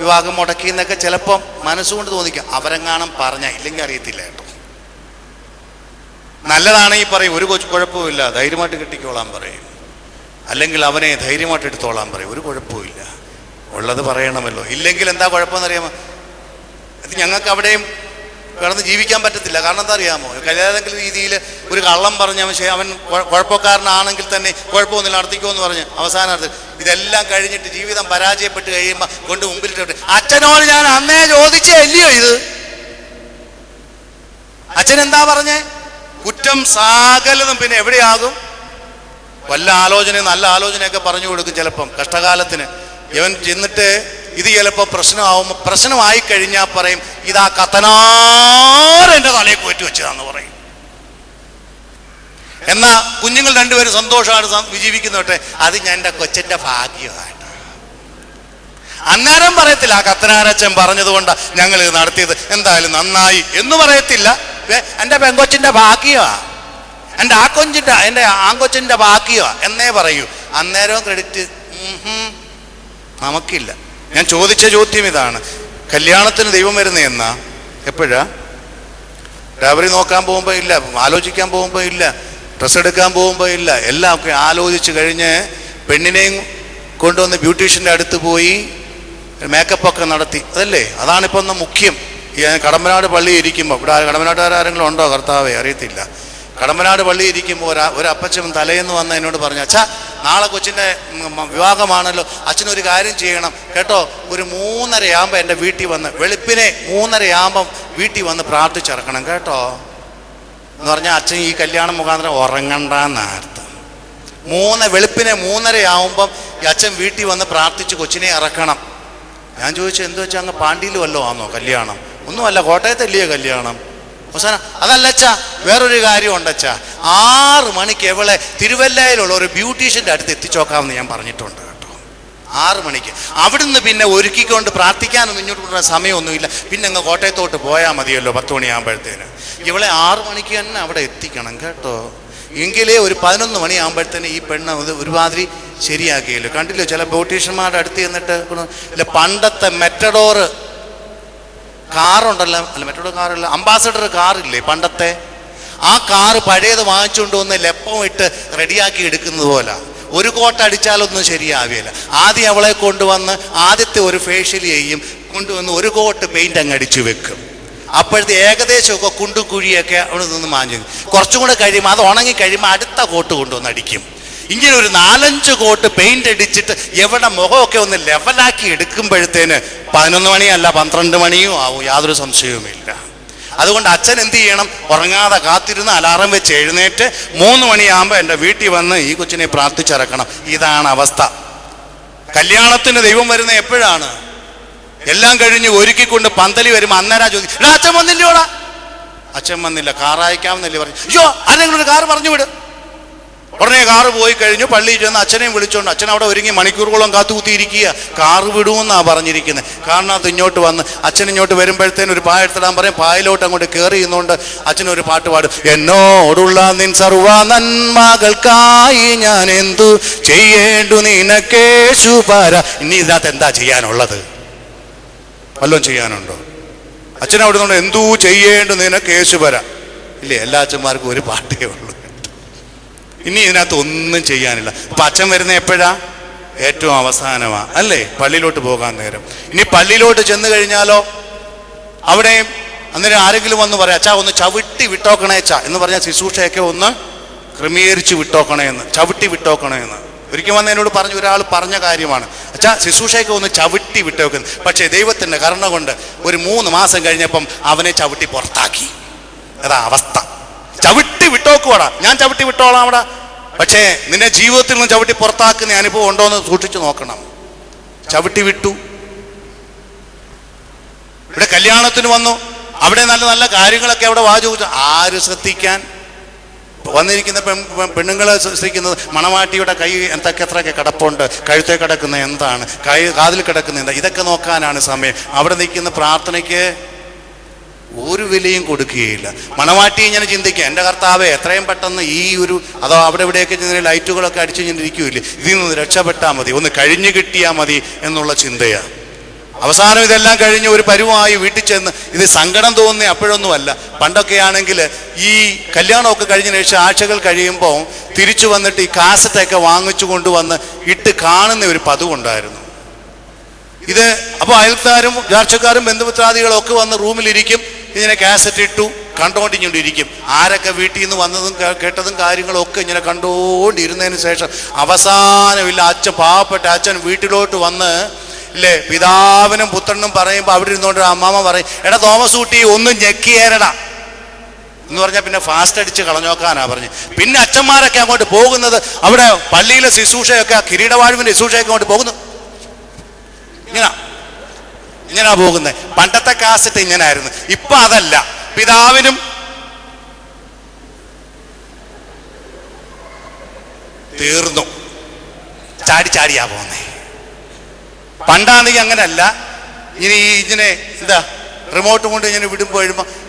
S1: വിവാഹം മുടക്കി എന്നൊക്കെ ചിലപ്പം മനസ്സുകൊണ്ട് തോന്നിക്കാം, അവരെങ്ങാനും പറഞ്ഞ, ഇല്ലെങ്കിൽ അറിയത്തില്ല കേട്ടോ. നല്ലതാണെങ്കിൽ പറയും, ഒരു കുഴപ്പമില്ല, ധൈര്യമായിട്ട് കെട്ടിക്കോളാൻ പറയും. അല്ലെങ്കിൽ അവനെ ധൈര്യമായിട്ട് എടുത്തോളാൻ പറയും, ഒരു കുഴപ്പമില്ല, ഉള്ളത് പറയണമല്ലോ. ഇല്ലെങ്കിൽ എന്താ കുഴപ്പമെന്നറിയാമോ? അത് ഞങ്ങൾക്ക് അവിടെയും കിടന്ന് ജീവിക്കാൻ പറ്റത്തില്ല. കാരണം എന്താ അറിയാമോ? ഏതെങ്കിലും രീതിയിൽ ഒരു കള്ളം പറഞ്ഞ അവൻ കുഴപ്പക്കാരനാണെങ്കിൽ തന്നെ കുഴപ്പമൊന്നുമില്ല, നടത്തിക്കോ എന്ന് പറഞ്ഞ് അവസാനത്തിൽ ഇതെല്ലാം കഴിഞ്ഞിട്ട് ജീവിതം പരാജയപ്പെട്ട് കഴിയുമ്പോൾ കൊണ്ട് മുമ്പിലിട്ട്, അച്ഛനോട് ഞാൻ അന്നേ ചോദിച്ചേ അല്ലയോ ഇത്, അച്ഛൻ എന്താ പറഞ്ഞേ? കുറ്റം സകലതും പിന്നെ എവിടെയാകും? വല്ല ആലോചനയും നല്ല ആലോചനയൊക്കെ പറഞ്ഞു കൊടുക്കും. ചിലപ്പം കഷ്ടകാലത്തിന് ഇവൻ ചെന്നിട്ട് ഇത് ചിലപ്പോൾ പ്രശ്നമായി കഴിഞ്ഞാൽ പറയും, ഇതാ കത്തനാരെൻ്റെ തലയിൽ കയറ്റി വെച്ചതാന്ന് പറയും. എന്നാ കുഞ്ഞുങ്ങൾ രണ്ടുപേരും സന്തോഷമാണ് ജീവിക്കുന്നോട്ടെ, അത് ഞാൻ എൻ്റെ കൊച്ചൻ്റെ ഭാഗ്യമായിട്ട്. അന്നേരം പറയത്തില്ല, ആ കത്തനാരച്ഛൻ പറഞ്ഞതുകൊണ്ട് ഞങ്ങൾ ഇത് നടത്തിയത് എന്തായാലും നന്നായി എന്ന് പറയത്തില്ല. എൻ്റെ പെങ്കൊച്ചിൻ്റെ ഭാഗ്യമാണ്, എൻ്റെ ആങ്കൊച്ചിൻ്റെ ഭാഗ്യമാണ് എന്നേ പറയൂ. അന്നേരം ക്രെഡിറ്റ് നമുക്കില്ല. ഞാൻ ചോദിച്ച ചോദ്യം ഇതാണ്, കല്യാണത്തിന് ദൈവം വരുന്ന എന്നാ? എപ്പോഴാ? ഡവറി നോക്കാൻ പോകുമ്പോൾ ഇല്ല, ആലോചിക്കാൻ പോകുമ്പോൾ ഇല്ല, ഡ്രസ്സ് എടുക്കാൻ പോകുമ്പോൾ ഇല്ല, എല്ലാം ഒക്കെ ആലോചിച്ച് കഴിഞ്ഞ് പെണ്ണിനെയും കൊണ്ടുവന്ന് ബ്യൂട്ടീഷ്യൻ്റെ അടുത്ത് പോയി മേക്കപ്പൊക്കെ നടത്തി, അതല്ലേ? അതാണിപ്പോൾ ഒന്ന് മുഖ്യം. ഈ കടമ്പനാട് പള്ളി ഇരിക്കുമ്പോൾ, ഇവിടെ കടമ്പനാട്ടുകാരെങ്കിലും ഉണ്ടോ കർത്താവേ അറിയത്തില്ല. കടമ്പനാട് പള്ളി ഇരിക്കുമ്പോൾ ഒരു അപ്പച്ചൻ തലേന്ന് വന്ന് എന്നോട് പറഞ്ഞു, അച്ഛാ നാളെ കൊച്ചിൻ്റെ വിവാഹമാണല്ലോ, അച്ഛനൊരു കാര്യം ചെയ്യണം കേട്ടോ, ഒരു 3:30 എൻ്റെ വീട്ടിൽ വന്ന്, വെളുപ്പിനെ 3:30 വീട്ടിൽ വന്ന് പ്രാർത്ഥിച്ചിറക്കണം കേട്ടോ എന്ന് പറഞ്ഞാൽ അച്ഛൻ ഈ കല്യാണം മുഖാന്തരം ഉറങ്ങണ്ടെന്നർത്ഥം. വെളുപ്പിനെ 3:30 ഈ അച്ഛൻ വീട്ടിൽ വന്ന് പ്രാർത്ഥിച്ച് കൊച്ചിനെ ഇറക്കണം. ഞാൻ ചോദിച്ചു, എന്തു വെച്ചാൽ അങ്ങ് പാണ്ടിയിൽ വല്ലോ ആണോ കല്യാണം? ഒന്നുമല്ല, കോട്ടയത്തല്ലയോ കല്യാണം. അവസാനം അതല്ല അച്ഛാ, വേറൊരു കാര്യം ഉണ്ടച്ചാ, 6 മണിക്ക് എവളെ തിരുവല്ലയിലുള്ള ഒരു ബ്യൂട്ടീഷ്യൻ്റെ അടുത്ത് എത്തിച്ചോക്കാമെന്ന് ഞാൻ പറഞ്ഞിട്ടുണ്ട് കേട്ടോ. 6 മണിക്ക് അവിടുന്ന് പിന്നെ ഒരുക്കിക്കൊണ്ട് പ്രാർത്ഥിക്കാനൊന്നും ഇങ്ങോട്ട് കൊണ്ടുവരാൻ സമയമൊന്നുമില്ല, പിന്നെ അങ്ങ് കോട്ടയത്തോട്ട് പോയാൽ മതിയല്ലോ 10 മണിയാകുമ്പോഴത്തേന്. ഇവളെ 6 മണിക്ക് തന്നെ അവിടെ എത്തിക്കണം കേട്ടോ. എങ്കിലേ ഒരു 11 മണിയാകുമ്പോഴത്തേന് ഈ പെണ്ണ് ഒരുമാതിരി ശരിയാക്കിയല്ലോ. കണ്ടില്ലോ ചില ബ്യൂട്ടീഷ്യന്മാരുടെ അടുത്ത് ചെന്നിട്ട്, ഇല്ല പണ്ടത്തെ മെറ്റഡോറ് കാറുണ്ടല്ലോ, അല്ല മെറ്റഡോർ കാറല്ല, അംബാസഡർ കാറില്ലേ പണ്ടത്തെ, ആ കാറ് പഴയത് വാങ്ങിച്ചുകൊണ്ട് വന്ന് ലെപ്പം ഇട്ട് റെഡിയാക്കി എടുക്കുന്നത് പോലെ. ഒരു കോട്ട അടിച്ചാലൊന്നും ശരിയാവില്ല. ആദ്യം അവളെ കൊണ്ടുവന്ന് ആദ്യത്തെ ഒരു ഫേഷ്യൽ ചെയ്യും, കൊണ്ടുവന്ന് ഒരു കോട്ട് പെയിന്റ് അങ്ങ് അടിച്ചു വെക്കും. അപ്പോഴത്തെ ഏകദേശമൊക്കെ കുണ്ടും കുഴിയൊക്കെ അവിടെ നിന്ന് മാഞ്ഞു. കുറച്ചും കൂടെ കഴിയുമ്പോൾ അത് ഉണങ്ങി കഴിയുമ്പോൾ അടുത്ത കോട്ട് കൊണ്ടുവന്ന് അടിക്കും. ഇങ്ങനെ ഒരു 4-5 കോട്ട് പെയിന്റ് അടിച്ചിട്ട് എവിടെ മുഖമൊക്കെ ഒന്ന് ലെവലാക്കി എടുക്കുമ്പോഴത്തേന് 11 മണിയല്ല 12 മണിയും ആവും, യാതൊരു സംശയവുമില്ല. അതുകൊണ്ട് അച്ഛൻ എന്ത് ചെയ്യണം? ഉറങ്ങാതെ കാത്തിരുന്ന് അലാറം വെച്ച് എഴുന്നേറ്റ് 3 മണിയാകുമ്പോൾ എൻ്റെ വീട്ടിൽ വന്ന് ഈ കൊച്ചിനെ പ്രാർത്ഥിച്ചിറക്കണം. ഇതാണ് അവസ്ഥ. കല്യാണത്തിന് ദൈവം വരുന്ന എപ്പോഴാണ്? എല്ലാം കഴിഞ്ഞ് ഒരുക്കിക്കൊണ്ട് പന്തലി വരുമ്പോൾ അന്നേരം ചോദിക്കും, അച്ഛൻ വന്നില്ലോടാ? അച്ഛൻ വന്നില്ല, കാർ അയക്കാമെന്നല്ലേ പറഞ്ഞു. അയ്യോ, ആരെങ്കിലും ഒരു കാറ് പറഞ്ഞു വിട്. ഉടനെ കാറ് പോയി കഴിഞ്ഞു. പള്ളിയിൽ ചെന്ന് അച്ഛനെയും വിളിച്ചോണ്ട് അച്ഛൻ അവിടെ ഒരുങ്ങി മണിക്കൂറുകളോളം കാത്തുകുത്തിയിരിക്കുക. കാറ് വിടുമെന്നാണ് പറഞ്ഞിരിക്കുന്നത്. കാറിനകത്ത് ഇങ്ങോട്ട് വന്ന് അച്ഛൻ ഇങ്ങോട്ട് വരുമ്പോഴത്തേനും ഒരു പായ എടുത്തിടാൻ പറയും. പായലോട്ട് അങ്ങോട്ട് കയറി ഇരുന്നുകൊണ്ട് അച്ഛനൊരു പാട്ട് പാടും. എന്നോടുള്ള നിൻ സർവ നന്മകൾക്കായി ഞാൻ എന്തു ചെയ്യേണ്ടു നിനക്കേശുപര. ഇനി ഇതിനകത്ത് എന്താ ചെയ്യാനുള്ളത്? വല്ലതും ചെയ്യാനുണ്ടോ? അച്ഛൻ അവിടെ നിന്നുകൊണ്ട് എന്തു ചെയ്യേണ്ടു നിനക്കേശുപര. ഇല്ലേ, എല്ലാ അച്ഛന്മാർക്കും ഒരു പാട്ടേ ഉള്ളൂ. ഇനി ഇതിനകത്ത് ഒന്നും ചെയ്യാനില്ല. അപ്പൊ അച്ഛൻ വരുന്ന എപ്പോഴാ? ഏറ്റവും അവസാനമാ, അല്ലേ? പള്ളിയിലോട്ട് പോകാൻ നേരം. ഇനി പള്ളിയിലോട്ട് ചെന്ന് കഴിഞ്ഞാലോ അവിടെയും അന്നേരം ആരെങ്കിലും വന്ന് പറയാം, അച്ഛാ ഒന്ന് ചവിട്ടി വിട്ടോക്കണേ അച്ഛാ എന്ന് പറഞ്ഞാൽ ശുശ്രൂഷയൊക്കെ ഒന്ന് ക്രമീകരിച്ച് വിട്ടോക്കണേ എന്ന്, ചവിട്ടി വിട്ടോക്കണേ എന്ന്. ഒരിക്കൽ വന്ന് എന്നോട് പറഞ്ഞു, ഒരാൾ പറഞ്ഞ കാര്യമാണ്, അച്ഛാ ശുശ്രൂഷയൊക്കെ ഒന്ന് ചവിട്ടി വിട്ടോക്കുന്നത്. പക്ഷേ ദൈവത്തിൻ്റെ കരുണ കൊണ്ട് ഒരു 3 മാസം കഴിഞ്ഞപ്പം അവനെ ചവിട്ടി പുറത്താക്കി. അതാ അവസ്ഥ. ചവിട്ടി വിട്ടോക്കുവാടാ, ഞാൻ ചവിട്ടി വിട്ടോളാം അവിടെ. പക്ഷേ നിന്റെ ജീവിതത്തിൽ നിന്ന് ചവിട്ടി പുറത്താക്കുന്ന അനുഭവം ഉണ്ടോ എന്ന് സൂക്ഷിച്ചു നോക്കണം. ചവിട്ടി വിട്ടു. ഇവിടെ കല്യാണത്തിന് വന്നു, അവിടെ നല്ല നല്ല കാര്യങ്ങളൊക്കെ അവിടെ വാചോദിച്ചു. ആര് ശ്രദ്ധിക്കാൻ? വന്നിരിക്കുന്ന പെണ്ണുങ്ങളെ ശ്രദ്ധിക്കുന്നത് മണവാട്ടിയുടെ കൈ എത്രയൊക്കെ കിടപ്പുണ്ട്, കഴുത്തേ കിടക്കുന്ന എന്താണ്, കാതിൽ കിടക്കുന്ന എന്താ, ഇതൊക്കെ നോക്കാനാണ് സമയം. അവിടെ നിൽക്കുന്ന പ്രാർത്ഥനയ്ക്ക് ഒരു വിലയും കൊടുക്കുകയില്ല. മണവാട്ടി ഇങ്ങനെ ചിന്തിക്കുക, എൻ്റെ കർത്താവേ എത്രയും പെട്ടെന്ന് ഈ ഒരു അതോ അവിടെ ഇവിടെയൊക്കെ ചെന്ന് ലൈറ്റുകളൊക്കെ അടിച്ചു ഇരിക്കുകയില്ലേ, ഇതിൽ നിന്ന് രക്ഷപ്പെട്ടാൽ മതി, ഒന്ന് കഴിഞ്ഞു കിട്ടിയാൽ മതി എന്നുള്ള ചിന്തയാണ്. അവസാനം ഇതെല്ലാം കഴിഞ്ഞ് ഒരു പരുവമായി വീട്ടിൽ ചെന്ന് ഇത് സങ്കടം തോന്നുന്ന അപ്പോഴൊന്നുമല്ല. പണ്ടൊക്കെ ആണെങ്കിൽ ഈ കല്യാണമൊക്കെ കഴിഞ്ഞ ശേഷം ആഴ്ചകൾ കഴിയുമ്പോൾ തിരിച്ചു വന്നിട്ട് ഈ കാസറ്റൊക്കെ വാങ്ങിച്ചു കൊണ്ടുവന്ന് ഇട്ട് കാണുന്ന ഒരു പതിവുണ്ടായിരുന്നു. ഇത് അപ്പോൾ അയൽക്കാരും ചാർച്ചക്കാരും ബന്ധുമിത്രാദികളും ഒക്കെ വന്ന് റൂമിലിരിക്കും, ഇങ്ങനെ കാസറ്റ് ഇട്ടു കണ്ടുകൊണ്ടിരിക്കും. ആരൊക്കെ വീട്ടിൽ നിന്ന് വന്നതും കേട്ടതും കാര്യങ്ങളും ഒക്കെ ഇങ്ങനെ കണ്ടുകൊണ്ടിരുന്നതിന് ശേഷം അവസാനമില്ല, പാവപ്പെട്ട അച്ഛൻ വീട്ടിലോട്ട് വന്ന് ഇല്ലേ പിതാവിനും പുത്രനും പറയുമ്പോൾ അവിടെ ഇരുന്നോണ്ട് അമ്മാമ്മ പറയും, എടാ തോമസ് കുട്ടി ഒന്നും ഞെക്കിയേരടാ എന്ന് പറഞ്ഞാൽ പിന്നെ ഫാസ്റ്റ് അടിച്ച് കളഞ്ഞോക്കാനാ പറഞ്ഞ്. പിന്നെ അച്ഛന്മാരൊക്കെ അങ്ങോട്ട് പോകുന്നത് അവിടെ പള്ളിയിലെ ശുശ്രൂഷയൊക്കെ കിരീടവാഴുവിൻ്റെ ശുശ്രൂഷയൊക്കെ അങ്ങോട്ട് പോകുന്നു. ഇങ്ങനാ പോകുന്നത്. പണ്ടത്തെ കാസറ്റ് ഇങ്ങനായിരുന്നു, ഇപ്പൊ അതല്ല. പിതാവിനും തീർന്നു, ചാടിയാ പോകുന്നേ. പണ്ടാണെങ്കിൽ അങ്ങനല്ല, ഇങ്ങനെ എന്താ റിമോട്ട് കൊണ്ട് ഇങ്ങനെ വിടുമ്പോൾ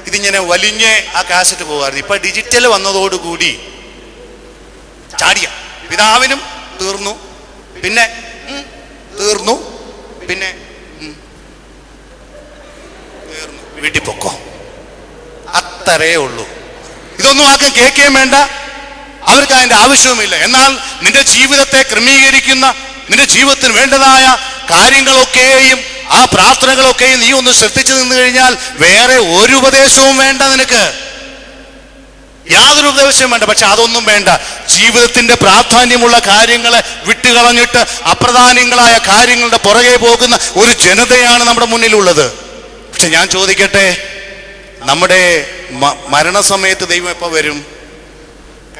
S1: ഇതിങ്ങനെ വലിഞ്ഞ് ആ കാസറ്റ് പോകാറുണ്ട്. ഇപ്പൊ ഡിജിറ്റൽ വന്നതോടുകൂടി ചാടിയ പിതാവിനും തീർന്നു, പിന്നെ തീർന്നു, പിന്നെ തീർന്നു, വീട്ടിൽ പൊക്കോ, അത്രേ ഉള്ളൂ. ഇതൊന്നും ആർക്കും കേൾക്കുകയും വേണ്ട, അവർക്ക് അതിൻ്റെ ആവശ്യവുമില്ല. എന്നാൽ നിന്റെ ജീവിതത്തെ ക്രമീകരിക്കുന്ന, നിന്റെ ജീവിതത്തിന് വേണ്ടതായ കാര്യങ്ങളൊക്കെയും ആ പ്രാർത്ഥനകളൊക്കെയും നീ ഒന്ന് ശ്രദ്ധിച്ചു നിന്ന് കഴിഞ്ഞാൽ വേറെ ഒരു ഉപദേശവും വേണ്ട, നിനക്ക് യാതൊരു ഉപദേശവും വേണ്ട. പക്ഷെ അതൊന്നും വേണ്ട. ജീവിതത്തിന്റെ പ്രാധാന്യമുള്ള കാര്യങ്ങളെ വിട്ടുകളഞ്ഞിട്ട് അപ്രധാന്യങ്ങളായ കാര്യങ്ങളുടെ പുറകെ പോകുന്ന ഒരു ജനതയാണ് നമ്മുടെ മുന്നിലുള്ളത്. പക്ഷെ ഞാൻ ചോദിക്കട്ടെ, നമ്മുടെ മരണസമയത്ത് ദൈവം എപ്പോൾ വരും?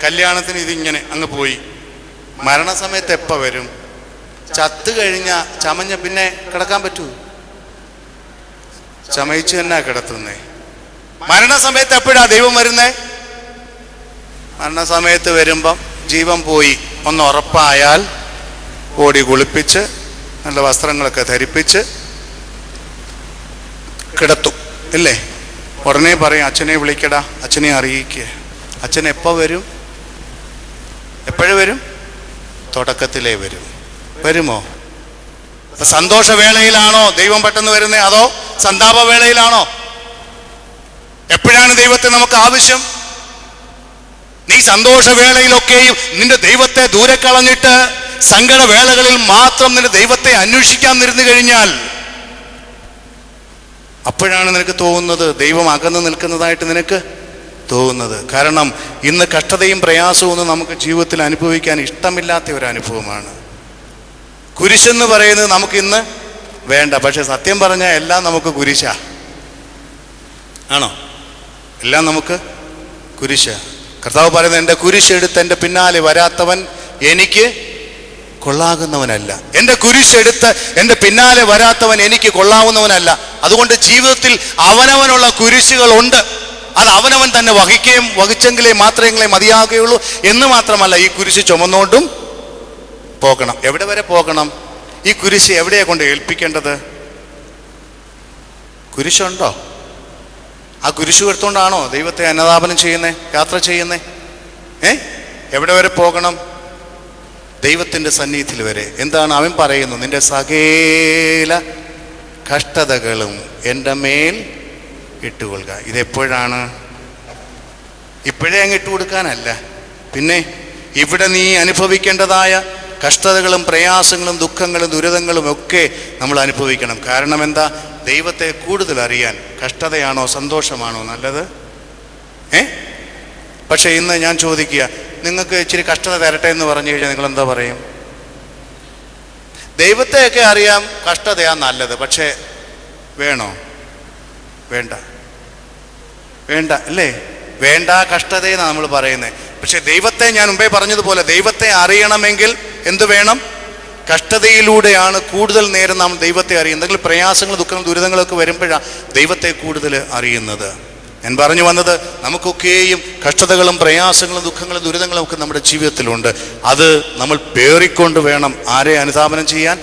S1: കല്യാണത്തിന് ഇതിങ്ങനെ അങ്ങ് പോയി, മരണസമയത്ത് എപ്പോൾ വരും? ചത്ത് കഴിഞ്ഞ ചമഞ്ഞ പിന്നെ കിടക്കാൻ പറ്റൂ? ചമയിച്ചു തന്നെ കിടത്തുന്നേ. മരണസമയത്ത് എപ്പോഴാ ദൈവം വരുന്നേ? മരണസമയത്ത് വരുമ്പം ജീവൻ പോയി ഒന്ന് ഉറപ്പായാൽ ഓടി കുളിപ്പിച്ച് നല്ല വസ്ത്രങ്ങളൊക്കെ ധരിപ്പിച്ച് കിടത്തും, ഇല്ലേ? ഉടനെ പറയും, അച്ഛനെ വിളിക്കടാ, അച്ഛനെ അറിയിക്കുക. അച്ഛൻ എപ്പോൾ വരും? എപ്പോഴും വരും? തുടക്കത്തിലേ വരും. വരുമോ? സന്തോഷവേളയിലാണോ ദൈവം പെട്ടെന്ന് വരുന്നത്, അതോ സന്താപവേളയിലാണോ? എപ്പോഴാണ് ദൈവത്തെ നമുക്ക് ആവശ്യം? നീ സന്തോഷവേളയിലൊക്കെയും നിന്റെ ദൈവത്തെ ദൂരെ കളഞ്ഞിട്ട് സങ്കടവേളകളിൽ മാത്രം നിന്റെ ദൈവത്തെ അന്വേഷിക്കാൻ നിന്നു കഴിഞ്ഞാൽ അപ്പോഴാണ് നിനക്ക് തോന്നുന്നത് ദൈവം അകന്ന് നിൽക്കുന്നതായിട്ട് നിനക്ക് തോന്നുന്നത്. കാരണം ഇന്ന് കഷ്ടതയും പ്രയാസവും ഒന്നും നമുക്ക് ജീവിതത്തിൽ അനുഭവിക്കാൻ ഇഷ്ടമില്ലാത്ത ഒരു അനുഭവമാണ്. കുരിശെന്ന് പറയുന്നത് നമുക്കിന്ന് വേണ്ട. പക്ഷെ സത്യം പറഞ്ഞാൽ എല്ലാം നമുക്ക് കുരിശാ, ആണോ? എല്ലാം നമുക്ക് കുരിശ്. കർത്താവ് പറയുന്നത്, എൻ്റെ കുരിശെടുത്ത് എൻ്റെ പിന്നാലെ വരാത്തവൻ എനിക്ക് കൊള്ളാകുന്നവനല്ല. എൻ്റെ കുരിശെടുത്ത് എൻ്റെ പിന്നാലെ വരാത്തവൻ എനിക്ക് കൊള്ളാവുന്നവനല്ല. അതുകൊണ്ട് ജീവിതത്തിൽ അവനവനുള്ള കുരിശുകളുണ്ട്. അത് അവനവൻ തന്നെ വഹിച്ചെങ്കിലേ മാത്രമേ മതിയാകുകയുള്ളൂ. എന്ന് മാത്രമല്ല, ഈ കുരിശ് ചുമന്നുകൊണ്ടും പോകണം. എവിടെ വരെ പോകണം? ഈ കുരിശ് എവിടെയാ കൊണ്ട് ഏൽപ്പിക്കേണ്ടത്? കുരിശുണ്ടോ? ആ കുരിശു എടുത്തുകൊണ്ടാണോ ദൈവത്തെ അനുധാപനം ചെയ്യുന്നേ, യാത്ര ചെയ്യുന്നേ? എവിടെ വരെ പോകണം? ദൈവത്തിൻ്റെ സന്നിധിയിൽ വരെ. എന്താണ് അവൻ പറയുന്നു? നിന്റെ സകല കഷ്ടതകളും എൻ്റെ മേൽ ഇട്ടുകൊള്ളുക. ഇതെപ്പോഴാണ്? ഇപ്പോഴേ അങ്ങ് ഇട്ടുകൊടുക്കാനല്ല, പിന്നെ ഇവിടെ നീ അനുഭവിക്കേണ്ടതായ കഷ്ടതകളും പ്രയാസങ്ങളും ദുഃഖങ്ങളും ദുരിതങ്ങളും ഒക്കെ നമ്മൾ അനുഭവിക്കണം. കാരണം എന്താ? ദൈവത്തെ കൂടുതൽ അറിയാൻ കഷ്ടതയാണോ സന്തോഷമാണോ നല്ലത്? പക്ഷേ ഇന്ന് ഞാൻ ചോദിക്കുക, നിങ്ങൾക്ക് ഇച്ചിരി കഷ്ടത തരട്ടെ എന്ന് പറഞ്ഞു കഴിഞ്ഞാൽ നിങ്ങൾ എന്താ പറയും? ദൈവത്തെയൊക്കെ അറിയാം, കഷ്ടതയാ നല്ലത്. പക്ഷേ വേണോ? വേണ്ട, വേണ്ട അല്ലേ? വേണ്ട കഷ്ടതയെന്നാണ് നമ്മൾ പറയുന്നത്. പക്ഷെ ദൈവത്തെ, ഞാൻ മുമ്പേ പറഞ്ഞതുപോലെ, ദൈവത്തെ അറിയണമെങ്കിൽ എന്ത് വേണം? കഷ്ടതയിലൂടെയാണ് കൂടുതൽ നേരം നാം ദൈവത്തെ അറിയുന്നത്. എന്തെങ്കിലും പ്രയാസങ്ങൾ ദുഃഖങ്ങൾ ദുരിതങ്ങളൊക്കെ വരുമ്പോഴാണ് ദൈവത്തെ കൂടുതൽ അറിയുന്നത്. ഞാൻ പറഞ്ഞു വന്നത്, നമുക്കൊക്കെയും കഷ്ടതകളും പ്രയാസങ്ങളും ദുഃഖങ്ങളും ദുരിതങ്ങളും ഒക്കെ നമ്മുടെ ജീവിതത്തിലുണ്ട്. അത് നമ്മൾ പേറിക്കൊണ്ട് വേണം ആരെ അനുധാപനം ചെയ്യാൻ?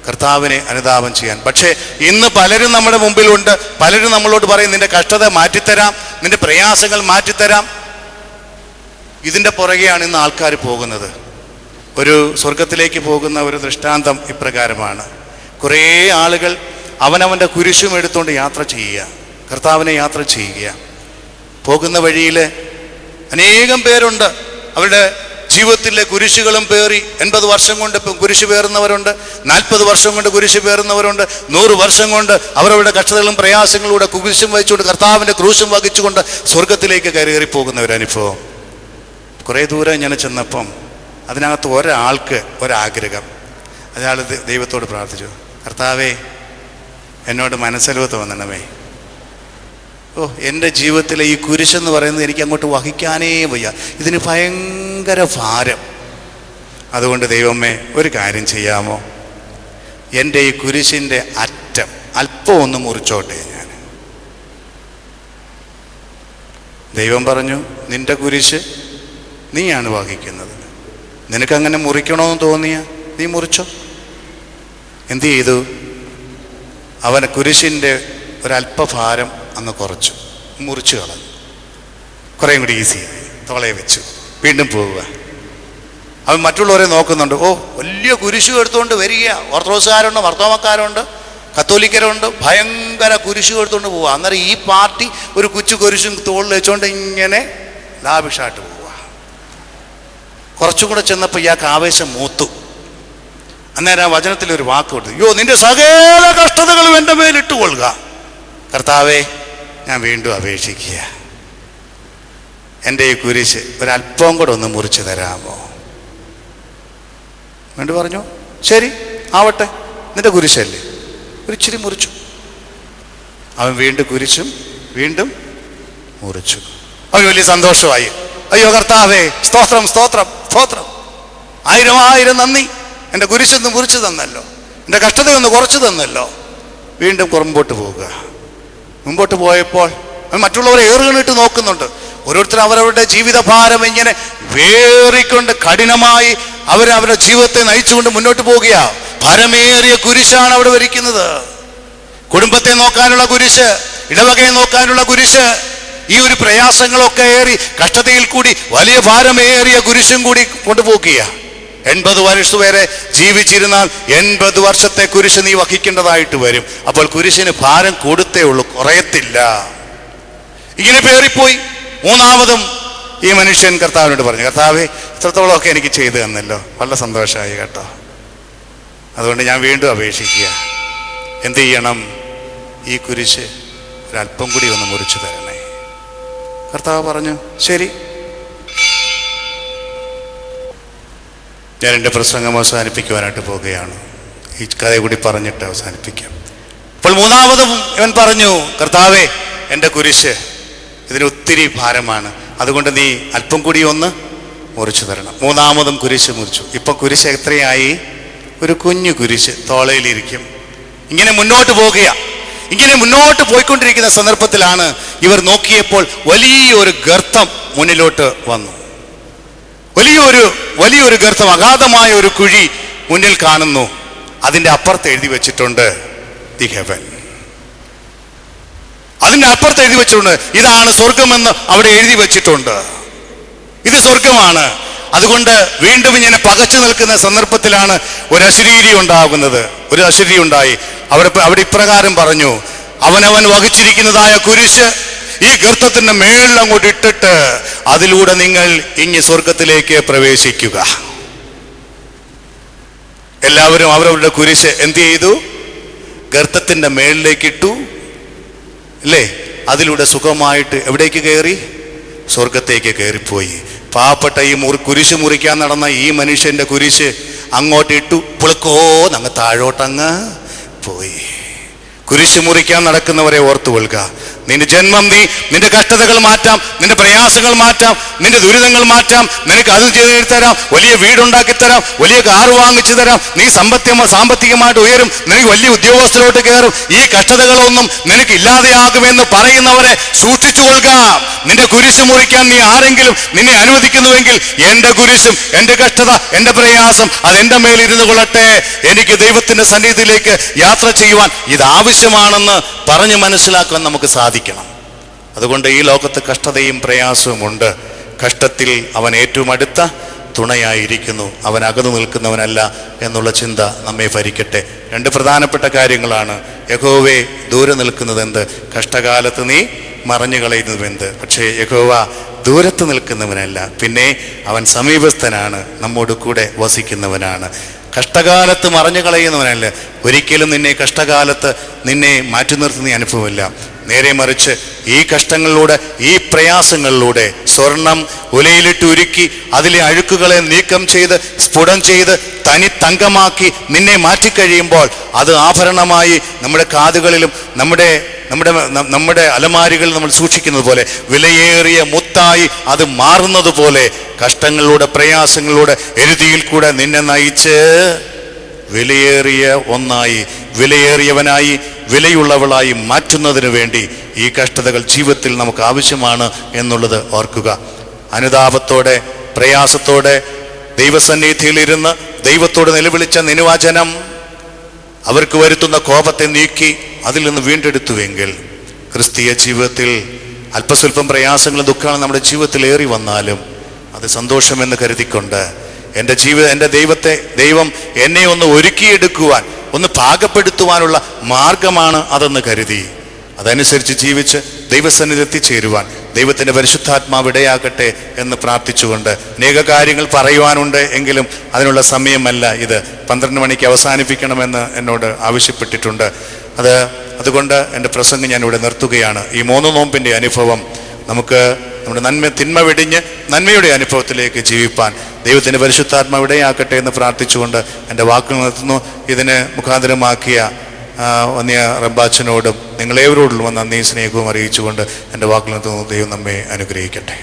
S1: കർത്താവിനെ അനുധാപനം ചെയ്യാൻ. പക്ഷേ ഇന്ന് പലരും നമ്മുടെ മുമ്പിലുണ്ട്. പലരും നമ്മളോട് പറയും, നിന്റെ കഷ്ടത മാറ്റിത്തരാം, നിന്റെ പ്രയാസങ്ങൾ മാറ്റിത്തരാം. ഇതിൻ്റെ പുറകെയാണ് ഇന്ന് ആൾക്കാർ പോകുന്നത്. ഒരു സ്വർഗത്തിലേക്ക് പോകുന്ന ഒരു ദൃഷ്ടാന്തം ഇപ്രകാരമാണ്. കുറേ ആളുകൾ അവനവൻ്റെ കുരിശും എടുത്തുകൊണ്ട് യാത്ര ചെയ്യുക, കർത്താവിനെ യാത്ര ചെയ്യുക. പോകുന്ന വഴിയിൽ അനേകം പേരുണ്ട്. അവരുടെ ജീവിതത്തിലെ കുരിശുകളും പേറി 80 വർഷം കൊണ്ട് കുരിശ് പേറുന്നവരുണ്ട്, 40 വർഷം കൊണ്ട് കുരിശ് പേറുന്നവരുണ്ട്, 100 വർഷം കൊണ്ട് അവരവരുടെ കഷ്ടതകളും പ്രയാസങ്ങളിലൂടെ കുരിശും വഹിച്ചുകൊണ്ട് കർത്താവിൻ്റെ ക്രൂശും വഹിച്ചുകൊണ്ട് സ്വർഗത്തിലേക്ക് കയറി പോകുന്ന ഒരു അനുഭവം. കുറേ ദൂരം ഞാൻ ചെന്നപ്പം അതിനകത്ത് ഒരാൾക്ക് ഒരാഗ്രഹം. അയാൾ ദൈവത്തോട് പ്രാർത്ഥിച്ചു, കർത്താവേ എന്നോട് മനസ്സലിവ് തോന്നണമേ. എൻ്റെ ജീവിതത്തിലെ ഈ കുരിശെന്ന് പറയുന്നത് എനിക്ക് അങ്ങോട്ട് വഹിക്കാനേ വയ്യ, ഇതിന് ഭയങ്കര ഭാരം. അതുകൊണ്ട് ദൈവമേ ഒരു കാര്യം ചെയ്യാമോ? എൻ്റെ ഈ കുരിശിൻ്റെ അറ്റം അല്പം ഒന്ന് മുറിച്ചോട്ടെ ഞാൻ. ദൈവം പറഞ്ഞു, നിന്റെ കുരിശ് നീയാണ് വഹിക്കുന്നത്, നിനക്കങ്ങനെ മുറിക്കണമെന്ന് തോന്നിയ നീ മുറിച്ചോ. എന്തു ചെയ്തു? അവൻ കുരിശിൻ്റെ ഒരല്പഭാരം അങ്ങ് കുറച്ചു, മുറിച്ചു കളഞ്ഞു. കുറേയും കൂടി ഈസി തോളയെ വെച്ചു, വീണ്ടും പോവുക. അവൻ മറ്റുള്ളവരെ നോക്കുന്നുണ്ട്. വലിയ കുരിശു എടുത്തുകൊണ്ട് വരിക. ഓർത്തഡോക്സുകാരുണ്ട്, മർത്തോമക്കാരുണ്ട്, കത്തോലിക്കരുണ്ട്. ഭയങ്കര കുരിശു എടുത്തുകൊണ്ട് പോവുക. അന്നേരം ഈ പാർട്ടി ഒരു കൊച്ചു കുരിശും തോളിൽ വെച്ചുകൊണ്ട് ഇങ്ങനെ ലാഭിഷായിട്ട് പോവുക. കുറച്ചും കൂടെ ചെന്നപ്പോൾ ഇയാൾക്ക് ആവേശം മൂത്തു. അന്നേരം ആ വചനത്തിലൊരു വാക്ക് കൊടുത്തു, നിന്റെ സകല കഷ്ടതകളും എൻ്റെ മേലിട്ടുകൊള്ളുക. കർത്താവേ ഞാൻ വീണ്ടും അപേക്ഷിക്കുക, എൻ്റെ ഈ കുരിശ് ഒരല്പം കൂടെ ഒന്ന് മുറിച്ച് തരാമോ? വേണ്ടി പറഞ്ഞു, ശരി ആവട്ടെ, നിന്റെ കുരിശല്ലേ, ഒരിച്ചിരി മുറിച്ചു. അവൻ വീണ്ടും കുരിശും വീണ്ടും മുറിച്ചു. അവന് വലിയ സന്തോഷമായി. അയ്യോ കർത്താവേ, സ്തോത്രം സ്തോത്രം സ്തോത്രം, 1000 നന്ദി, എൻ്റെ കുരിശൊന്ന് മുറിച്ചു തന്നല്ലോ, എൻ്റെ കഷ്ടതയൊന്ന് കുറച്ചു തന്നല്ലോ. വീണ്ടും മുമ്പോട്ട് പോവുക. മുമ്പോട്ട് പോയപ്പോൾ മറ്റുള്ളവരെ ഏറുകണിട്ട് നോക്കുന്നുണ്ട്. ഓരോരുത്തരും അവരവരുടെ ജീവിതഭാരം ഇങ്ങനെ വേറിക്കൊണ്ട് കഠിനമായി അവരവരുടെ ജീവിതത്തെ നയിച്ചുകൊണ്ട് മുന്നോട്ട് പോവുകയാ. ഭാരമേറിയ കുരിശാണ് അവിടെ വരിക്കുന്നത്. കുടുംബത്തെ നോക്കാനുള്ള കുരിശ്, ഇടവകയെ നോക്കാനുള്ള കുരിശ്, ഈ ഒരു പ്രയാസങ്ങളൊക്കെ ഏറി കഷ്ടതയിൽ കൂടി വലിയ ഭാരമേറിയ കുരിശും കൂടി കൊണ്ടുപോകുക. 80 വയസ്സ് വരെ ജീവിച്ചിരുന്നാൽ 80 വർഷത്തെ കുരിശ് നീ വഹിക്കേണ്ടതായിട്ട് വരും. അപ്പോൾ കുരിശിന് ഭാരം കൊടുത്തേ ഉള്ളൂ, കുറയത്തില്ല. ഇങ്ങനെ പേറിപ്പോയി. മൂന്നാമതും ഈ മനുഷ്യൻ കർത്താവിനോട് പറഞ്ഞു, കർത്താവേ ഇത്രത്തോളമൊക്കെ എനിക്ക് ചെയ്തു തന്നല്ലോ, വളരെ സന്തോഷമായി കേട്ടോ. അതുകൊണ്ട് ഞാൻ വീണ്ടും അപേക്ഷിക്കുക, എന്ത് ചെയ്യണം? ഈ കുരിശ് ഒരല്പം കൂടി ഒന്ന് മുറിച്ചു തരണേ. കർത്താവ് പറഞ്ഞു, ശരി. ഞാൻ എൻ്റെ പ്രസംഗം അവസാനിപ്പിക്കുവാനായിട്ട് പോവുകയാണ്. ഈ കഥ കൂടി പറഞ്ഞിട്ട് അവസാനിപ്പിക്കാം. അപ്പോൾ മൂന്നാമതും ഇവൻ പറഞ്ഞു, കർത്താവേ എൻ്റെ കുരിശ് ഇതിന് ഒത്തിരി ഭാരമാണ്. അതുകൊണ്ട് നീ അല്പം കൂടി ഒന്ന് മുറിച്ചു തരണം. മൂന്നാമതും കുരിശ് മുറിച്ചു. ഇപ്പം കുരിശ് എത്രയായി? ഒരു കുഞ്ഞു കുരിശ് തോളയിലിരിക്കും. ഇങ്ങനെ മുന്നോട്ട് പോകുക. ഇങ്ങനെ മുന്നോട്ട് പോയിക്കൊണ്ടിരിക്കുന്ന സന്ദർഭത്തിലാണ് ഇവർ നോക്കിയപ്പോൾ വലിയൊരു ഗർത്തം മുന്നിലോട്ട് വന്നു. വലിയൊരു ഗർത്തം, അഗാധമായ ഒരു കുഴി മുന്നിൽ കാണുന്നു. അതിൻ്റെ അപ്പുറത്ത് എഴുതി വെച്ചിട്ടുണ്ട് ദി ഹെവൻ. അതിൻ്റെ അപ്പുറത്ത് എഴുതി വെച്ചിട്ടുണ്ട് ഇതാണ് സ്വർഗമെന്ന് അവിടെ എഴുതി വെച്ചിട്ടുണ്ട്. ഇത് സ്വർഗമാണ്. അതുകൊണ്ട് വീണ്ടും ഇങ്ങനെ പകച്ചു നിൽക്കുന്ന സന്ദർഭത്തിലാണ് ഒരു അശരീരി ഉണ്ടാകുന്നത്. ഒരു അശരീരി ഉണ്ടായി. അവിടെ ഇപ്രകാരം പറഞ്ഞു, അവനവൻ വഹിച്ചിരിക്കുന്നതായ കുരിശ് ഈ ഗർത്തത്തിന്റെ മേളിൽ അങ്ങോട്ട് ഇട്ടിട്ട് അതിലൂടെ നിങ്ങൾ ഇങ്ങ് സ്വർഗത്തിലേക്ക് പ്രവേശിക്കുക. എല്ലാവരും അവരവരുടെ കുരിശ് എന്ത് ചെയ്തു? ഗർത്തത്തിന്റെ മേളിലേക്ക് ഇട്ടു, അല്ലേ? അതിലൂടെ സുഖമായിട്ട് എവിടേക്ക് കയറി? സ്വർഗത്തേക്ക് കയറിപ്പോയി. പാവപ്പെട്ട ഈ കുരിശ് മുറിക്കാൻ നടന്ന ഈ മനുഷ്യന്റെ കുരിശ് അങ്ങോട്ട് ഇട്ടു, പുളുക്കോന്നങ്ങ് താഴോട്ടങ്ങ് പോയി. കുരിശ് മുറിക്കാൻ നടക്കുന്നവരെ ഓർത്തു കൊള്ളുക. നിന്റെ ജന്മം, നിന്റെ കഷ്ടതകൾ മാറ്റാം, നിന്റെ പ്രയാസങ്ങൾ മാറ്റാം, നിന്റെ ദുരിതങ്ങൾ മാറ്റാം. നിനക്ക് അത് ചെയ്ത് തരാം, വലിയ വീടുണ്ടാക്കി തരാം, വലിയ കാറ് വാങ്ങിച്ചു തരാം, നീ സാമ്പത്തികമായിട്ട് ഉയരും, നിനക്ക് വലിയ ഉദ്യോഗസ്ഥരോട്ട് കയറും, ഈ കഷ്ടതകളൊന്നും നിനക്ക് ഇല്ലാതെയാകുമെന്ന് പറയുന്നവരെ സൂക്ഷിച്ചു കൊള്ളുക. നിന്റെ കുരിശ് മുറിക്കാൻ നീ ആരെങ്കിലും നിന്നെ അനുവദിക്കുന്നുവെങ്കിൽ എൻ്റെ കുരിശും എൻ്റെ കഷ്ടത, എൻ്റെ പ്രയാസം അതെൻ്റെ മേലിരുന്ന് കൊള്ളട്ടെ. എനിക്ക് ദൈവത്തിന്റെ സന്നിധിയിലേക്ക് യാത്ര ചെയ്യുവാൻ ഇത് ആവശ്യമാണെന്ന് പറഞ്ഞ് മനസ്സിലാക്കാൻ നമുക്ക് സാധിക്കണം. അതുകൊണ്ട് ഈ ലോകത്ത് കഷ്ടതയും പ്രയാസവും ഉണ്ട്. കഷ്ടത്തിൽ അവൻ ഏറ്റവും അടുത്ത തുണയായിരിക്കുന്നു, അവൻ അകന്നു നിൽക്കുന്നവനല്ല എന്നുള്ള ചിന്ത നമ്മെ ഭരിക്കട്ടെ. രണ്ട് പ്രധാനപ്പെട്ട കാര്യങ്ങളാണ്. യഹോവേ ദൂരെ നിൽക്കുന്നത് എന്ത്? കഷ്ടകാലത്ത് നീ മറഞ്ഞു കളയുന്നതെന്ത്? പക്ഷേ യഹോവ ദൂരത്ത് നിൽക്കുന്നവനല്ല, പിന്നെ അവൻ സമീപസ്ഥനാണ്, നമ്മോട് കൂടെ വസിക്കുന്നവനാണ്. കഷ്ടകാലത്ത് മറഞ്ഞു കളയുന്നവനല്ല. ഒരിക്കലും നിന്നെ കഷ്ടകാലത്ത് നിന്നെ മാറ്റി നിർത്തുന്ന അനുഭവമില്ല. നേരെ മറിച്ച് ഈ കഷ്ടങ്ങളിലൂടെ, ഈ പ്രയാസങ്ങളിലൂടെ സ്വർണം ഉലയിലിട്ട് ഉരുക്കി അതിലെ അഴുക്കുകളെ നീക്കം ചെയ്ത് സ്ഫുടം ചെയ്ത് തനി തങ്കമാക്കി നിന്നെ മാറ്റിക്കഴിയുമ്പോൾ അത് ആഭരണമായി നമ്മുടെ കാതുകളിലും നമ്മുടെ അലമാരികളിൽ നമ്മൾ സൂക്ഷിക്കുന്നത് പോലെ വിലയേറിയ മുത്തായി അത് മാറുന്നത് പോലെ കഷ്ടങ്ങളിലൂടെ, പ്രയാസങ്ങളിലൂടെ, എരുതിയിൽ കൂടെ നിന്നെ നയിച്ച് വിലയേറിയ ഒന്നായി, വിലയേറിയവനായി, വിലയുള്ളവളായി മാറ്റുന്നതിന് വേണ്ടി ഈ കഷ്ടതകൾ ജീവിതത്തിൽ നമുക്ക് ആവശ്യമാണ് എന്നുള്ളത് ഓർക്കുക. അനുതാപത്തോടെ, പ്രയാസത്തോടെ ദൈവസന്നിധിയിലിരുന്ന് ദൈവത്തോട് നിലവിളിച്ച നിനുവചനം അവർക്ക് വരുത്തുന്ന കോപത്തെ നീക്കി അതിൽ നിന്ന് വീണ്ടെടുത്തുവെങ്കിൽ ക്രിസ്തീയ ജീവിതത്തിൽ അല്പസ്വല്പം പ്രയാസങ്ങളും ദുഃഖങ്ങളും നമ്മുടെ ജീവിതത്തിൽ ഏറി വന്നാലും അത് സന്തോഷമെന്ന് കരുതിക്കൊണ്ട് എൻ്റെ ദൈവം എന്നെ ഒന്ന് ഒരുക്കിയെടുക്കുവാൻ, ഒന്ന് പാകപ്പെടുത്തുവാനുള്ള മാർഗമാണ് അതെന്ന് കരുതി അതനുസരിച്ച് ജീവിച്ച് ദൈവസന്നിധി എത്തിച്ചേരുവാൻ ദൈവത്തിൻ്റെ പരിശുദ്ധാത്മാവ് ഇടയാകട്ടെ എന്ന് പ്രാർത്ഥിച്ചുകൊണ്ട്, അനേക കാര്യങ്ങൾ പറയുവാനുണ്ട് എങ്കിലും അതിനുള്ള സമയമല്ല ഇത്. 12 മണിക്ക് അവസാനിപ്പിക്കണമെന്ന് എന്നോട് ആവശ്യപ്പെട്ടിട്ടുണ്ട്. അതുകൊണ്ട് എൻ്റെ പ്രസംഗം ഞാനിവിടെ നിർത്തുകയാണ്. ഈ 3 നോമ്പിൻ്റെ അനുഭവം നമുക്ക് നമ്മുടെ തിന്മ വെടിഞ്ഞ് നന്മയുടെ അനുഭവത്തിലേക്ക് ജീവിപ്പാൻ ദൈവത്തിൻ്റെ പരിശുദ്ധാത്മാവ് ഇടയാക്കട്ടെ എന്ന് പ്രാർത്ഥിച്ചുകൊണ്ട് എൻ്റെ വാക്കുകൾ നിർത്തുന്നു. ഇതിന് മുഖാന്തരമാക്കിയ വന്യ റബ്ബാച്ചനോടും നിങ്ങളേവരോടും നന്ദിയും സ്നേഹവും അറിയിച്ചുകൊണ്ട് എൻ്റെ വാക്കുകൾ നിർത്തുന്നു. ദൈവം നമ്മെ അനുഗ്രഹിക്കട്ടെ.